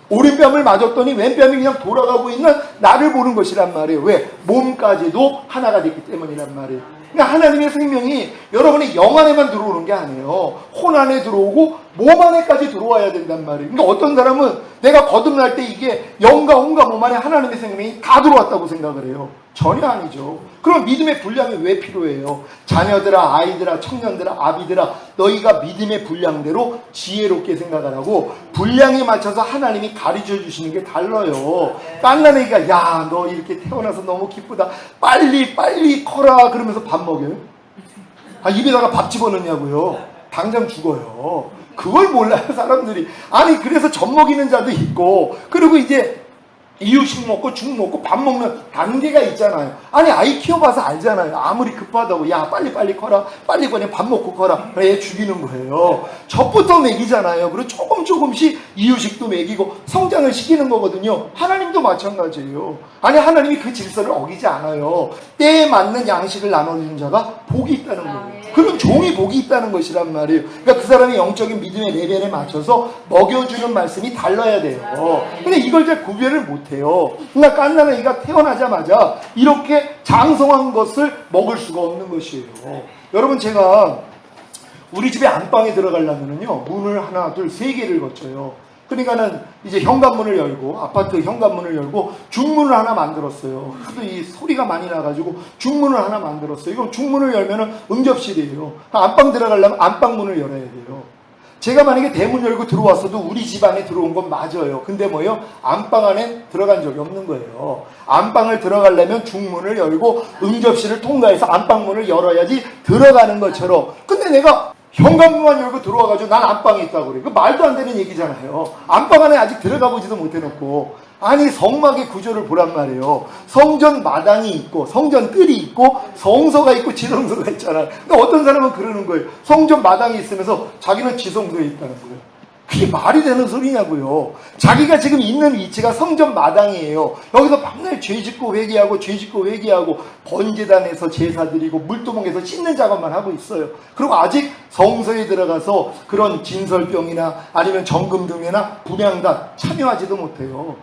S1: 오른뺨을 맞았더니 왼뺨이 그냥 돌아가고 있는 나를 보는 것이란 말이에요. 왜? 몸까지도 하나가 됐기 때문이란 말이에요. 그러니까 하나님의 생명이 여러분의 영 안에만 들어오는 게 아니에요. 혼 안에 들어오고 몸 안에까지 들어와야 된단 말이에요. 그러니까 어떤 사람은 내가 거듭날 때 이게 영과 혼과 몸 안에 하나님의 생명이 다 들어왔다고 생각을 해요. 전혀 아니죠. 그럼 믿음의 분량이 왜 필요해요? 자녀들아, 아이들아, 청년들아, 아비들아, 너희가 믿음의 분량대로 지혜롭게 생각을 하고 분량에 맞춰서 하나님이 가르쳐 주시는 게 달라요. 딴 애기가 야, 너 이렇게 태어나서 너무 기쁘다. 빨리 커라 그러면서 밥 먹여요? 입에다가 밥 집어넣냐고요? 당장 죽어요. 그걸 몰라요 사람들이. 아니 그래서 젖 먹이는 자도 있고 그리고 이제 이유식 먹고 죽 먹고 밥 먹는 단계가 있잖아요. 아니 아이 키워봐서 알잖아요. 아무리 급하다고 야 빨리 커라 빨리 그냥 밥 먹고 커라 애 죽이는 거예요. 젖부터 먹이잖아요. 그리고 조금씩 이유식도 먹이고 성장을 시키는 거거든요. 하나님도 마찬가지예요. 아니 하나님이 그 질서를 어기지 않아요. 때에 맞는 양식을 나눠주는 자가 복이 있다는 거예요. 그런 종이 복이 있다는 것이란 말이에요. 그러니까 그 사람의 영적인 믿음의 레벨에 맞춰서 먹여주는 말씀이 달라야 돼요. 근데 이걸 잘 구별을 못해요. 그러니까 깐나나이가 태어나자마자 이렇게 장성한 것을 먹을 수가 없는 것이에요. 여러분 제가 우리 집에 안방에 들어가려면요 문을 하나 둘 세 개를 거쳐요. 그러니까는 이제 현관문을 열고 아파트 현관문을 열고 중문을 하나 만들었어요. 하도 이 소리가 많이 나가지고 중문을 하나 만들었어요. 이건 중문을 열면은 응접실이에요. 안방 들어가려면 안방문을 열어야 돼요. 제가 만약에 대문 열고 들어왔어도 우리 집 안에 들어온 건 맞아요. 근데 뭐예요? 안방 안에 들어간 적이 없는 거예요. 안방을 들어가려면 중문을 열고 응접실을 통과해서 안방문을 열어야지 들어가는 것처럼. 근데 내가 현관문만 열고 들어와가지고 난 안방에 있다고 그래. 그 말도 안 되는 얘기잖아요. 안방 안에 아직 들어가 보지도 못해놓고. 아니 성막의 구조를 보란 말이에요. 성전 마당이 있고 성전 뜰이 있고 성소가 있고 지성소가 있잖아요. 근데 어떤 사람은 그러는 거예요. 성전 마당이 있으면서 자기는 지성소에 있다는 거예요. 그게 말이 되는 소리냐고요. 자기가 지금 있는 위치가 성전 마당이에요. 여기서 밤날 죄짓고 회개하고 번제단에서 제사 드리고 물두멍에서 씻는 작업만 하고 있어요. 그리고 아직 성소에 들어가서 그런 진설병이나 아니면 정금등회나 분향단 참여하지도 못해요.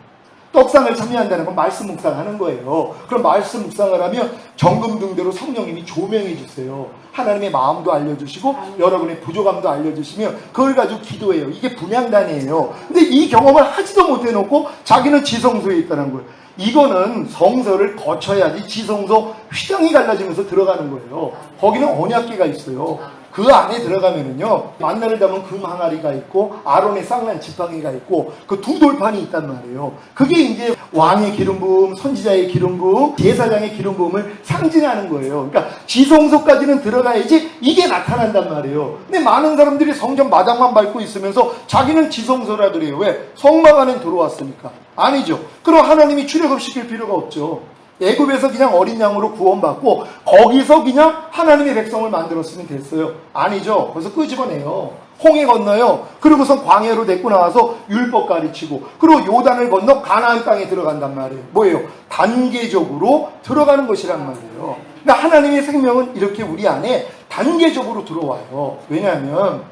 S1: 떡상을 참여한다는 건 말씀 묵상하는 거예요. 그럼 말씀 묵상을 하면 정금등대로 성령님이 조명해 주세요. 하나님의 마음도 알려주시고 여러분의 부족함도 알려주시면 그걸 가지고 기도해요. 이게 분향단이에요. 근데 이 경험을 하지도 못해놓고 자기는 지성소에 있다는 거예요. 이거는 성서를 거쳐야지 지성소 휘장이 갈라지면서 들어가는 거예요. 거기는 언약궤가 있어요. 그 안에 들어가면은요 만나를 담은 금 항아리가 있고 아론의 쌍난 지팡이가 있고 그 두 돌판이 있단 말이에요. 그게 이제 왕의 기름 부음, 선지자의 기름 부음, 제사장의 기름 부음을 상징하는 거예요. 그러니까 지성소까지는 들어가야지 이게 나타난단 말이에요. 근데 많은 사람들이 성전 마당만 밟고 있으면서 자기는 지성소라 그래요. 왜? 성막 안에 들어왔으니까. 아니죠. 그럼 하나님이 출애굽시킬 필요가 없죠. 애굽에서 그냥 어린 양으로 구원받고 거기서 그냥 하나님의 백성을 만들었으면 됐어요. 아니죠. 거기서 끄집어내요. 홍해 건너요. 그리고선 광야로 데리고 나와서 율법 가르치고, 그리고 요단을 건너 가나안 땅에 들어간단 말이에요. 뭐예요? 단계적으로 들어가는 것이란 말이에요. 그러니까 하나님의 생명은 이렇게 우리 안에 단계적으로 들어와요. 왜냐하면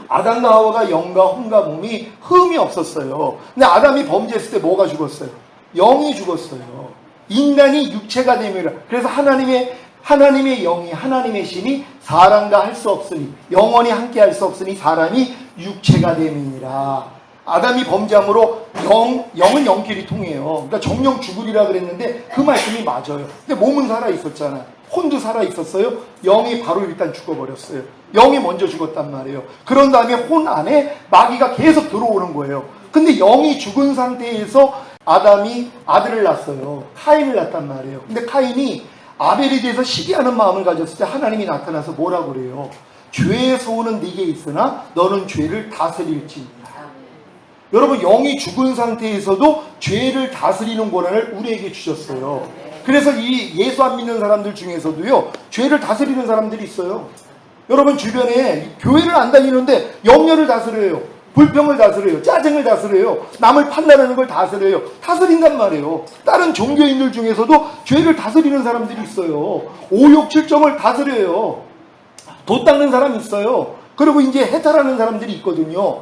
S1: 아담과 하와가 영과 혼과 몸이 흠이 없었어요. 근데 아담이 범죄했을 때 뭐가 죽었어요? 영이 죽었어요. 인간이 육체가 됨이라. 그래서 하나님의 영이, 하나님의 신이 사람과 할 수 없으니, 영원히 함께 할 수 없으니 사람이 육체가 됨이니라. 아담이 범죄함으로 영은 영끼리 통해요. 그러니까 정령 죽으리라 그랬는데 그 말씀이 맞아요. 근데 몸은 살아 있었잖아요. 혼도 살아 있었어요. 영이 바로 일단 죽어버렸어요. 영이 먼저 죽었단 말이에요. 그런 다음에 혼 안에 마귀가 계속 들어오는 거예요. 근데 영이 죽은 상태에서 아담이 아들을 낳았어요. 카인을 낳았단 말이에요. 근데 카인이 아벨에 대해서 시기하는 마음을 가졌을 때 하나님이 나타나서 뭐라고 그래요? 죄의 소원은 네게 있으나 너는 죄를 다스릴지니라. 여러분, 영이 죽은 상태에서도 죄를 다스리는 권한을 우리에게 주셨어요. 그래서 이 예수 안 믿는 사람들 중에서도요, 죄를 다스리는 사람들이 있어요. 여러분 주변에 교회를 안 다니는데 염려를 다스려요. 불평을 다스려요. 짜증을 다스려요. 남을 판단하는 걸 다스려요. 다스린단 말이에요. 다른 종교인들 중에서도 죄를 다스리는 사람들이 있어요. 오욕 칠정을 다스려요. 도 닦는 사람이 있어요. 그리고 이제 해탈하는 사람들이 있거든요.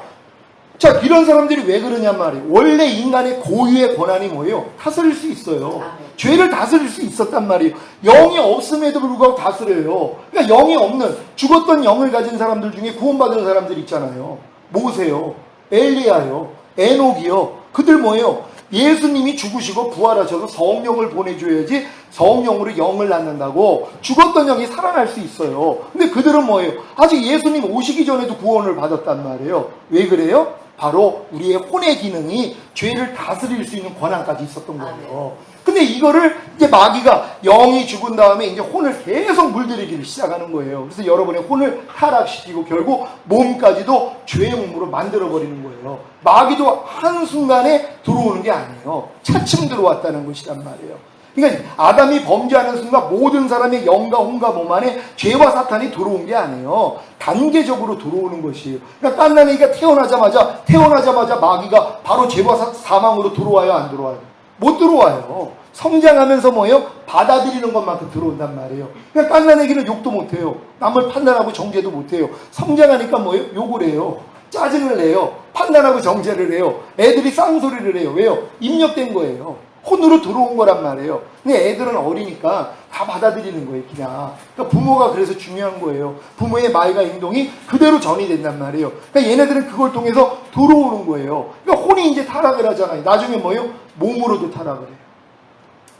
S1: 자, 이런 사람들이 왜 그러냔 말이에요. 원래 인간의 고유의 권한이 뭐예요? 다스릴 수 있어요. 죄를 다스릴 수 있었단 말이에요. 영이 없음에도 불구하고 다스려요. 그러니까 영이 없는, 죽었던 영을 가진 사람들 중에 구원받은 사람들 있잖아요. 모세요, 엘리야요, 에녹이요. 그들 뭐예요? 예수님이 죽으시고 부활하셔서 성령을 보내줘야지 성령으로 영을 낳는다고 죽었던 영이 살아날 수 있어요. 근데 그들은 뭐예요? 아직 예수님 오시기 전에도 구원을 받았단 말이에요. 왜 그래요? 바로 우리의 혼의 기능이 죄를 다스릴 수 있는 권한까지 있었던 거예요. 근데 이거를 이제 마귀가 영이 죽은 다음에 이제 혼을 계속 물들이기를 시작하는 거예요. 그래서 여러분의 혼을 타락시키고 결국 몸까지도 죄의 몸으로 만들어버리는 거예요. 마귀도 한순간에 들어오는 게 아니에요. 차츰 들어왔다는 것이란 말이에요. 그러니까 아담이 범죄하는 순간 모든 사람의 영과 혼과 몸 안에 죄와 사탄이 들어온 게 아니에요. 단계적으로 들어오는 것이에요. 그러니까 깐난애기가 태어나자마자 마귀가 바로 죄와 사망으로 들어와요, 안 들어와요? 못 들어와요. 성장하면서 뭐예요? 받아들이는 것만큼 들어온단 말이에요. 그러니까 깐난애기는 욕도 못해요. 남을 판단하고 정죄도 못해요. 성장하니까 뭐예요? 욕을 해요. 짜증을 내요. 판단하고 정죄를 해요. 애들이 쌍소리를 해요. 왜요? 입력된 거예요. 혼으로 들어온 거란 말이에요. 근데 애들은 어리니까 다 받아들이는 거예요, 그냥. 그러니까 부모가 그래서 중요한 거예요. 부모의 말과 행동이 그대로 전이 된단 말이에요. 그러니까 얘네들은 그걸 통해서 들어오는 거예요. 그러니까 혼이 이제 타락을 하잖아요. 나중에 뭐예요? 몸으로도 타락을 해요.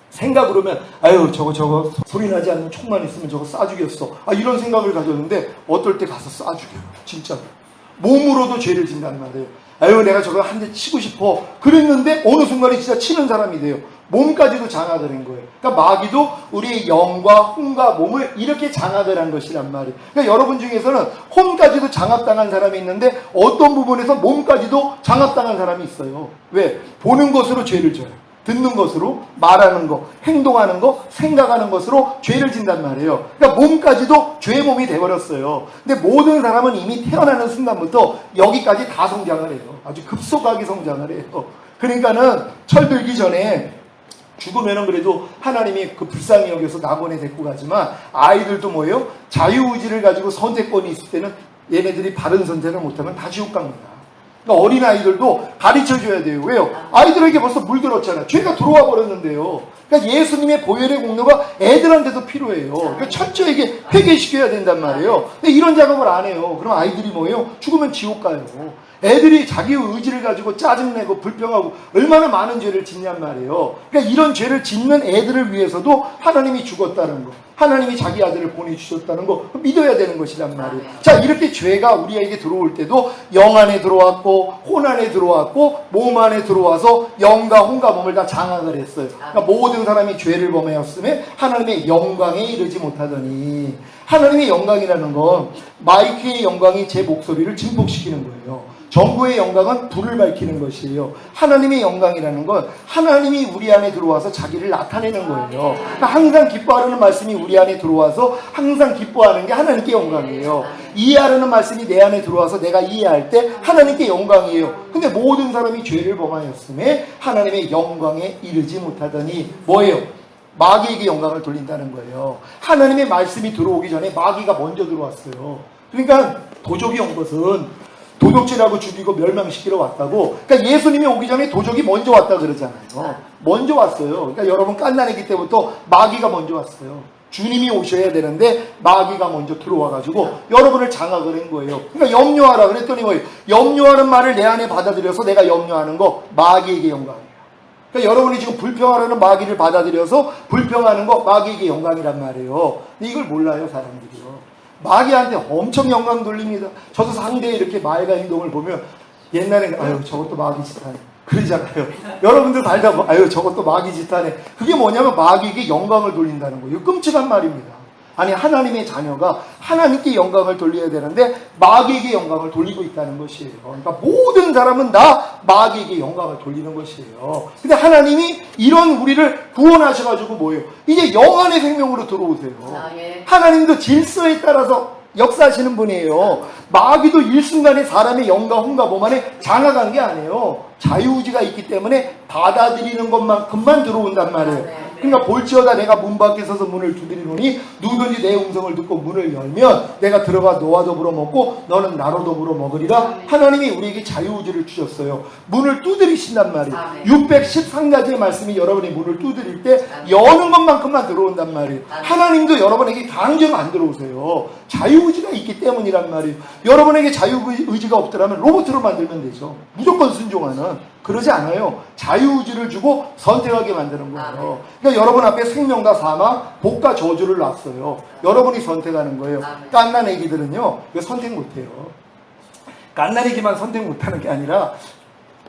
S1: 생각으로 하면, 아유, 저거 소리 나지 않는 총만 있으면 저거 쏴 죽였어. 이런 생각을 가졌는데 어떨 때 가서 쏴 죽여요. 진짜. 몸으로도 죄를 진단 말이에요. 아유, 내가 저거 한 대 치고 싶어. 그랬는데 어느 순간에 진짜 치는 사람이 돼요. 몸까지도 장악을 한 거예요. 그러니까 마귀도 우리의 영과 혼과 몸을 이렇게 장악을 한 것이란 말이에요. 그러니까 여러분 중에서는 혼까지도 장악당한 사람이 있는데 어떤 부분에서 몸까지도 장악당한 사람이 있어요. 왜? 보는 것으로 죄를 져요. 듣는 것으로, 말하는 것, 행동하는 것, 생각하는 것으로 죄를 진단 말이에요. 그러니까 몸까지도 죄의 몸이 돼버렸어요. 근데 모든 사람은 이미 태어나는 순간부터 여기까지 다 성장을 해요. 아주 급속하게 성장을 해요. 그러니까는 철들기 전에 죽으면은 그래도 하나님이 그 불쌍히 여겨서 낙원에 데리고 가지만 아이들도 뭐예요? 자유의지를 가지고 선택권이 있을 때는 얘네들이 바른 선택을 못하면 다 지옥 갑니다. 그러니까 어린아이들도 가르쳐줘야 돼요. 왜요? 아이들에게 벌써 물들었잖아요. 죄가 들어와 버렸는데요. 그러니까 예수님의 보혈의 공로가 애들한테도 필요해요. 그러니까 철저하게 회개시켜야 된단 말이에요. 근데 이런 작업을 안 해요. 그럼 아이들이 뭐예요? 죽으면 지옥 가요. 애들이 자기 의지를 가지고 짜증내고 불평하고 얼마나 많은 죄를 짓냔 말이에요. 그러니까 이런 죄를 짓는 애들을 위해서도 하나님이 죽었다는 거, 하나님이 자기 아들을 보내주셨다는 거 믿어야 되는 것이란 말이에요. 자, 이렇게 죄가 우리에게 들어올 때도 영 안에 들어왔고 혼 안에 들어왔고 몸 안에 들어와서 영과 혼과 몸을 다 장악을 했어요. 그러니까 모든 사람이 죄를 범하였음에 하나님의 영광에 이르지 못하더니, 하나님의 영광이라는 건 마이크의 영광이 제 목소리를 증폭시키는 거예요. 정부의 영광은 불을 밝히는 것이에요. 하나님의 영광이라는 건 하나님이 우리 안에 들어와서 자기를 나타내는 거예요. 그러니까 항상 기뻐하라는 말씀이 우리 안에 들어와서 항상 기뻐하는 게 하나님께 영광이에요. 이해하려는 말씀이 내 안에 들어와서 내가 이해할 때 하나님께 영광이에요. 근데 모든 사람이 죄를 범하였음에 하나님의 영광에 이르지 못하더니 뭐예요? 마귀에게 영광을 돌린다는 거예요. 하나님의 말씀이 들어오기 전에 마귀가 먼저 들어왔어요. 그러니까 도적이 온 것은 도둑질하고 죽이고 멸망시키러 왔다고. 그러니까 예수님이 오기 전에 도적이 먼저 왔다 그러잖아요. 먼저 왔어요. 그러니까 여러분 깐난아기 때부터 마귀가 먼저 왔어요. 주님이 오셔야 되는데 마귀가 먼저 들어와가지고 여러분을 장악을 한 거예요. 그러니까 염려하라 그랬더니 뭐예요? 염려하는 말을 내 안에 받아들여서 내가 염려하는 거 마귀에게 영광이에요. 그러니까 여러분이 지금 불평하라는 마귀를 받아들여서 불평하는 거 마귀에게 영광이란 말이에요. 근데 이걸 몰라요, 사람들이요. 마귀한테 엄청 영광 돌립니다. 저도 상대의 이렇게 말과 행동을 보면 옛날에는 아유 저것도 마귀 짓하네 그러잖아요. 여러분들 살다 보면 아유 저것도 마귀 짓하네. 그게 뭐냐면 마귀에게 영광을 돌린다는 거예요. 끔찍한 말입니다. 아니 하나님의 자녀가 하나님께 영광을 돌려야 되는데 마귀에게 영광을 돌리고 있다는 것이에요. 그러니까 모든 사람은 다 마귀에게 영광을 돌리는 것이에요. 근데 하나님이 이런 우리를 구원하셔가지고 뭐예요? 이제 영원의 생명으로 들어오세요. 하나님도 질서에 따라서 역사하시는 분이에요. 마귀도 일순간에 사람의 영과 혼과 몸 안에 장악한 게 아니에요. 자유의지가 있기 때문에 받아들이는 것만큼만 들어온단 말이에요. 그러니까 볼지어다 내가 문 밖에 서서 문을 두드리노니 누구든지 내 음성을 듣고 문을 열면 내가 들어가 너와 더불어 먹고 너는 나로 더불어 먹으리라. 하나님이 우리에게 자유의지를 주셨어요. 문을 두드리신단 말이에요. 613가지의 말씀이 여러분이 문을 두드릴 때 여는 것만큼만 들어온단 말이에요. 하나님도 여러분에게 강제로 안 들어오세요. 자유의지가 있기 때문이란 말이에요. 여러분에게 자유의지가 없더라면 로봇으로 만들면 되죠. 무조건 순종하는. 그러지 않아요. 자유의지를 주고 선택하게 만드는 거예요. 그러니까 여러분 앞에 생명과 사망, 복과 저주를 놨어요. 여러분이 선택하는 거예요. 깐난애기들은요, 이거 선택 못해요. 깐난애기만 선택 못하는 게 아니라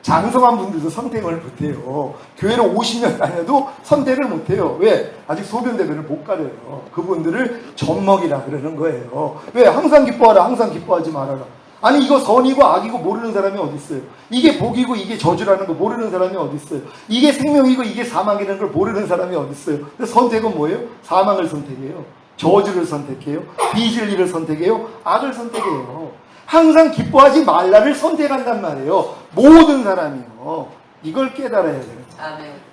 S1: 장성한 분들도 선택을 못해요. 교회를 50년 다녀도 선택을 못해요. 왜? 아직 소변대변을 못 가려요. 그분들을 젖먹이라 그러는 거예요. 왜? 항상 기뻐하라, 항상 기뻐하지 말아라. 아니 이거 선이고 악이고 모르는 사람이 어디 있어요? 이게 복이고 이게 저주라는 거 모르는 사람이 어디 있어요? 이게 생명이고 이게 사망이라는 걸 모르는 사람이 어디 있어요? 근데 선택은 뭐예요? 사망을 선택해요. 저주를 선택해요. 비진리를 선택해요. 악을 선택해요. 항상 기뻐하지 말라를 선택한단 말이에요. 모든 사람이요. 이걸 깨달아야 돼요.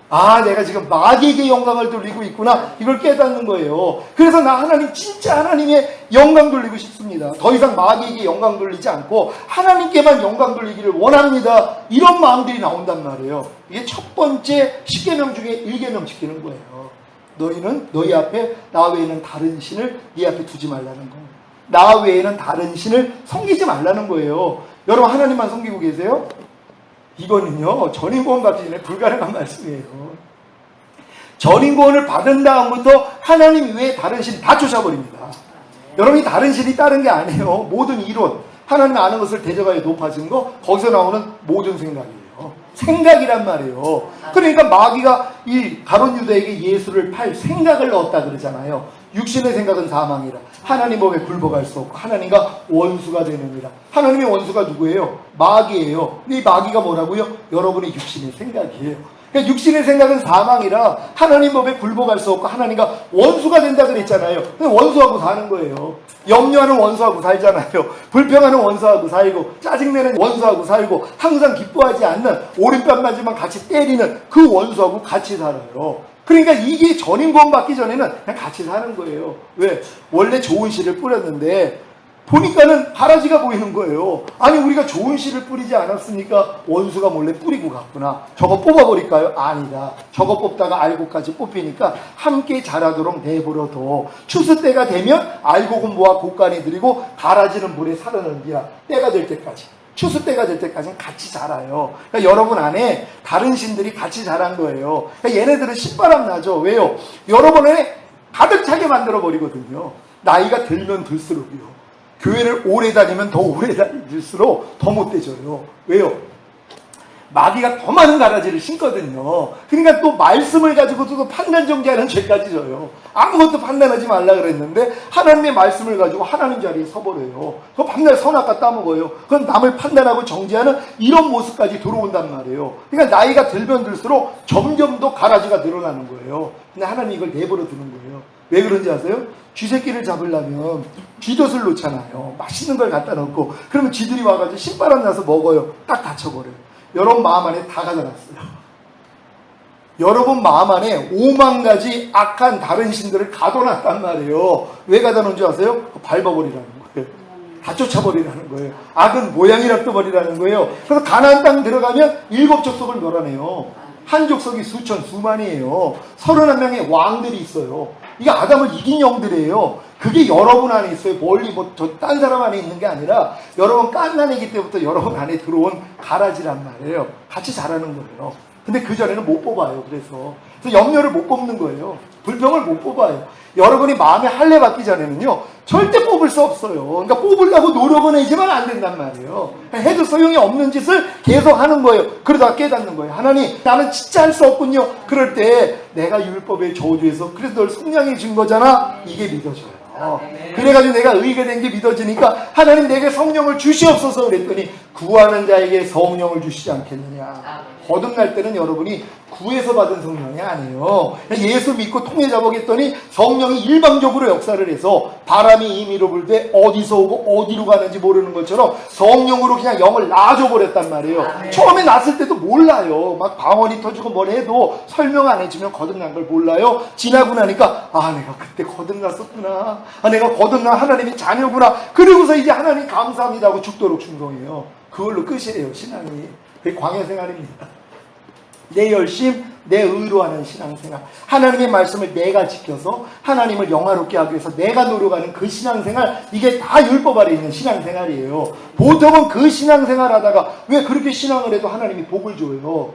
S1: 아, 내가 지금 마귀에게 영광을 돌리고 있구나. 이걸 깨닫는 거예요. 그래서 나 하나님, 진짜 하나님의 영광 돌리고 싶습니다. 더 이상 마귀에게 영광 돌리지 않고 하나님께만 영광 돌리기를 원합니다. 이런 마음들이 나온단 말이에요. 이게 첫 번째 10계명 중에 1계명 지키는 거예요. 너희는 너희 앞에 나 외에는 다른 신을 네 앞에 두지 말라는 거예요. 나 외에는 다른 신을 섬기지 말라는 거예요. 여러분 하나님만 섬기고 계세요? 이거는요, 전인구원 받기 전에 불가능한 말씀이에요. 전인구원을 받은 다음부터 하나님 외에 다른 신 다 쫓아버립니다. 여러분이 다른 신이 다른 게 아니에요. 모든 이론, 하나님 아는 것을 대적하여 높아진 거, 거기서 나오는 모든 생각이에요. 생각이란 말이에요. 그러니까 마귀가 이 가룟 유다에게 예수를 팔 생각을 넣었다 그러잖아요. 육신의 생각은 사망이라 하나님 법에 굴복할 수 없고 하나님과 원수가 되느니라. 하나님의 원수가 누구예요? 마귀예요. 근데 이 마귀가 뭐라고요? 여러분의 육신의 생각이에요. 그러니까 육신의 생각은 사망이라 하나님 법에 굴복할 수 없고 하나님과 원수가 된다 그랬잖아요. 원수하고 사는 거예요. 염려하는 원수하고 살잖아요. 불평하는 원수하고 살고 짜증내는 원수하고 살고 항상 기뻐하지 않는 오른뺨맞이만 같이 때리는 그 원수하고 같이 살아요. 그러니까 이게 전인구원 받기 전에는 그냥 같이 사는 거예요. 왜? 원래 좋은 씨를 뿌렸는데 보니까는 바라지가 보이는 거예요. 아니 우리가 좋은 씨를 뿌리지 않았으니까 원수가 몰래 뿌리고 갔구나. 저거 뽑아버릴까요? 아니다. 저거 뽑다가 알곡까지 뽑히니까 함께 자라도록 내버려둬. 추수 때가 되면 알곡은 모아 곡간에 들이고 바라지는 물에 살아넣으리라. 때가 될 때까지. 추수 때가 될 때까지는 같이 자라요. 그러니까 여러분 안에 다른 신들이 같이 자란 거예요. 그러니까 얘네들은 신바람 나죠. 왜요? 여러분에 가득 차게 만들어 버리거든요. 나이가 들면 들수록요. 교회를 오래 다니면 더 오래 다닐수록 더 못되져요. 왜요? 마귀가 더 많은 가라지를 심거든요. 그러니까 또 말씀을 가지고도 또 판단정죄하는 죄까지 져요. 아무것도 판단하지 말라 그랬는데 하나님의 말씀을 가지고 하나님 자리에 서버려요. 그 밤낮 선악과 따먹어요. 그건 남을 판단하고 정죄하는 이런 모습까지 들어온단 말이에요. 그러니까 나이가 들면 들수록 점점 더 가라지가 늘어나는 거예요. 근데 하나님 이걸 내버려 두는 거예요. 거예요. 왜 그런지 아세요? 쥐새끼를 잡으려면 쥐덫을 놓잖아요. 맛있는 걸 갖다 놓고 그러면 쥐들이 와가지고 신바람 나서 먹어요. 딱 다쳐버려요. 여러분 마음 안에 다 가져갔어요. 여러분 마음 안에 5만 가지 악한 다른 신들을 가둬놨단 말이에요. 왜 가둬놓은 줄 아세요? 밟아버리라는 거예요. 다 쫓아버리라는 거예요. 악은 모양이라도 버리라는 거예요. 그래서 가나안 땅 들어가면 7족속을 멸하네요. 한 족속이 수천 수만이에요. 31명의 왕들이 있어요. 이게 아담을 이긴 영들이에요. 그게 여러분 안에 있어요. 멀리 딴 사람 안에 있는 게 아니라 여러분 깐난애기 때부터 여러분 안에 들어온 가라지란 말이에요. 같이 자라는 거예요. 근데 그전에는 못 뽑아요. 그래서 염려를 못 뽑는 거예요. 불평을 못 뽑아요. 여러분이 마음에 할례 받기 전에는요, 절대 뽑을 수 없어요. 그러니까 뽑으려고 노력은 하지만 안 된단 말이에요. 해도 소용이 없는 짓을 계속 하는 거예요. 그러다가 깨닫는 거예요. 하나님, 나는 진짜 할 수 없군요. 그럴 때 내가 율법의 저주에서 그래서 널 성량해 준 거잖아. 이게 믿어져요. 그래가지고 내가 의가 된 게 믿어지니까 하나님 내게 성령을 주시옵소서 그랬더니 구하는 자에게 성령을 주시지 않겠느냐. 거듭날 때는 여러분이 구해서 받은 성령이 아니에요. 예수 믿고 통해 잡아겠더니 성령이 일방적으로 역사를 해서 바람이 임의로 불되 어디서 오고 어디로 가는지 모르는 것처럼 성령으로 그냥 영을 놔줘버렸단 말이에요. 처음에 났을 때도 몰라요. 막 방언이 터지고 뭘 해도 설명 안 해주면 거듭난 걸 몰라요. 지나고 나니까 내가 그때 거듭났었구나. 내가 거듭난 하나님의 자녀구나. 그리고서 이제 하나님 감사합니다 하고 죽도록 충성해요. 그걸로 끝이에요. 신앙이. 그게 광야생활입니다. 내 열심, 내 의로 하는 신앙생활. 하나님의 말씀을 내가 지켜서 하나님을 영화롭게 하기 위해서 내가 노력하는 그 신앙생활, 이게 다 율법 아래 있는 신앙생활이에요. 보통은 그 신앙생활 하다가 왜 그렇게 신앙을 해도 하나님이 복을 줘요?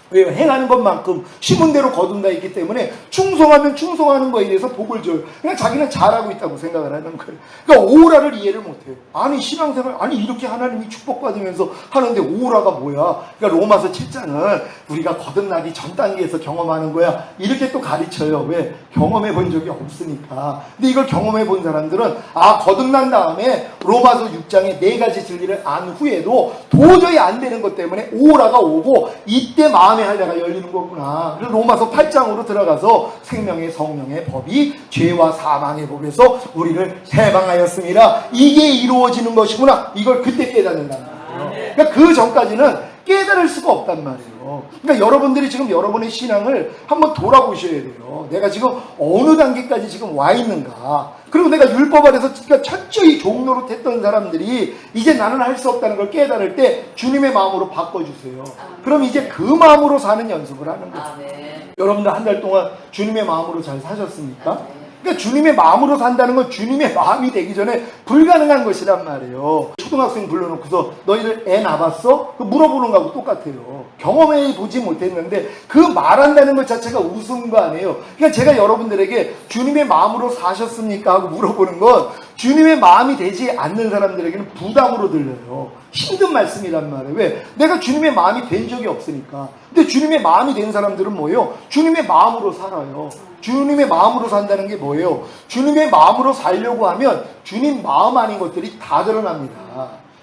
S1: 왜요? 행하는 것만큼 심은 대로 거둔다 있기 때문에 충성하면 충성하는 거에 대해서 복을 줘요. 그냥 자기는 잘하고 있다고 생각을 하는 거예요. 그러니까 오라를 이해를 못해요. 아니 신앙생활 이렇게 하나님이 축복받으면서 하는데 오라가 뭐야? 그러니까 로마서 7장은 우리가 거듭나기 전 단계에서 경험하는 거야. 이렇게 또 가르쳐요. 왜? 경험해 본 적이 없으니까. 근데 이걸 경험해 본 사람들은 거듭난 다음에 로마서 6장에 4가지 진리를 안 후에도 도저히 안 되는 것 때문에 오라가 오고 이때 마음의 할례가 열리는 거구나. 그래서 로마서 8장으로 들어가서 생명의 성령의 법이 죄와 사망의 법에서 우리를 해방하였습니다. 이게 이루어지는 것이구나. 이걸 그때 깨닫는단 말이에요. 그러니까 그 전까지는 깨달을 수가 없단 말이에요. 그러니까 여러분들이 지금 여러분의 신앙을 한번 돌아보셔야 돼요. 내가 지금 어느 단계까지 지금 와 있는가. 그리고 내가 율법 아래서 철저히 종로로 했던 사람들이 이제 나는 할 수 없다는 걸 깨달을 때 주님의 마음으로 바꿔주세요. 그럼 이제 그 마음으로 사는 연습을 하는 거죠. 여러분들 한 달 동안 주님의 마음으로 잘 사셨습니까? 그러니까 주님의 마음으로 산다는 건 주님의 마음이 되기 전에 불가능한 것이란 말이에요. 초등학생 불러놓고서 너희들 애 낳았어? 물어보는 거하고 똑같아요. 경험해 보지 못했는데 그 말한다는 것 자체가 우스운 거 아니에요. 그러니까 제가 여러분들에게 주님의 마음으로 사셨습니까? 하고 물어보는 건 주님의 마음이 되지 않는 사람들에게는 부담으로 들려요. 힘든 말씀이란 말이에요. 왜? 내가 주님의 마음이 된 적이 없으니까. 근데 주님의 마음이 된 사람들은 뭐예요? 주님의 마음으로 살아요. 주님의 마음으로 산다는 게 뭐예요? 주님의 마음으로 살려고 하면 주님 마음 아닌 것들이 다 드러납니다.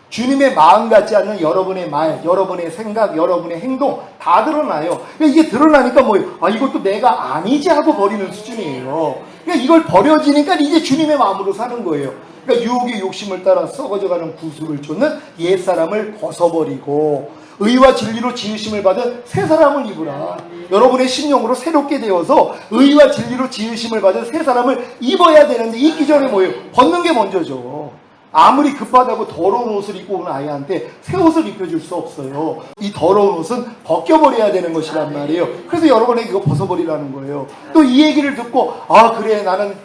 S1: 주님의 마음 같지 않는 여러분의 말, 여러분의 생각, 여러분의 행동 다 드러나요. 그러니까 이게 드러나니까 뭐예요? 이것도 내가 아니지 하고 버리는 수준이에요. 그러니까 이걸 버려지니까 이제 주님의 마음으로 사는 거예요. 그러니까 유혹의 욕심을 따라 썩어져가는 구습을 쫓는 옛사람을 벗어버리고 의와 진리로 지으심을 받은 새 사람을 입으라. 여러분의 심령으로 새롭게 되어서 의와 진리로 지으심을 받은 새 사람을 입어야 되는데 입기 전에 뭐예요? 벗는 게 먼저죠. 아무리 급하다고 더러운 옷을 입고 오는 아이한테 새 옷을 입혀줄 수 없어요. 이 더러운 옷은 벗겨버려야 되는 것이란 말이에요. 그래서 여러분에게 이거 벗어버리라는 거예요. 또 이 얘기를 듣고 그래 나는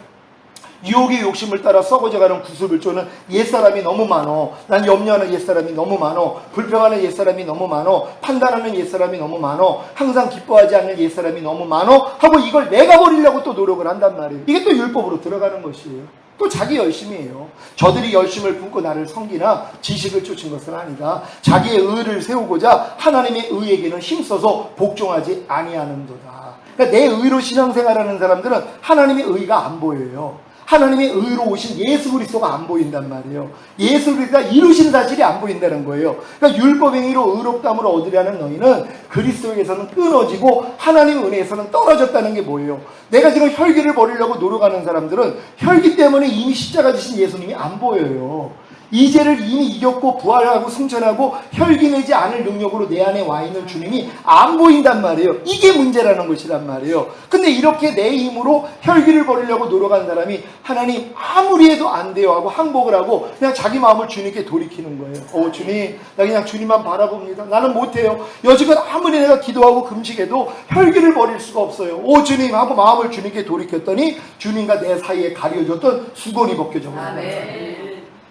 S1: 유혹의 욕심을 따라 썩어져가는 구습을 쫓는 옛사람이 너무 많어. 난 염려하는 옛사람이 너무 많어. 불평하는 옛사람이 너무 많어. 판단하는 옛사람이 너무 많어. 항상 기뻐하지 않는 옛사람이 너무 많어. 하고 이걸 내가 버리려고 또 노력을 한단 말이에요. 이게 또 율법으로 들어가는 것이에요. 또 자기 열심이에요. 저들이 열심을 품고 나를 섬기나 지식을 쫓은 것은 아니다. 자기의 의를 세우고자 하나님의 의에게는 힘써서 복종하지 아니하는도다. 그러니까 내 의로 신앙생활하는 사람들은 하나님의 의가 안 보여요. 하나님의 의로우신 예수 그리스도가 안 보인단 말이에요. 예수 그리스도가 이루신 사실이 안 보인다는 거예요. 그러니까 율법행위로 의롭다함을 얻으려는 너희는 그리스도에게서는 끊어지고 하나님의 은혜에서는 떨어졌다는 게 뭐예요? 내가 지금 혈기를 버리려고 노력하는 사람들은 혈기 때문에 이미 십자가 지신 예수님이 안 보여요. 이 죄를 이미 이겼고 부활하고 승천하고 혈기 내지 않을 능력으로 내 안에 와 있는 주님이 안 보인단 말이에요. 이게 문제라는 것이란 말이에요. 근데 이렇게 내 힘으로 혈기를 버리려고 노력한 사람이 하나님 아무리 해도 안 돼요 하고 항복을 하고 그냥 자기 마음을 주님께 돌이키는 거예요. 주님, 나 그냥 주님만 바라봅니다. 나는 못해요. 여지껏 아무리 내가 기도하고 금식해도 혈기를 버릴 수가 없어요. 주님 하고 마음을 주님께 돌이켰더니 주님과 내 사이에 가려졌던 수건이 벗겨져 버린 거예요.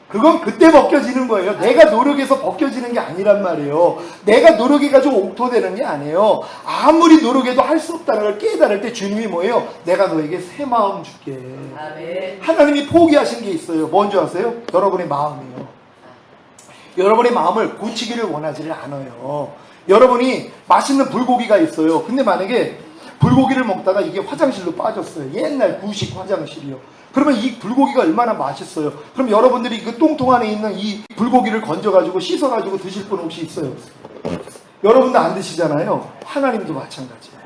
S1: 그건 그때 벗겨지는 거예요. 내가 노력해서 벗겨지는 게 아니란 말이에요. 내가 노력해가지고 옥토되는 게 아니에요. 아무리 노력해도 할 수 없다는 걸 깨달을 때 주님이 뭐예요? 내가 너에게 새 마음 줄게. 하나님이 포기하신 게 있어요. 뭔지 아세요? 여러분의 마음이에요. 여러분의 마음을 고치기를 원하지를 않아요. 여러분이 맛있는 불고기가 있어요. 근데 만약에 불고기를 먹다가 이게 화장실로 빠졌어요. 옛날 구식 화장실이요. 그러면 이 불고기가 얼마나 맛있어요. 그럼 여러분들이 그 똥통 안에 있는 이 불고기를 건져가지고 씻어가지고 드실 분 혹시 있어요? 여러분도 안 드시잖아요. 하나님도 마찬가지예요.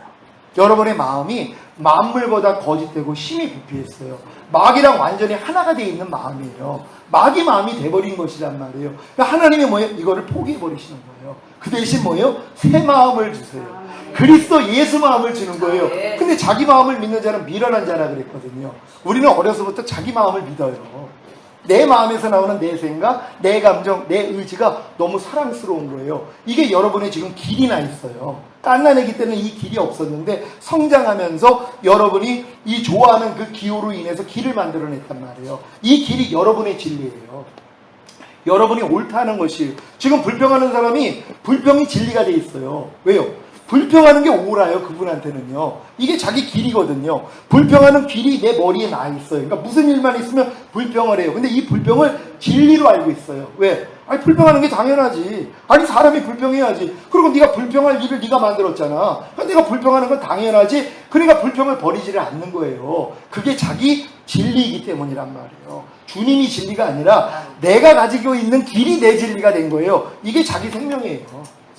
S1: 여러분의 마음이 만물보다 거짓되고 힘이 부패했어요. 마귀랑 완전히 하나가 되어 있는 마음이에요. 마귀 마음이 돼버린 것이란 말이에요. 그러니까 하나님이 뭐예요? 이거를 포기해버리시는 거예요. 그 대신 뭐예요? 새 마음을 주세요. 그리스도 예수 마음을 주는 거예요. 근데 자기 마음을 믿는 자는 미련한 자라 그랬거든요. 우리는 어려서부터 자기 마음을 믿어요. 내 마음에서 나오는 내 생각, 내 감정, 내 의지가 너무 사랑스러운 거예요. 이게 여러분의 지금 길이 나 있어요. 갓난아기 때는 이 길이 없었는데 성장하면서 여러분이 이 좋아하는 그 기호로 인해서 길을 만들어냈단 말이에요. 이 길이 여러분의 진리예요. 여러분이 옳다는 것이 지금 불평하는 사람이 불평이 진리가 돼 있어요. 왜요? 불평하는 게 옳아요. 그분한테는요. 이게 자기 길이거든요. 불평하는 길이 내 머리에 나 있어요. 그러니까 무슨 일만 있으면 불평을 해요. 근데 이 불평을 진리로 알고 있어요. 왜? 아니 불평하는 게 당연하지. 아니 사람이 불평해야지. 그리고 네가 불평할 일을 네가 만들었잖아. 그러니까 네가 불평하는 건 당연하지. 그러니까 불평을 버리지를 않는 거예요. 그게 자기 진리이기 때문이란 말이에요. 주님이 진리가 아니라 내가 가지고 있는 길이 내 진리가 된 거예요. 이게 자기 생명이에요.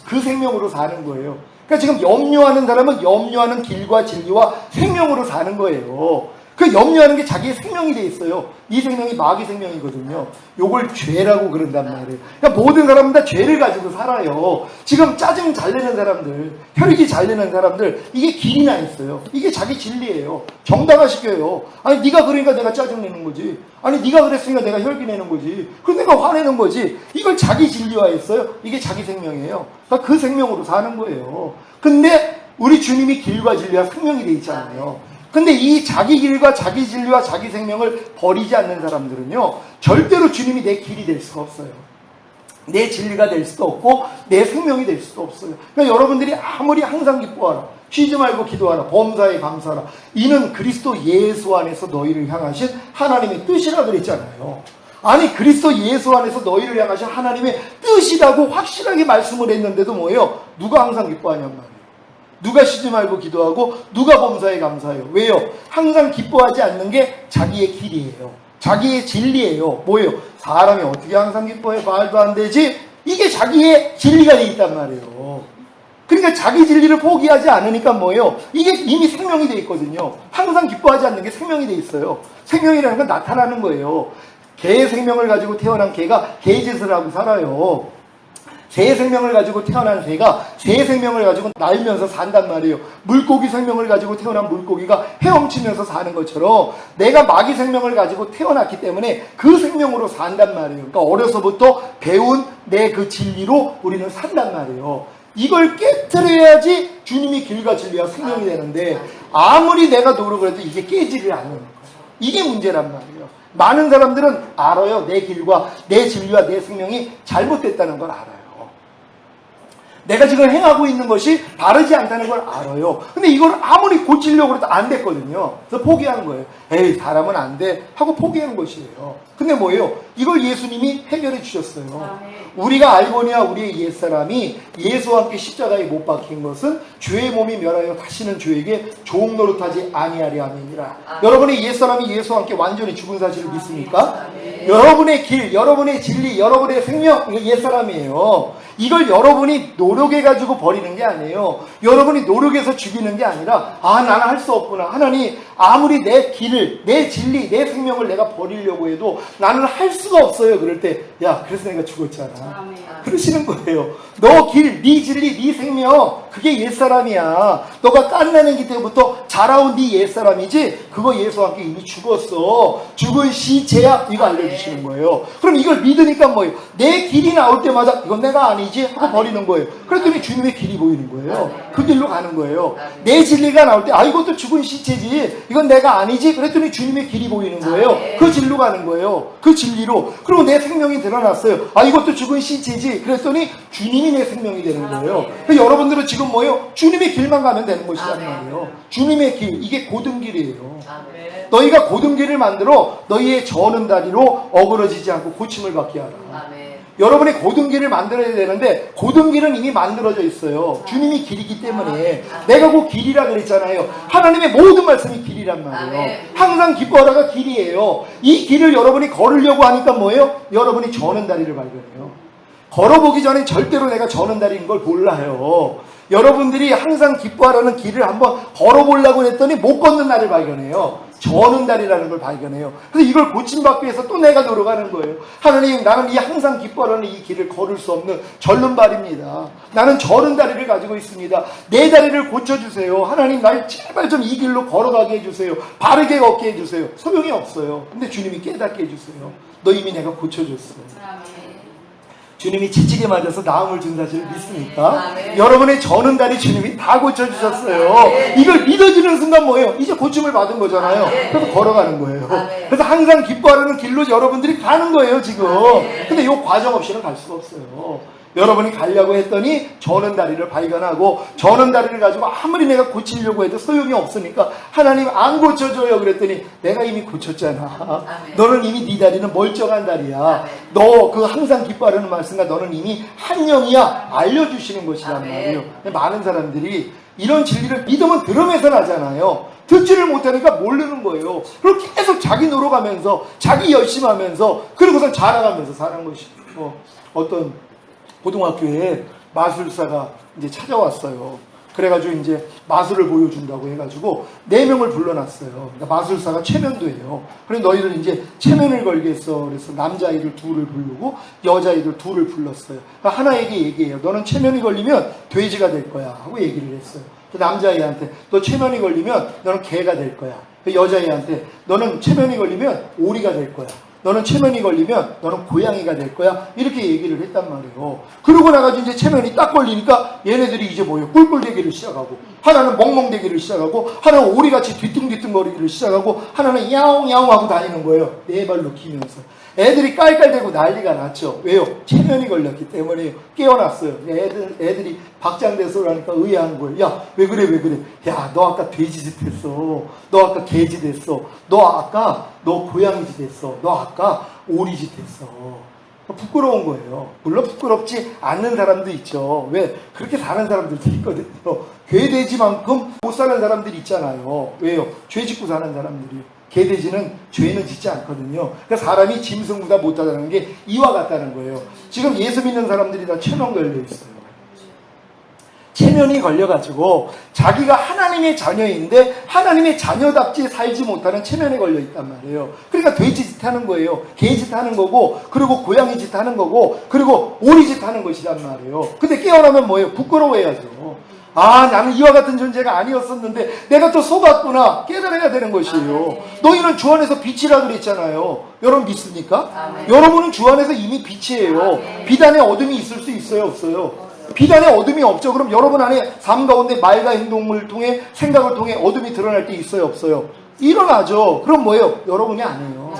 S1: 그 생명으로 사는 거예요. 그러니까 지금 염려하는 사람은 염려하는 길과 진리와 생명으로 사는 거예요. 그 염려하는 게 자기의 생명이 돼 있어요. 이 생명이 마귀 생명이거든요. 요걸 죄라고 그런단 말이에요. 그러니까 모든 사람은 다 죄를 가지고 살아요. 지금 짜증 잘 내는 사람들, 혈기 잘 내는 사람들, 이게 길이 나 있어요. 이게 자기 진리예요. 정당화시켜요. 아니 네가 그러니까 내가 짜증 내는 거지. 아니 네가 그랬으니까 내가 혈기 내는 거지. 그럼 내가 화내는 거지. 이걸 자기 진리화했어요. 이게 자기 생명이에요. 그러니까 그 생명으로 사는 거예요. 근데 우리 주님이 길과 진리와 생명이 돼 있잖아요. 근데 이 자기 길과 자기 진리와 자기 생명을 버리지 않는 사람들은요, 절대로 주님이 내 길이 될 수가 없어요. 내 진리가 될 수도 없고 내 생명이 될 수도 없어요. 그러니까 여러분들이 아무리 항상 기뻐하라, 쉬지 말고 기도하라, 범사에 감사하라, 이는 그리스도 예수 안에서 너희를 향하신 하나님의 뜻이라 그랬잖아요. 아니 그리스도 예수 안에서 너희를 향하신 하나님의 뜻이라고 확실하게 말씀을 했는데도 뭐예요? 누가 항상 기뻐하냔 말이에요. 누가 쉬지 말고 기도하고 누가 범사에 감사해요. 왜요? 항상 기뻐하지 않는 게 자기의 길이에요. 자기의 진리예요. 뭐예요? 사람이 어떻게 항상 기뻐해? 말도 안 되지? 이게 자기의 진리가 돼 있단 말이에요. 그러니까 자기 진리를 포기하지 않으니까 뭐예요? 이게 이미 생명이 돼 있거든요. 항상 기뻐하지 않는 게 생명이 돼 있어요. 생명이라는 건 나타나는 거예요. 개의 생명을 가지고 태어난 개가 개짓을 하고 살아요. 새 생명을 가지고 태어난 새가 새 생명을 가지고 날면서 산단 말이에요. 물고기 생명을 가지고 태어난 물고기가 헤엄치면서 사는 것처럼 내가 마귀 생명을 가지고 태어났기 때문에 그 생명으로 산단 말이에요. 그러니까 어려서부터 배운 내 그 진리로 우리는 산단 말이에요. 이걸 깨트려야지 주님이 길과 진리와 생명이 되는데 아무리 내가 노력을 해도 이게 깨지를 않는 거예요. 이게 문제란 말이에요. 많은 사람들은 알아요. 내 길과 내 진리와 내 생명이 잘못됐다는 걸 알아요. 내가 지금 행하고 있는 것이 바르지 않다는 걸 알아요. 근데 이걸 아무리 고치려고 해도 안 됐거든요. 그래서 포기한 거예요. 에이, 사람은 안 돼 하고 포기한 것이에요. 근데 뭐예요? 이걸 예수님이 해결해 주셨어요. 우리가 알거니와 우리의 옛사람이 예수와 함께 십자가에 못 박힌 것은 죄의 몸이 멸하여 다시는 죄에게 종 노릇하지 아니하리 함이니라. 여러분의 옛사람이 예수와 함께 완전히 죽은 사실을 믿습니까? 여러분의 길, 여러분의 진리, 여러분의 생명, 이거 옛사람이에요. 이걸 여러분이 노력해가지고 버리는 게 아니에요. 여러분이 노력해서 죽이는 게 아니라, 아, 나는 할 수 없구나. 하나님, 아무리 내 길을, 내 진리, 내 생명을 내가 버리려고 해도 나는 할 수가 없어요. 그럴 때, 야, 그래서 내가 죽었잖아. 그러시는 거예요. 너 길, 네 진리, 네 생명, 그게 옛사람이야. 너가 깐나는 때부터 자라온 네 옛사람이지, 그거 예수와 함께 이미 죽었어. 죽은 시체야. 이거 알려주시는 거예요. 그럼 이걸 믿으니까 뭐예요? 내 길이 나올 때마다 이건 내가 아니지 하고 버리는 거예요. 그랬더니 주님의 길이 보이는 거예요. 그 길로 가는 거예요. 내 진리가 나올 때, 아, 이것도 죽은 시체지, 이건 내가 아니지. 그랬더니 주님의 길이 보이는 거예요. 그 길로 가는 거예요. 그 진리로. 그리고 내 생명이 드러났어요. 아, 이것도 죽은 시체지. 그랬더니 주님이 내 생명이 되는 거예요. 그래서 여러분들은 지금 뭐예요? 주님의 길만 가면 되는 것이란 말이에요. 주님의 길, 이게 고등길이에요. 너희가 고등길을 만들어 너희의 저는 다리로 어그러지지 않고 고침을 받게 하라. 여러분이 고등길을 만들어야 되는데 고등길은 이미 만들어져 있어요. 주님이 길이기 때문에. 내가 그 길이라 그랬잖아요. 하나님의 모든 말씀이 길이란 말이에요. 항상 기뻐하라가 길이에요. 이 길을 여러분이 걸으려고 하니까 뭐예요? 여러분이 저는 다리를 발견해요. 걸어보기 전에 절대로 내가 저는 다리인 걸 몰라요. 여러분들이 항상 기뻐하라는 길을 한번 걸어보려고 했더니 못 걷는 날을 발견해요. 저는 다리라는 걸 발견해요. 그래서 이걸 고침받기 위해서 또 내가 노력하는 거예요. 하나님, 나는 이 항상 기뻐하라는 이 길을 걸을 수 없는 절름발입니다. 나는 저는 다리를 가지고 있습니다. 내 다리를 고쳐주세요. 하나님, 날 제발 좀 이 길로 걸어가게 해주세요. 바르게 걷게 해주세요. 소용이 없어요. 근데 주님이 깨닫게 해주세요. 너 이미 내가 고쳐줬어요. 주님이 채찍에 맞아서 나음을 준 사실을 믿습니까? 여러분의 저는 다리 주님이 다 고쳐주셨어요. 이걸 믿어지는 순간 뭐예요? 이제 고침을 받은 거잖아요. 그래서 걸어가는 거예요. 그래서 항상 기뻐하는 길로 여러분들이 가는 거예요, 지금. 근데 이 과정 없이는 갈 수가 없어요. 여러분이 가려고 했더니 저는 다리를 발견하고 저는 다리를 가지고 아무리 내가 고치려고 해도 소용이 없으니까 하나님 안 고쳐줘요. 그랬더니 내가 이미 고쳤잖아. 너는 이미 네 다리는 멀쩡한 다리야. 너 그 항상 기뻐하라는 말씀과 너는 이미 한 영이야. 알려주시는 것이란 말이에요. 많은 사람들이 이런 진리를 믿으면 들으면서 나잖아요. 듣지를 못하니까 모르는 거예요. 그리고 계속 자기 노력하면서 자기 열심히 하면서 그리고선 자라가면서 사는 것이고 어떤 고등학교에 마술사가 이제 찾아왔어요. 그래가지고 이제 마술을 보여준다고 해가지고 4명을 불러놨어요. 그러니까 마술사가 최면도예요. 그래서 너희들 이제 최면을 걸겠어. 그래서 남자아이들 2를 부르고 여자아이들 2를 불렀어요. 그러니까 하나에게 얘기해요. 너는 최면이 걸리면 돼지가 될 거야 하고 얘기를 했어요. 남자아이한테 너 최면이 걸리면 너는 개가 될 거야. 여자아이한테 너는 최면이 걸리면 오리가 될 거야. 너는 체면이 걸리면 너는 고양이가 될 거야. 이렇게 얘기를 했단 말이에요. 그러고 나가지고 이제 체면이 딱 걸리니까 얘네들이 이제 뭐예요? 꿀꿀대기를 시작하고 하나는 멍멍대기를 시작하고 하나는 오리같이 뒤뚱뒤뚱거리기를 시작하고 하나는 야옹야옹 하고 다니는 거예요. 4발로 기면서. 애들이 깔깔대고 난리가 났죠. 왜요? 체면이 걸렸기 때문에 깨어났어요. 애들이 박장대소 하니까 의아한 거예요. 야, 왜 그래? 야, 너 아까 돼지짓 했어. 너 아까 개짓 했어. 너 고양이짓 했어. 너 아까 오리짓 했어. 부끄러운 거예요. 물론 부끄럽지 않는 사람도 있죠. 왜? 그렇게 사는 사람들도 있거든요. 개돼지만큼 못 사는 사람들이 있잖아요. 왜요? 죄 짓고 사는 사람들이. 개돼지는 죄는 짓지 않거든요. 그러니까 사람이 짐승보다 못하다는 게 이와 같다는 거예요. 지금 예수 믿는 사람들이 다 체면 걸려 있어요. 체면이 걸려가지고 자기가 하나님의 자녀인데 하나님의 자녀답지 살지 못하는 체면에 걸려 있단 말이에요. 그러니까 돼지짓 하는 거예요. 개짓 하는 거고 그리고 고양이짓 하는 거고 그리고 오리짓 하는 것이란 말이에요. 근데 깨어나면 뭐예요? 부끄러워해야죠. 아, 나는 이와 같은 존재가 아니었었는데 내가 또 속았구나. 깨달아야 되는 것이에요. 너희는 주 안에서 빛이라 그랬잖아요. 여러분 믿습니까? 여러분은 주 안에서 이미 빛이에요. 비단의 어둠이 있을 수 있어요? 없어요? 비단의 어둠이 없죠. 그럼 여러분 안에 삶 가운데 말과 행동을 통해 생각을 통해 어둠이 드러날 때 있어요? 없어요? 일어나죠. 그럼 뭐예요? 여러분이 아니에요.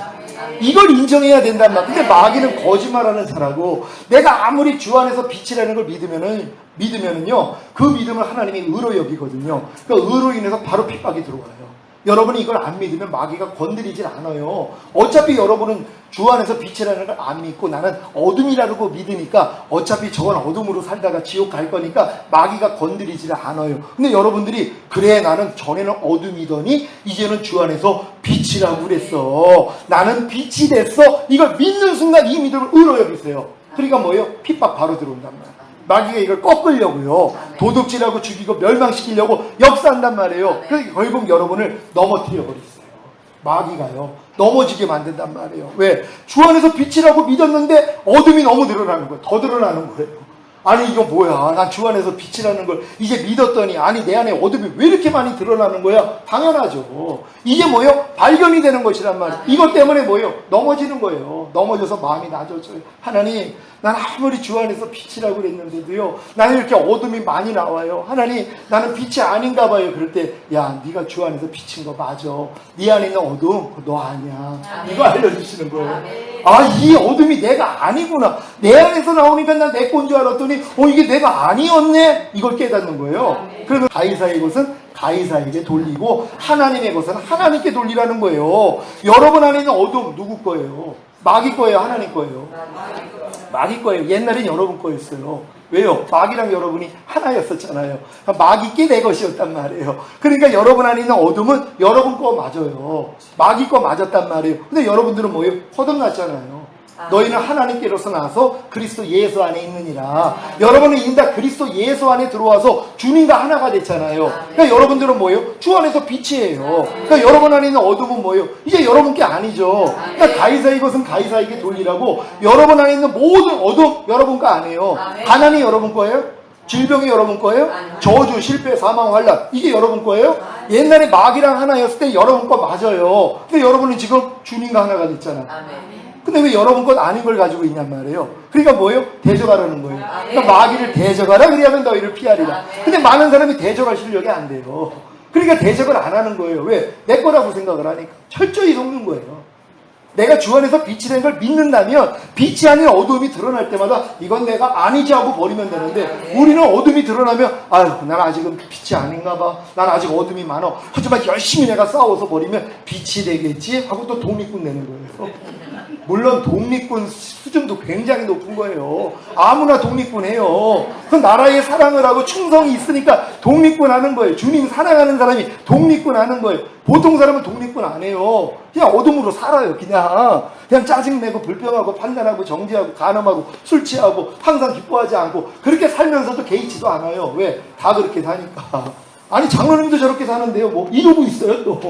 S1: 이걸 인정해야 된단 말이에요. 근데 마귀는 거짓말하는 자라고 내가 아무리 주 안에서 빛이라는 걸 믿으면은 믿으면은요, 그 믿음을 하나님이 의로 여기거든요. 그러니까 의로 인해서 바로 핍박이 들어와요. 여러분이 이걸 안 믿으면 마귀가 건드리질 않아요. 어차피 여러분은 주 안에서 빛이라는 걸 안 믿고 나는 어둠이라고 믿으니까 어차피 저건 어둠으로 살다가 지옥 갈 거니까 마귀가 건드리질 않아요. 근데 여러분들이 그래 나는 전에는 어둠이더니 이제는 주 안에서 빛이라고 그랬어. 나는 빛이 됐어. 이걸 믿는 순간 이 믿음을 의로 여기세요. 그러니까 뭐예요? 핍박 바로 들어온단 말이에요. 마귀가 이걸 꺾으려고요. 도둑질하고 죽이고 멸망시키려고 역사한단 말이에요. 그래서 결국 여러분을 넘어뜨려 버렸어요. 마귀가요. 넘어지게 만든단 말이에요. 왜? 주 안에서 빛이라고 믿었는데 어둠이 너무 늘어나는 거예요. 더 늘어나는 거예요. 아니 이거 뭐야? 난 주 안에서 빛이라는 걸 이제 믿었더니 아니 내 안에 어둠이 왜 이렇게 많이 드러나는 거야? 당연하죠. 이게 뭐예요? 발견이 되는 것이란 말이에요. 이것 때문에 뭐예요? 넘어지는 거예요. 넘어져서 마음이 낮아져요. 하나님, 난 아무리 주 안에서 빛이라고 그랬는데도요, 나는 이렇게 어둠이 많이 나와요. 하나님, 나는 빛이 아닌가 봐요. 그럴 때, 야, 네가 주 안에서 비친 거 맞아. 네 안에 있는 어둠, 너 아니야. 이거 알려주시는 거예요. 아, 이 어둠이 내가 아니구나. 내 안에서 나오니까 난 내 건 줄 알았더니, 이게 내가 아니었네? 이걸 깨닫는 거예요. 그러면 가이사의 것은 가이사에게 돌리고, 하나님의 것은 하나님께 돌리라는 거예요. 여러분 안에 있는 어둠, 누구 거예요? 마귀 거예요? 하나님 거예요? 마귀 거예요. 옛날엔 여러분 거였어요. 왜요? 마귀랑 여러분이 하나였었잖아요. 마귀께 내 것이었단 말이에요. 그러니까 여러분 안에 있는 어둠은 여러분 거 맞아요. 마귀 거 맞았단 말이에요. 근데 여러분들은 뭐예요? 허덕났잖아요. 너희는 하나님께로서 나서 그리스도 예수 안에 있느니라. 여러분은 이미 다 그리스도 예수 안에 들어와서 주님과 하나가 됐잖아요. 그러니까 여러분들은 뭐예요? 주 안에서 빛이에요. 그러니까 여러분 안에 있는 어둠은 뭐예요? 이제 여러분 게 아니죠. 그러니까 가이사의 것은 가이사에게 돌리라고. 여러분 안에 있는 모든 어둠 여러분 거 아니에요. 가난이 여러분 거예요? 질병이 여러분 거예요? 저주, 실패, 사망, 환란 이게 여러분 거예요? 옛날에 마귀랑 하나였을 때 여러분 거 맞아요. 근데 여러분은 지금 주님과 하나가 됐잖아. 근데 왜 여러분 것 아닌 걸 가지고 있냔 말이에요. 그러니까 뭐예요? 대적하라는 거예요. 그러니까 마귀를 대적하라 그리하면 너희를 피하리라. 근데 많은 사람이 대적할 실력이 안 돼요. 그러니까 대적을 안 하는 거예요. 왜? 내 거라고 생각을 하니까. 철저히 속는 거예요. 내가 주 안에서 빛이 된 걸 믿는다면 빛이 아닌 어둠이 드러날 때마다 이건 내가 아니지 하고 버리면 되는데 우리는 어둠이 드러나면 아유 난 아직은 빛이 아닌가 봐. 난 아직 어둠이 많아. 하지만 열심히 내가 싸워서 버리면 빛이 되겠지 하고 또 독립군 내는 거예요. 물론 독립군 수준도 굉장히 높은 거예요. 아무나 독립군 해요. 그 나라에 사랑을 하고 충성이 있으니까 독립군 하는 거예요. 주님 사랑하는 사람이 독립군 하는 거예요. 보통 사람은 독립군 안 해요. 그냥 어둠으로 살아요. 그냥 짜증내고 불평하고 판단하고 정죄하고 간음하고 술 취하고 항상 기뻐하지 않고 그렇게 살면서도 개의치도 않아요. 왜? 다 그렇게 사니까. 아니 장로님도 저렇게 사는데요. 뭐 이러고 있어요 또.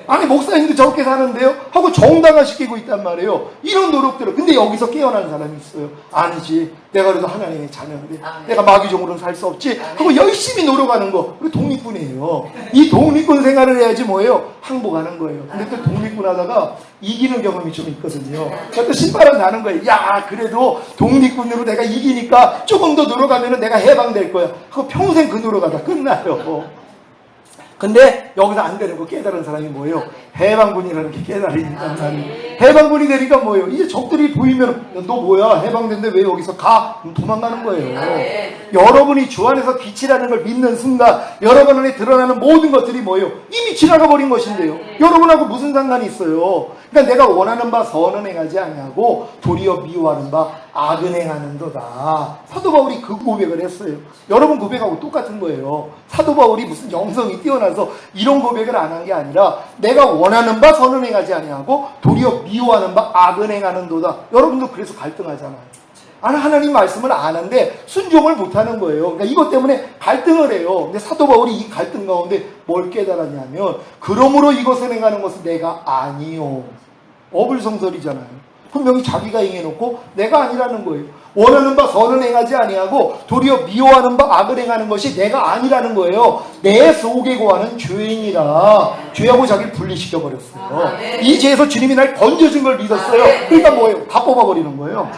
S1: 아니 목사님도 저렇게 사는데요 하고 정당화시키고 있단 말이에요. 이런 노력들을. 근데 여기서 깨어나는 사람이 있어요. 아니지, 내가 그래도 하나님의 자녀인데 내가 마귀종으로는 살 수 없지 하고 열심히 노력하는 거. 우리 독립군이에요. 이 독립군 생활을 해야지 뭐예요? 항복하는 거예요. 근데 또 독립군 하다가 이기는 경험이 좀 있거든요. 또 신바람 나는 거예요. 야 그래도 독립군으로 내가 이기니까 조금 더 노력하면 내가 해방될 거야 하고 평생 그 노력하다 끝나요. 근데 여기서 안 되는 거 깨달은 사람이 뭐예요? 해방군이라는 게 깨달은단 말이에요. 해방군이 되니까 뭐예요? 이제 적들이 보이면 너 뭐야? 해방된데 왜 여기서 가? 도망가는 거예요. 여러분이 주 안에서 빛이라는 걸 믿는 순간 여러분 안에 드러나는 모든 것들이 뭐예요? 이미 지나가 버린 것인데요. 여러분하고 무슨 상관이 있어요? 그러니까 내가 원하는 바 선은 행하지 아니하고 도리어 미워하는 바 악은 행하는도다. 사도 바울이 그 고백을 했어요. 여러분 고백하고 똑같은 거예요. 사도 바울이 무슨 영성이 뛰어나서 이런 고백을 안 한 게 아니라 내가 원하는 바 선은 행하지 아니하고 도리어 미워하는 바 악은 행하는도다. 여러분도 그래서 갈등하잖아요. 하나님 말씀을 아는데 순종을 못하는 거예요. 그러니까 이것 때문에 갈등을 해요. 근데 사도 바울이 이 갈등 가운데 뭘 깨달았냐면 그러므로 이것을 행하는 것은 내가 아니요. 어불성설이잖아요. 분명히 자기가 행해놓고 내가 아니라는 거예요. 원하는 바 선은 행하지 아니하고 도리어 미워하는 바 악을 행하는 것이 내가 아니라는 거예요. 내 속에 거하는 죄인이라. 죄하고 자기를 분리시켜 버렸어요. 이 죄에서 주님이 날 건져준 걸 믿었어요. 그러니까 뭐예요? 다 뽑아버리는 거예요.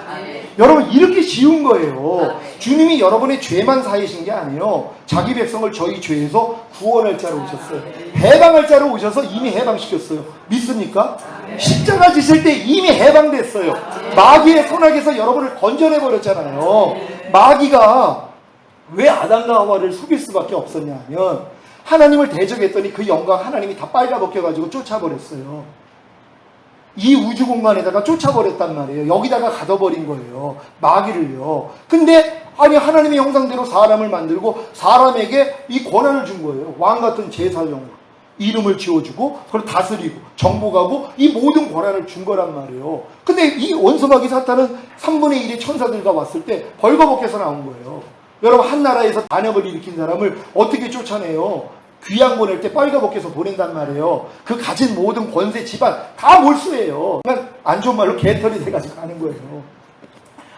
S1: 여러분 이렇게 쉬운 거예요. 주님이 여러분의 죄만 사하신 게 아니에요. 자기 백성을 저희 죄에서 구원할 자로 오셨어요. 해방할 자로 오셔서 이미 해방시켰어요. 믿습니까? 십자가 지실 때 이미 해방됐어요. 마귀의 손아귀에서 여러분을 건져내버렸잖아요. 마귀가 왜 아담과 하와를 속일 수밖에 없었냐 하면 하나님을 대적했더니 그 영광 하나님이 다 빨가벗겨가지고 쫓아버렸어요. 이 우주 공간에다가 쫓아버렸단 말이에요. 여기다가 가둬버린 거예요. 마귀를요. 근데 아니 하나님의 형상대로 사람을 만들고 사람에게 이 권한을 준 거예요. 왕 같은 제사장으로 이름을 지어주고 그걸 다스리고 정복하고 이 모든 권한을 준 거란 말이에요. 근데 이 원수마귀 사탄은 3분의 1의 천사들과 왔을 때 벌거벗겨서 나온 거예요. 여러분 한 나라에서 반역을 일으킨 사람을 어떻게 쫓아내요? 귀양 보낼 때 빨가벗겨서 보낸단 말이에요. 그 가진 모든 권세 집안 다 몰수해요. 그러니까 안 좋은 말로 개털이 돼가지고 가는 거예요.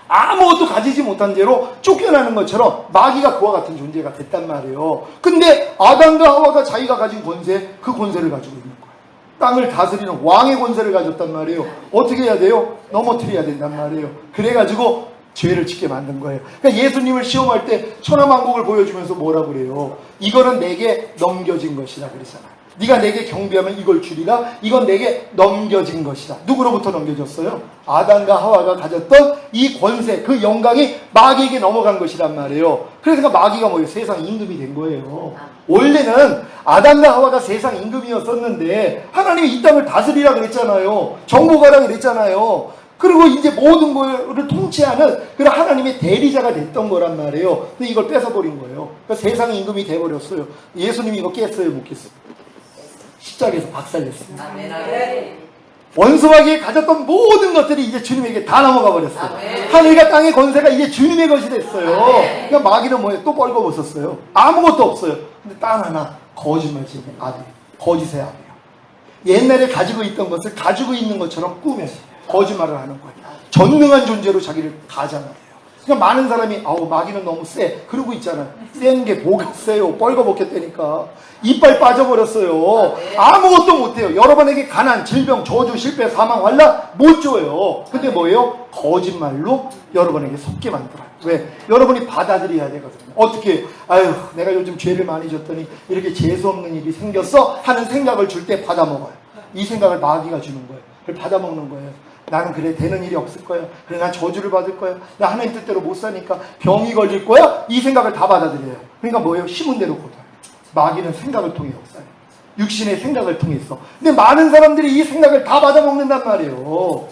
S1: 아무것도 가지지 못한 채로 쫓겨나는 것처럼 마귀가 그와 같은 존재가 됐단 말이에요. 근데 아담과 하와가 자기가 가진 권세, 그 권세를 가지고 있는 거예요. 땅을 다스리는 왕의 권세를 가졌단 말이에요. 어떻게 해야 돼요? 넘어뜨려야 된단 말이에요. 그래가지고 죄를 짓게 만든 거예요. 그러니까 예수님을 시험할 때 천하만국을 보여주면서 뭐라 그래요? 이거는 내게 넘겨진 것이다 그러잖아요. 네가 내게 경배하면 이걸 주리라. 이건 내게 넘겨진 것이다. 누구로부터 넘겨졌어요? 아담과 하와가 가졌던 이 권세, 그 영광이 마귀에게 넘어간 것이란 말이에요. 그래서 마귀가 뭐예요? 세상 임금이 된 거예요. 원래는 아담과 하와가 세상 임금이었었는데 하나님이 이 땅을 다스리라 그랬잖아요. 정복하라 그랬잖아요. 그리고 이제 모든 것을 통치하는 그런 하나님의 대리자가 됐던 거란 말이에요. 근데 이걸 뺏어버린 거예요. 그러니까 세상의 임금이 돼버렸어요. 예수님이 이거 깼어요? 못 깼어요? 십자가에서 박살냈습니다. 원수마귀에 가졌던 모든 것들이 이제 주님에게 다 넘어가 버렸어요. 하늘과 땅의 권세가 이제 주님의 것이 됐어요. 그러니까 마귀는 뭐예요? 또 벌거벗었어요. 아무것도 없어요. 근데 딱 하나 거짓말쟁이 아들, 거짓의 아들이요. 옛날에 가지고 있던 것을 가지고 있는 것처럼 꾸며서 거짓말을 하는 거예요. 전능한 존재로 자기를 가장해요. 그러니까 많은 사람이 아우 마귀는 너무 세 그러고 있잖아요. 센 게 뭐가 세요? 뻘거벗겼다니까. 이빨 빠져버렸어요. 아무것도 못해요. 여러분에게 가난, 질병, 저주, 실패, 사망, 환난 못 줘요. 근데 뭐예요? 거짓말로 여러분에게 속게 만들어요. 왜? 여러분이 받아들여야 되거든요. 어떻게 아유 내가 요즘 죄를 많이 졌더니 이렇게 재수없는 일이 생겼어 하는 생각을 줄 때 받아먹어요. 이 생각을 마귀가 주는 거예요. 그걸 받아먹는 거예요. 나는 그래 되는 일이 없을 거야. 그래 난 저주를 받을 거야. 나 하나님 뜻대로 못 사니까 병이 걸릴 거야. 이 생각을 다 받아들여요. 그러니까 뭐예요? 심은 대로 거둬요. 마귀는 생각을 통해 역사해요. 육신의 생각을 통해서. 근데 많은 사람들이 이 생각을 다 받아먹는단 말이에요.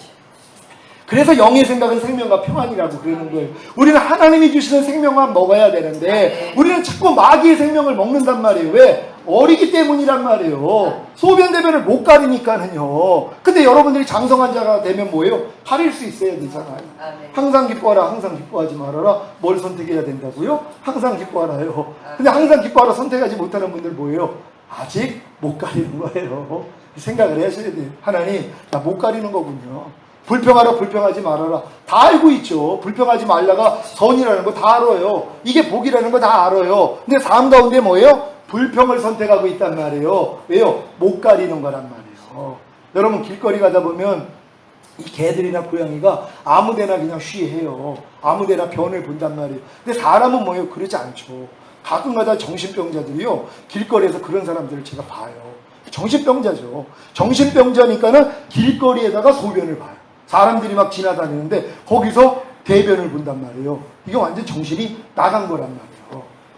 S1: 그래서 영의 생각은 생명과 평안이라고 그러는 거예요. 우리는 하나님이 주시는 생명만 먹어야 되는데 우리는 자꾸 마귀의 생명을 먹는단 말이에요. 왜? 어리기 때문이란 말이에요. 소변대변을 못 가리니까는요. 근데 여러분들이 장성한 자가 되면 뭐예요? 가릴 수 있어야 되잖아요. 항상 기뻐하라, 항상 기뻐하지 말아라. 뭘 선택해야 된다고요? 항상 기뻐하라요. 근데 항상 기뻐하라 선택하지 못하는 분들 뭐예요? 아직 못 가리는 거예요. 생각을 하셔야 돼요. 하나님, 나 못 가리는 거군요. 불평하라, 불평하지 말아라. 다 알고 있죠. 불평하지 말라가 선이라는 거 다 알아요. 이게 복이라는 거 다 알아요. 근데 삶 가운데 뭐예요? 불평을 선택하고 있단 말이에요. 왜요? 못 가리는 거란 말이에요. 여러분 길거리 가다 보면 이 개들이나 고양이가 아무데나 그냥 쉬해요. 아무데나 변을 본단 말이에요. 근데 사람은 뭐예요? 그러지 않죠. 가끔가다 정신병자들이요. 길거리에서 그런 사람들을 제가 봐요. 정신병자죠. 정신병자니까는 길거리에다가 소변을 봐요. 사람들이 막 지나다니는데 거기서 대변을 본단 말이에요. 이게 완전 정신이 나간 거란 말이에요.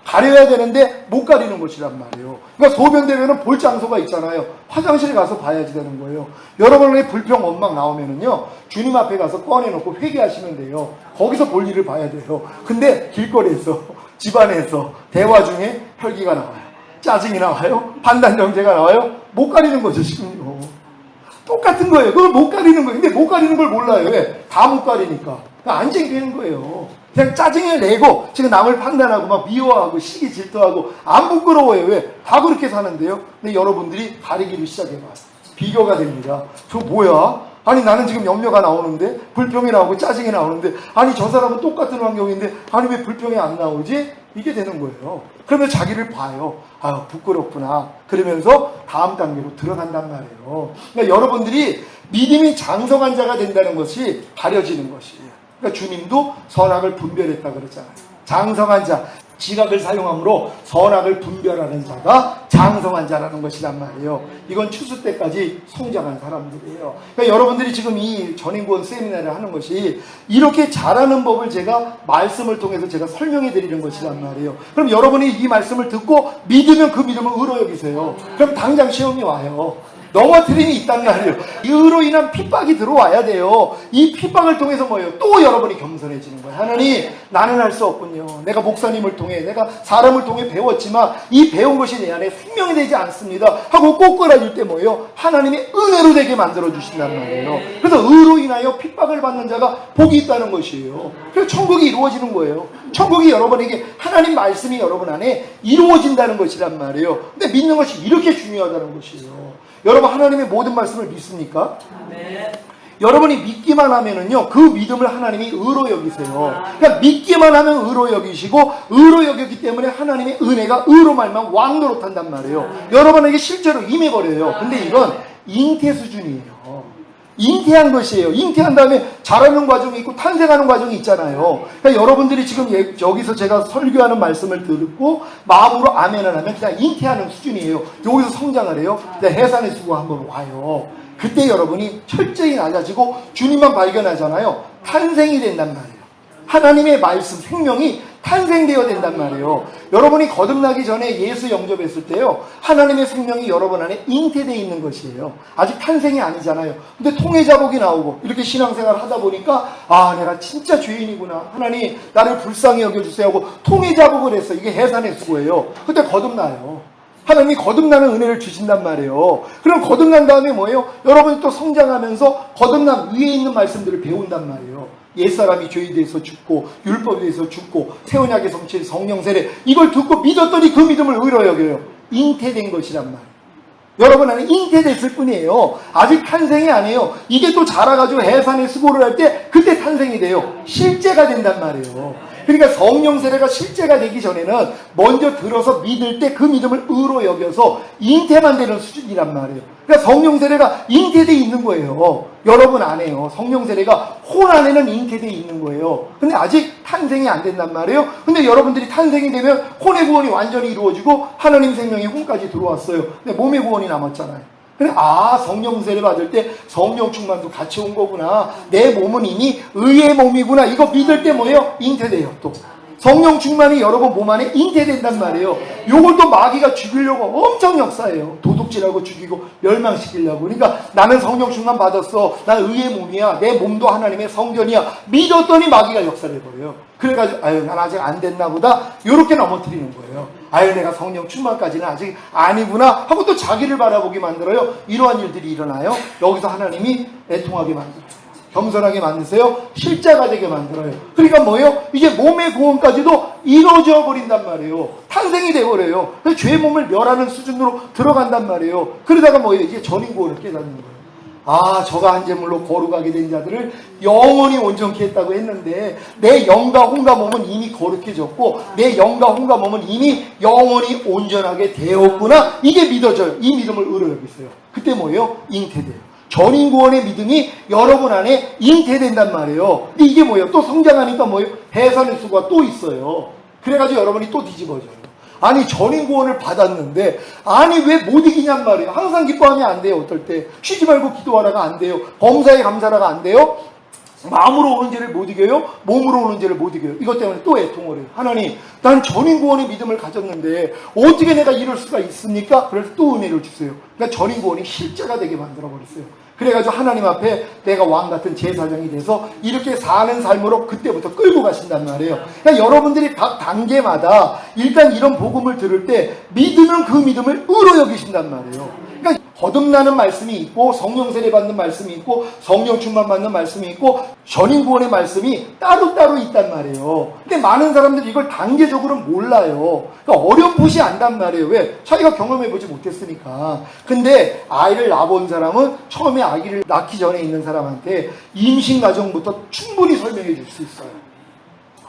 S1: 가려야 되는데 못 가리는 것이란 말이에요. 그러니까 소변 대변은 볼 장소가 있잖아요. 화장실 가서 봐야지 되는 거예요. 여러분의 불평 원망 나오면은요 주님 앞에 가서 꺼내놓고 회개하시면 돼요. 거기서 볼 일을 봐야 돼요. 근데 길거리에서 집안에서 대화 중에 혈기가 나와요. 짜증이 나와요. 판단 정제가 나와요. 못 가리는 거죠 지금요. 똑같은 거예요. 그걸 못 가리는 거예요. 근데 못 가리는 걸 몰라요. 왜? 다 못 가리니까. 안 쟁되는 거예요. 그냥 짜증을 내고 지금 남을 판단하고 막 미워하고 시기 질투하고 안 부끄러워요. 왜? 다 그렇게 사는데요. 근데 여러분들이 가리기를 시작해봐요. 비교가 됩니다. 저 뭐야? 아니 나는 지금 염려가 나오는데 불평이 나오고 짜증이 나오는데 아니 저 사람은 똑같은 환경인데 아니 왜 불평이 안 나오지? 이게 되는 거예요. 그러면 자기를 봐요. 아 부끄럽구나. 그러면서 다음 단계로 들어간단 말이에요. 그러니까 여러분들이 믿음이 장성한 자가 된다는 것이 가려지는 것이에요. 그러니까 주님도 선악을 분별했다 그랬잖아요. 장성한 자. 지각을 사용함으로 선악을 분별하는 자가 장성한 자라는 것이란 말이에요. 이건 추수 때까지 성장한 사람들이에요. 그러니까 여러분들이 지금 이 전인구원 세미나를 하는 것이 이렇게 잘하는 법을 제가 말씀을 통해서 제가 설명해 드리는 것이란 말이에요. 그럼 여러분이 이 말씀을 듣고 믿으면 그 믿음을 의로 여기세요. 그럼 당장 시험이 와요. 넘어뜨림이 있단 말이에요. 이로 인한 핍박이 들어와야 돼요. 이 핍박을 통해서 뭐예요? 또 여러분이 겸손해지는 거예요. 하나님, 나는 할 수 없군요. 내가 목사님을 통해, 내가 사람을 통해 배웠지만 이 배운 것이 내 안에 생명이 되지 않습니다 하고 꼭 끌어줄 때 뭐예요? 하나님의 은혜로 되게 만들어주신단 말이에요. 그래서 의로 인하여 핍박을 받는 자가 복이 있다는 것이에요. 그래서 천국이 이루어지는 거예요. 천국이 여러분에게 하나님 말씀이 여러분 안에 이루어진다는 것이란 말이에요. 근데 믿는 것이 이렇게 중요하다는 것이에요. 여러분 하나님의 모든 말씀을 믿습니까? 네. 여러분이 믿기만 하면은요, 그 믿음을 하나님이 의로 여기세요. 그러니까 믿기만 하면 의로 여기시고, 의로 여겼기 때문에 하나님의 은혜가 의로 말면 왕노릇한단 말이에요. 여러분에게 실제로 임해버려요. 근데 이건 잉태 수준이에요. 잉태한 것이에요. 잉태한 다음에 자라는 과정이 있고 탄생하는 과정이 있잖아요. 그러니까 여러분들이 지금 여기서 제가 설교하는 말씀을 듣고 마음으로 아멘을 하면 그냥 잉태하는 수준이에요. 여기서 성장을 해요. 해산의 수고 한번 와요. 그때 여러분이 철저히 낮아지고 주님만 발견하잖아요. 탄생이 된단 말이에요. 하나님의 말씀, 생명이 탄생되어야 된단 말이에요. 여러분이 거듭나기 전에 예수 영접했을 때요, 하나님의 생명이 여러분 안에 잉태되어 있는 것이에요. 아직 탄생이 아니잖아요. 근데 통해자복이 나오고 이렇게 신앙생활을 하다 보니까 아, 내가 진짜 죄인이구나, 하나님 나를 불쌍히 여겨주세요 하고 통해자복을 했어. 이게 해산의 수고예요. 그때 거듭나요. 하나님이 거듭나는 은혜를 주신단 말이에요. 그럼 거듭난 다음에 뭐예요? 여러분이 또 성장하면서 거듭난 위에 있는 말씀들을 배운단 말이에요. 옛사람이 죄에 대해서 죽고 율법에 대해서 죽고 새 언약의 성취 성령 세례, 이걸 듣고 믿었더니 그 믿음을 의로 여겨요. 잉태된 것이란 말이에요. 여러분 안에 잉태됐을 뿐이에요. 아직 탄생이 아니에요. 이게 또 자라가지고 해산의 수고를 할 때 그때 탄생이 돼요. 실제가 된단 말이에요. 그러니까 성령 세례가 실제가 되기 전에는 먼저 들어서 믿을 때 그 믿음을 의로 여겨서 잉태만 되는 수준이란 말이에요. 그러니까 성령 세례가 잉태되어 있는 거예요. 여러분 안에요. 성령 세례가 혼 안에는 잉태되어 있는 거예요. 근데 아직 탄생이 안 된단 말이에요. 근데 여러분들이 탄생이 되면 혼의 구원이 완전히 이루어지고 하나님 생명이 혼까지 들어왔어요. 근데 몸의 구원이 남았잖아요. 그래, 아, 성령 세례 받을 때 성령 충만도 같이 온 거구나. 내 몸은 이미 의의 몸이구나. 이거 믿을 때 뭐예요? 잉태돼요. 또 성령 충만이 여러분 몸 안에 잉태된단 말이에요. 요걸 또 마귀가 죽이려고 엄청 역사해요. 도둑질하고 죽이고 멸망시키려고. 그러니까 나는 성령 충만 받았어, 난 의의 몸이야, 내 몸도 하나님의 성전이야, 믿었더니 마귀가 역사를 해버려요. 그래가지고 아유, 난 아직 안 됐나 보다, 요렇게 넘어뜨리는 거예요. 아유, 내가 성령 충만까지는 아직 아니구나 하고 또 자기를 바라보게 만들어요. 이러한 일들이 일어나요. 여기서 하나님이 애통하게 만들어요. 겸손하게 만드세요. 실자가 되게 만들어요. 그러니까 뭐예요? 이제 몸의 구원까지도 이루어져 버린단 말이에요. 탄생이 돼버려요. 그래서 죄의 몸을 멸하는 수준으로 들어간단 말이에요. 그러다가 뭐예요? 이제 전인 구원을 깨닫는 거예요. 아, 저가 한 제물로 거룩하게 된 자들을 영원히 온전케 했다고 했는데 내 영과 혼과 몸은 이미 거룩해졌고 내 영과 혼과 몸은 이미 영원히 온전하게 되었구나. 이게 믿어져요. 이 믿음을 의로 여기세요. 그때 뭐예요? 잉태돼요. 전인구원의 믿음이 여러분 안에 잉태된단 말이에요. 근데 이게 뭐예요? 또 성장하니까 뭐예요? 해산의 수가 또 있어요. 그래가지고 여러분이 또 뒤집어져요. 아니, 전인구원을 받았는데 아니 왜 못 이기냔 말이에요. 항상 기뻐하면 안 돼요. 어떨 때 쉬지 말고 기도하라가 안 돼요. 범사에 감사라가 안 돼요. 마음으로 오는 죄를 못 이겨요. 몸으로 오는 죄를 못 이겨요. 이것 때문에 또 애통을 해요. 하나님, 난 전인구원의 믿음을 가졌는데 어떻게 내가 이럴 수가 있습니까? 그래서 또 은혜를 주세요. 그러니까 전인구원이 실제가 되게 만들어버렸어요. 그래가지고 하나님 앞에 내가 왕같은 제사장이 돼서 이렇게 사는 삶으로 그때부터 끌고 가신단 말이에요. 그러니까 여러분들이 각 단계마다 일단 이런 복음을 들을 때 믿으면 그 믿음을 의로 여기신단 말이에요. 그러니까 거듭나는 말씀이 있고 성령 세례 받는 말씀이 있고 성령 충만 받는 말씀이 있고 전인 구원의 말씀이 따로따로 있단 말이에요. 근데 많은 사람들이 이걸 단계적으로 몰라요. 그러니까 어렴풋이 안단 말이에요. 왜? 자기가 경험해보지 못했으니까. 근데 아이를 낳아본 사람은 처음에 아기를 낳기 전에 있는 사람한테 임신 과정부터 충분히 설명해 줄 수 있어요.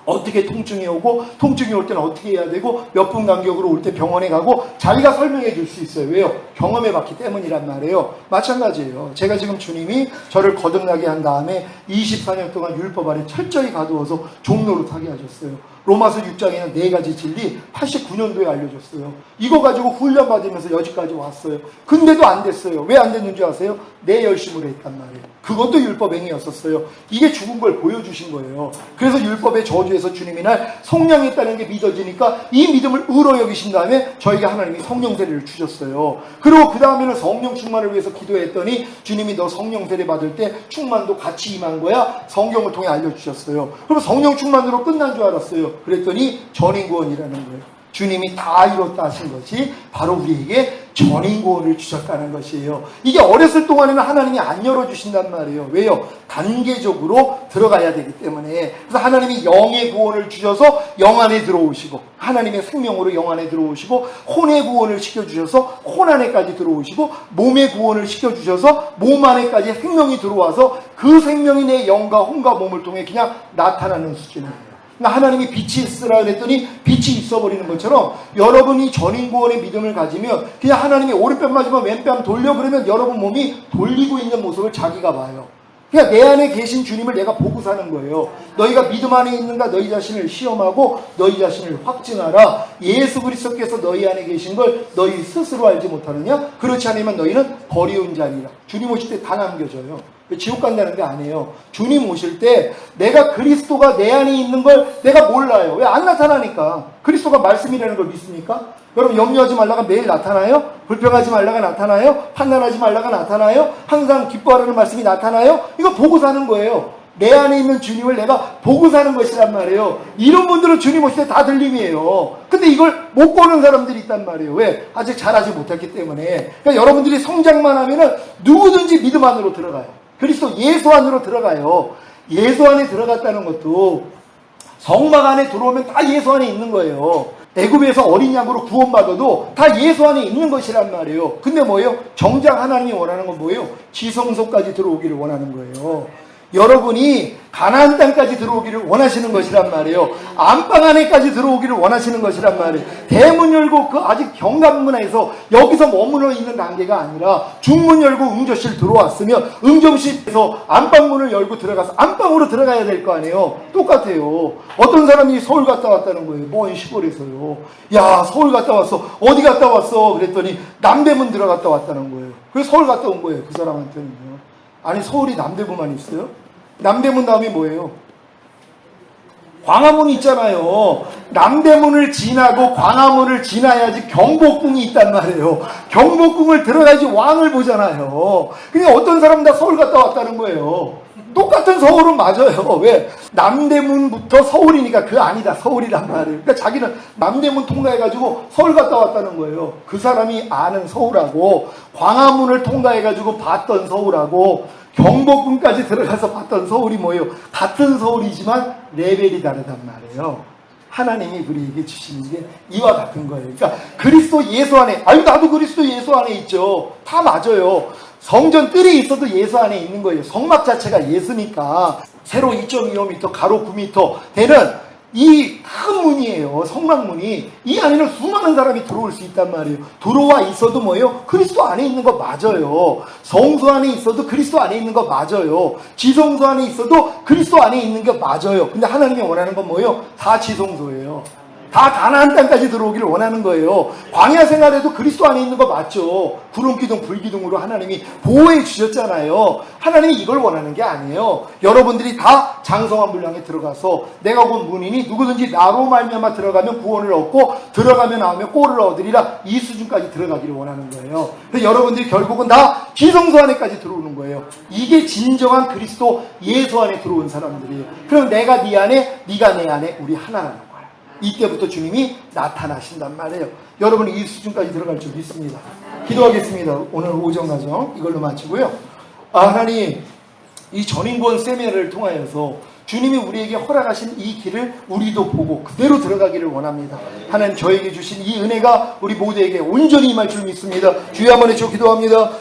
S1: 어떻게 통증이 오고 통증이 올 때는 어떻게 해야 되고 몇 분 간격으로 올 때 병원에 가고 자기가 설명해 줄 수 있어요. 왜요? 경험해 봤기 때문이란 말이에요. 마찬가지예요. 제가 지금 주님이 저를 거듭나게 한 다음에 24년 동안 율법 아래 철저히 가두어서 종로로 타게 하셨어요. 로마서 6장에는 4가지 진리 89년도에 알려줬어요. 이거 가지고 훈련 받으면서 여기까지 왔어요. 근데도 안 됐어요. 왜 안 됐는지 아세요? 내 열심으로 했단 말이에요. 그것도 율법행위였었어요. 이게 죽은 걸 보여주신 거예요. 그래서 율법의 저주에서 주님이 날 성령했다는 게 믿어지니까 이 믿음을 의로 여기신 다음에 저에게 하나님이 성령 세례를 주셨어요. 그리고 그 다음에는 성령 충만을 위해서 기도했더니 주님이 너 성령 세례 받을 때 충만도 같이 임한 거야. 성경을 통해 알려주셨어요. 그럼 성령 충만으로 끝난 줄 알았어요. 그랬더니 전인구원이라는 거예요. 주님이 다 이뤘다 하신 것이 바로 우리에게 전인구원을 주셨다는 것이에요. 이게 어렸을 동안에는 하나님이 안 열어주신단 말이에요. 왜요? 단계적으로 들어가야 되기 때문에. 그래서 하나님이 영의 구원을 주셔서 영 안에 들어오시고, 하나님의 생명으로 영 안에 들어오시고, 혼의 구원을 시켜주셔서 혼 안에까지 들어오시고, 몸의 구원을 시켜주셔서 몸 안에까지 생명이 들어와서 그 생명이 내 영과 혼과 몸을 통해 그냥 나타나는 수준이에요. 하나님이 빛이 있으라 그랬더니 빛이 있어버리는 것처럼 여러분이 전인구원의 믿음을 가지면 그냥 하나님이 오른뺨 맞으면 왼뺨 돌려 그러면 여러분 몸이 돌리고 있는 모습을 자기가 봐요. 그냥 내 안에 계신 주님을 내가 보고 사는 거예요. 너희가 믿음 안에 있는가 너희 자신을 시험하고 너희 자신을 확증하라. 예수 그리스도께서 너희 안에 계신 걸 너희 스스로 알지 못하느냐? 그렇지 않으면 너희는 버리운 자니라. 주님 오실 때 다 남겨져요. 지옥 간다는 게 아니에요. 주님 오실 때 내가 그리스도가 내 안에 있는 걸 내가 몰라요. 왜? 안 나타나니까. 그리스도가 말씀이라는 걸 믿습니까? 여러분 염려하지 말라가 매일 나타나요? 불평하지 말라가 나타나요? 판단하지 말라가 나타나요? 항상 기뻐하라는 말씀이 나타나요? 이거 보고 사는 거예요. 내 안에 있는 주님을 내가 보고 사는 것이란 말이에요. 이런 분들은 주님 오실 때 다 들림이에요. 근데 이걸 못 보는 사람들이 있단 말이에요. 왜? 아직 잘하지 못했기 때문에. 그러니까 여러분들이 성장만 하면은 누구든지 믿음 안으로 들어가요. 그리스도 예수 안으로 들어가요. 예수 안에 들어갔다는 것도 성막 안에 들어오면 다 예수 안에 있는 거예요. 애굽에서 어린 양으로 구원받아도 다 예수 안에 있는 것이란 말이에요. 근데 뭐예요? 정작 하나님이 원하는 건 뭐예요? 지성소까지 들어오기를 원하는 거예요. 여러분이 가나안 땅까지 들어오기를 원하시는 것이란 말이에요. 안방 안에까지 들어오기를 원하시는 것이란 말이에요. 대문 열고 그 아직 현관문에서 여기서 머물러 있는 단계가 아니라 중문 열고 응접실 들어왔으면 응접실에서 안방문을 열고 들어가서 안방으로 들어가야 될 거 아니에요. 똑같아요. 어떤 사람이 서울 갔다 왔다는 거예요. 먼 시골에서요. 야, 서울 갔다 왔어. 어디 갔다 왔어? 그랬더니 남대문 들어갔다 왔다는 거예요. 그래서 서울 갔다 온 거예요. 그 사람한테는요. 아니 서울이 남대문만 있어요? 남대문 다음이 뭐예요? 광화문이 있잖아요. 남대문을 지나고 광화문을 지나야지 경복궁이 있단 말이에요. 경복궁을 들어가야지 왕을 보잖아요. 그러니까 어떤 사람은 다 서울 갔다 왔다는 거예요. 똑같은 서울은 맞아요. 왜? 남대문부터 서울이니까 그 아니다 서울이란 말이에요. 그러니까 자기는 남대문 통과해가지고 서울 갔다 왔다는 거예요. 그 사람이 아는 서울하고 광화문을 통과해가지고 봤던 서울하고 경복궁까지 들어가서 봤던 서울이 뭐예요? 같은 서울이지만 레벨이 다르단 말이에요. 하나님이 우리에게 주시는 게 이와 같은 거예요. 그러니까 그리스도 예수 안에, 아유 나도 그리스도 예수 안에 있죠. 다 맞아요. 성전 뜰이 있어도 예수 안에 있는 거예요. 성막 자체가 예수니까. 세로 2.25m, 가로 9m 되는 이 큰 문이에요. 성막문이. 이 안에는 수많은 사람이 들어올 수 있단 말이에요. 들어와 있어도 뭐예요? 그리스도 안에 있는 거 맞아요. 성소 안에 있어도 그리스도 안에 있는 거 맞아요. 지성소 안에 있어도 그리스도 안에 있는 게 맞아요. 근데 하나님이 원하는 건 뭐예요? 다 지성소예요. 다 가나안 땅까지 들어오기를 원하는 거예요. 광야 생활에도 그리스도 안에 있는 거 맞죠. 구름기둥 불기둥으로 하나님이 보호해 주셨잖아요. 하나님이 이걸 원하는 게 아니에요. 여러분들이 다 장성한 물량에 들어가서 내가 곧 문이니 누구든지 나로 말미암아 들어가면 구원을 얻고 들어가면 나오면 꼴을 얻으리라. 이 수준까지 들어가기를 원하는 거예요. 그래서 여러분들이 결국은 다 지성소 안에까지 들어오는 거예요. 이게 진정한 그리스도 예수 안에 들어온 사람들이에요. 그럼 내가 네 안에, 네가 내 안에, 우리 하나라는 거예요. 이때부터 주님이 나타나신단 말이에요. 여러분이 이 수준까지 들어갈 줄 믿습니다. 기도하겠습니다. 오늘 오전 과정 이걸로 마치고요. 하나님, 이 전인권 세미나를 통하여서 주님이 우리에게 허락하신 이 길을 우리도 보고 그대로 들어가기를 원합니다. 하나님 저에게 주신 이 은혜가 우리 모두에게 온전히 임할 줄 믿습니다. 주여 한번 외쳐 기도합니다.